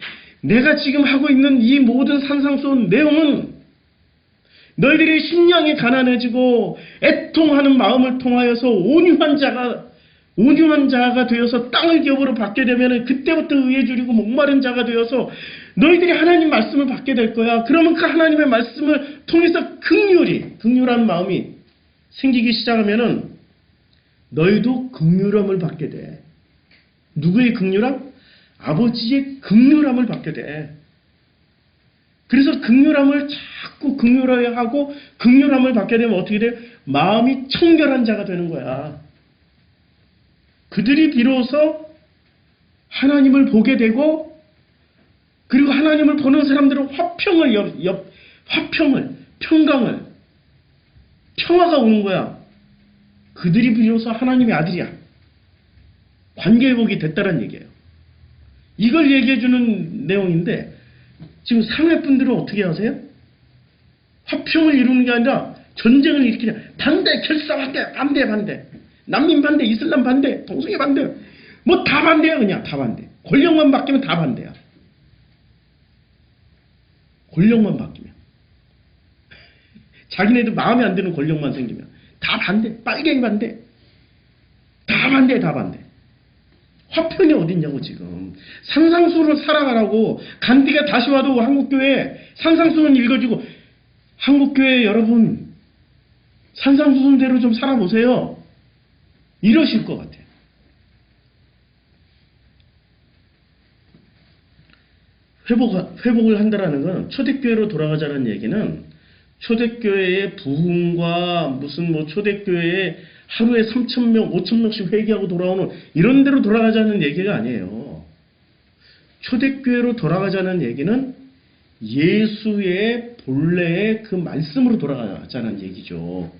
내가 지금 하고 있는 이 모든 산상수훈 내용은 너희들이 심령이 가난해지고 애통하는 마음을 통하여서 온유한 자가 되어서 땅을 기업으로 받게 되면 그때부터 의에 줄이고 목마른 자가 되어서 너희들이 하나님 말씀을 받게 될 거야. 그러면 그 하나님의 말씀을 통해서 긍휼한 마음이 생기기 시작하면은 너희도 긍휼함을 받게 돼. 누구의 긍휼함? 아버지의 긍휼함을 받게 돼. 그래서 긍휼함을 자꾸 긍휼하고 긍휼함을 받게 되면 어떻게 돼요? 마음이 청결한 자가 되는 거야. 그들이 비로소 하나님을 보게 되고 그리고 하나님을 보는 사람들은 평강을 평화가 오는 거야. 그들이 비로소 하나님의 아들이야. 관계회복이 됐다는 얘기예요. 이걸 얘기해주는 내용인데 지금 상회분들은 어떻게 하세요? 화평을 이루는 게 아니라 전쟁을 일으키냐. 반대, 결사반대, 반대. 난민 반대, 이슬람 반대, 동성애 반대. 뭐 다 반대야 그냥 다 반대. 권력만 바뀌면 다 반대야. 권력만 바뀌면. 자기네들 마음에 안 드는 권력만 생기면 다 반대. 빨갱이 반대. 다 반대. 화평이 어딨냐고 지금. 산상수훈을 살아가라고. 간디가 다시 와도 한국교회 산상수훈 읽어주고 한국교회 여러분 산상수훈대로 좀 살아보세요. 이러실 것 같아요. 회복을 한다라는 건 초대교회로 돌아가자는 얘기는 초대교회의 부흥과 무슨 뭐 초대교회의 하루에 3,000명, 5,000명씩 회개하고 돌아오는 이런 데로 돌아가자는 얘기가 아니에요. 초대교회로 돌아가자는 얘기는 예수의 본래의 그 말씀으로 돌아가자는 얘기죠.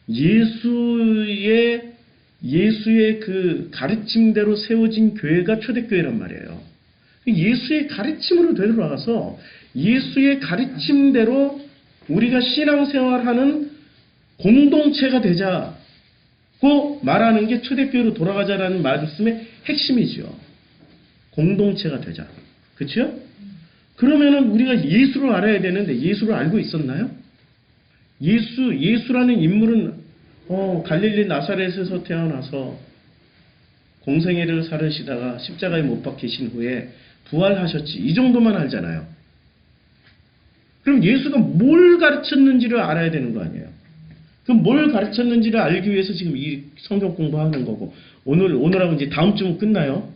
예수의 그 가르침대로 세워진 교회가 초대교회란 말이에요. 예수의 가르침으로 되돌아가서 예수의 가르침대로 우리가 신앙생활하는 공동체가 되자고 말하는 게 초대교회로 돌아가자라는 말씀의 핵심이죠. 공동체가 되자. 그렇죠? 그러면은 우리가 예수를 알아야 되는데 예수를 알고 있었나요? 예수라는 인물은 갈릴리 나사렛에서 태어나서 공생애를 살으시다가 십자가에 못 박히신 후에 부활하셨지. 이 정도만 알잖아요. 그럼 예수가 뭘 가르쳤는지를 알아야 되는 거 아니에요. 그럼 뭘 가르쳤는지를 알기 위해서 지금 이 성경 공부하는 거고, 오늘하고 이제 다음 주면 끝나요.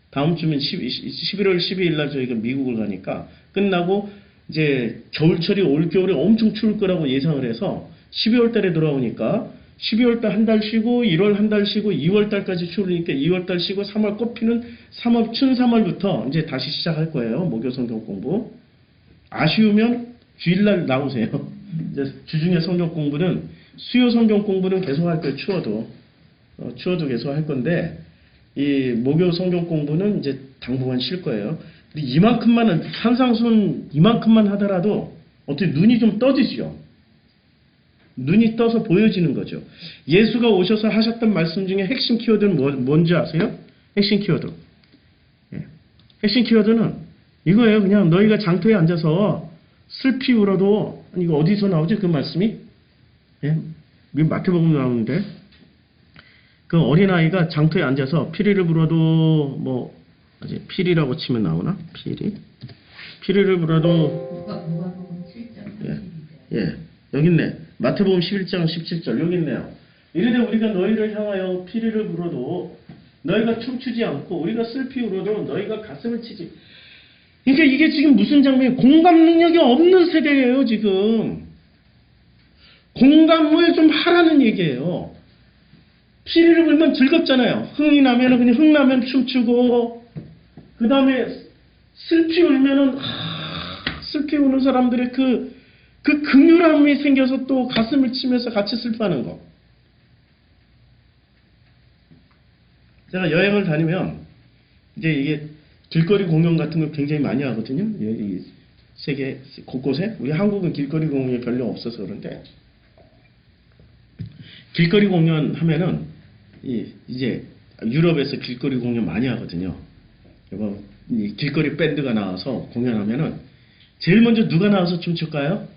다음 주면 11월 12일 날 저희가 미국을 가니까 끝나고 이제 겨울철이 올겨울에 엄청 추울 거라고 예상을 해서 12월 달에 돌아오니까 12월 달 한 달 쉬고 1월 한 달 쉬고 2월 달까지 추우니까 2월 달 쉬고 3월 꽃피는 3월 춘 3월부터 이제 다시 시작할 거예요. 목요 성경 공부. 아쉬우면 주일날 나오세요. 이제 주중에 성경 공부는 수요 성경 공부는 계속 할 거예요. 추워도 계속 할 건데 이 목요 성경 공부는 이제 당분간 쉴 거예요. 근데 이만큼만은 산상순 이만큼만 하더라도 어떻게 눈이 좀 떠지죠. 눈이 떠서 보여지는 거죠. 예수가 오셔서 하셨던 말씀 중에 핵심 키워드는 뭔지 아세요? 핵심 키워드. 예. 핵심 키워드는 이거예요. 그냥 너희가 장터에 앉아서 슬피 울어도 이거 어디서 나오지 그 말씀이? 예? 마태복음 나오는데 그 어린아이가 장터에 앉아서 피리를 불어도 뭐 피리라고 치면 나오나? 피리를 불어도 누가복음 7장 예. 여기 있네. 마태복음 11장 17절 여기 있네요. 이르되 우리가 너희를 향하여 피리를 불어도 너희가 춤추지 않고 우리가 슬피 울어도 너희가 가슴을 치지. 그러니까 이게 지금 무슨 장면이에요? 공감 능력이 없는 세대예요 지금. 공감을 좀 하라는 얘기예요. 피리를 불면 즐겁잖아요. 흥이 나면은 그냥 흥 나면 춤추고, 그 다음에 슬피 울면은 슬피 우는 사람들의 그 긍휼함이 생겨서 또 가슴을 치면서 같이 슬퍼하는 거. 제가 여행을 다니면 이제 이게 길거리 공연 같은 걸 굉장히 많이 하거든요. 이 세계 곳곳에. 우리 한국은 길거리 공연이 별로 없어서 그런데 길거리 공연 하면은 이제 유럽에서 길거리 공연 많이 하거든요. 이 길거리 밴드가 나와서 공연하면은 제일 먼저 누가 나와서 춤출까요?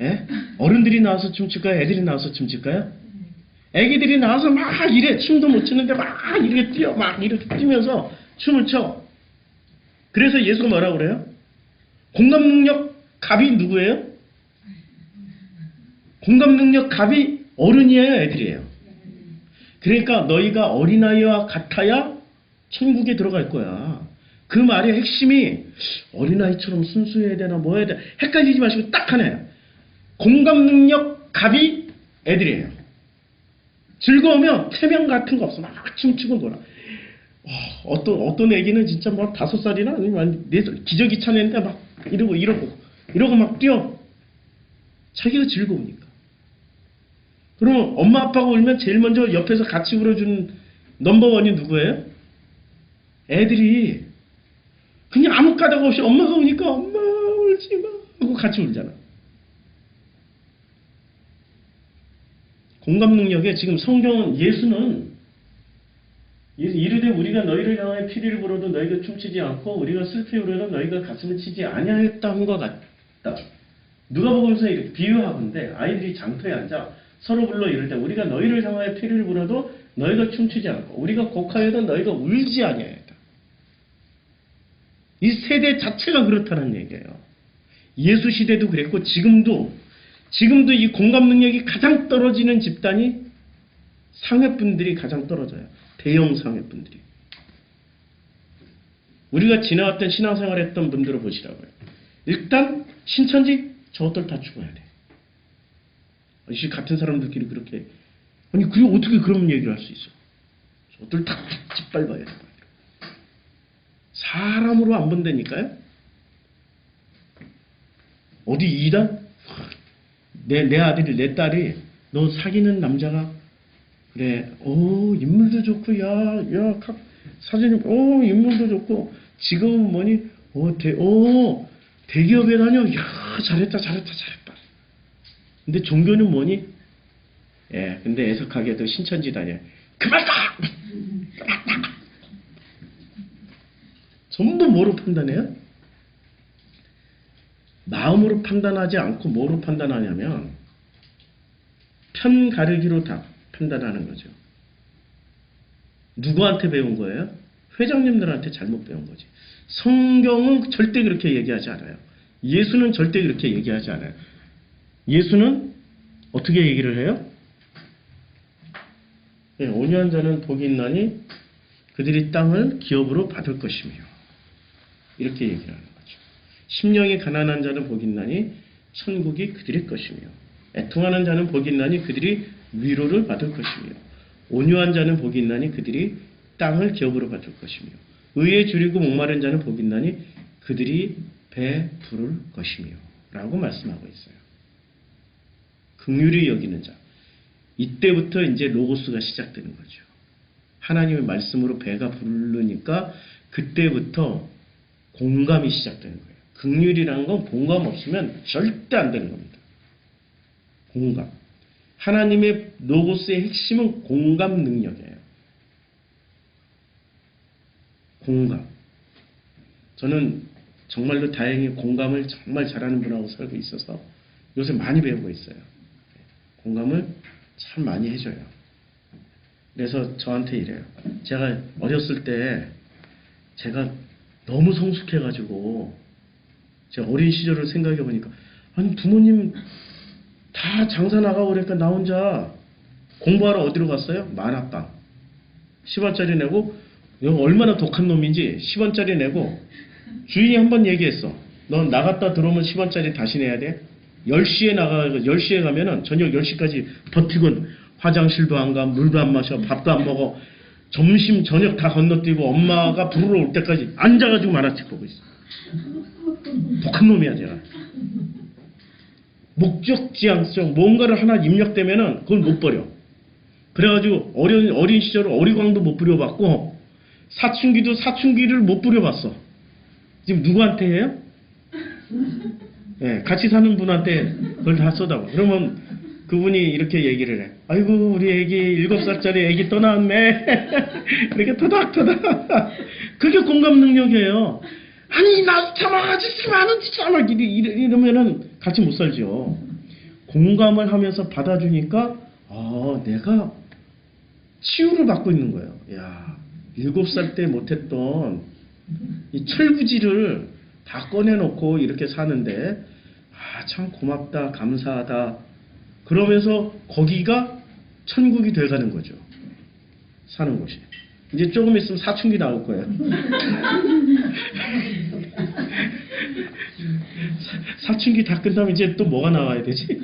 예? 어른들이 나와서 춤출까요? 애들이 나와서 춤출까요? 애기들이 나와서 막 이래 춤도 못 추는데 막 이렇게 뛰어 막 이렇게 뛰면서 춤을 춰. 그래서 예수가 뭐라고 그래요? 공감 능력 갑이 누구예요? 공감 능력 갑이 어른이에요, 애들이에요? 그러니까 너희가 어린아이와 같아야 천국에 들어갈 거야. 그 말의 핵심이 어린아이처럼 순수해야 되나 뭐 해야 되나 헷갈리지 마시고 딱 하나예요. 공감 능력 갑이 애들이에요. 즐거우면 태명 같은 거 없어. 막 춤추고 놀아. 어떤 애기는 진짜 뭐 5살이나 아니면 4살 기저귀 차는데 막 이러고 막 뛰어. 자기가 즐거우니까. 그러면 엄마 아빠가 울면 제일 먼저 옆에서 같이 울어주는 넘버원이 누구예요? 애들이 그냥 아무 까닭 없이 엄마가 우니까 엄마 울지 마 하고 같이 울잖아. 공감 능력에 지금 성경은 예수는 이르되 우리가 너희를 향하여 피리를 불어도 너희가 춤추지 않고 우리가 슬피 울어도 너희가 가슴을 치지 아니하였다는 것 같다. 누가복음서 이렇게 비유하건대 아이들이 장터에 앉아 서로 불러 이르되 우리가 너희를 향하여 피리를 불어도 너희가 춤추지 않고 우리가 곡하여도 너희가 울지 아니하였다. 이 세대 자체가 그렇다는 얘기예요. 예수 시대도 그랬고 지금도 이 공감 능력이 가장 떨어지는 집단이 상회분들이 가장 떨어져요. 대형 상회분들이. 우리가 지나왔던 신앙생활 했던 분들을 보시라고요. 일단 신천지 저것들 다 죽어야 돼. 이 같은 사람들끼리 그렇게 아니 그게 어떻게 그런 얘기를 할 수 있어? 저것들 다 짓밟아야 돼. 사람으로 안 본다니까요. 어디 이단? 내 아들이 내 딸이 너 사귀는 남자가 그래 인물도 좋고 사진이 인물도 좋고 지금은 뭐니 대기업에 다녀 잘했다 근데 종교는 뭐니 근데 애석하게도 신천지 다녀 그만 가 전부 뭐로 판단해요? 마음으로 판단하지 않고 뭐로 판단하냐면 편 가르기로 다 판단하는 거죠. 누구한테 배운 거예요? 회장님들한테 잘못 배운 거지. 성경은 절대 그렇게 얘기하지 않아요. 예수는 절대 그렇게 얘기하지 않아요. 예수는 어떻게 얘기를 해요? 네, 온유한 자는 복이 있나니 그들이 땅을 기업으로 받을 것이며 이렇게 얘기를 하는 거죠. 심령이 가난한 자는 복이 있나니 천국이 그들의 것이며 애통하는 자는 복이 있나니 그들이 위로를 받을 것이며 온유한 자는 복이 있나니 그들이 땅을 기업으로 받을 것이며 의에 줄이고 목마른 자는 복이 있나니 그들이 배 부를 것이며 라고 말씀하고 있어요. 긍휼히 여기는 자. 이때부터 이제 로고스가 시작되는 거죠. 하나님의 말씀으로 배가 부르니까 그때부터 공감이 시작되는 거예요. 긍휼이라는 건 공감 없으면 절대 안 되는 겁니다. 공감. 하나님의 로고스의 핵심은 공감 능력이에요. 공감. 저는 정말로 다행히 공감을 정말 잘하는 분하고 살고 있어서 요새 많이 배우고 있어요. 공감을 참 많이 해줘요. 그래서 저한테 이래요. 제가 어렸을 때 제가 너무 성숙해가지고 제가 어린 시절을 생각해 보니까 아니 부모님 다 장사 나가고 그러니까 나 혼자 공부하러 어디로 갔어요? 만화방 10원짜리 내고 여기 얼마나 독한 놈인지 10원짜리 내고 주인이 한번 얘기했어. 넌 나갔다 들어오면 10원짜리 다시 내야 돼. 10시에 가면은 저녁 10시까지 버티고 화장실도 안 가, 물도 안 마셔, 밥도 안 먹어. 점심, 저녁 다 건너뛰고 엄마가 부르러 올 때까지 앉아가지고 만화책 보고 있어. 독한 놈이야, 제가. 목적지향성, 뭔가를 하나 입력되면은 그걸 못 버려. 그래가지고 어린 시절 어리광도 못 부려봤고, 사춘기를 못 부려봤어. 지금 누구한테 해요? 네, 같이 사는 분한테 그걸 다 쏟아봐. 그러면 그분이 이렇게 얘기를 해. 아이고, 우리 애기 7살짜리 애기 떠났네. 이렇게 토닥토닥. 그게 공감 능력이에요. 아니, 나 참아, 아저씨 많은지 참아. 이러면은 같이 못 살죠. 공감을 하면서 받아주니까, 내가 치유를 받고 있는 거예요. 야, 7살 때 못했던 이 철부지를 다 꺼내놓고 이렇게 사는데, 참 고맙다, 감사하다. 그러면서 거기가 천국이 돼가는 거죠. 사는 곳이. 이제 조금 있으면 사춘기 나올 거예요. 사춘기 다 끝나면 이제 또 뭐가 나와야 되지?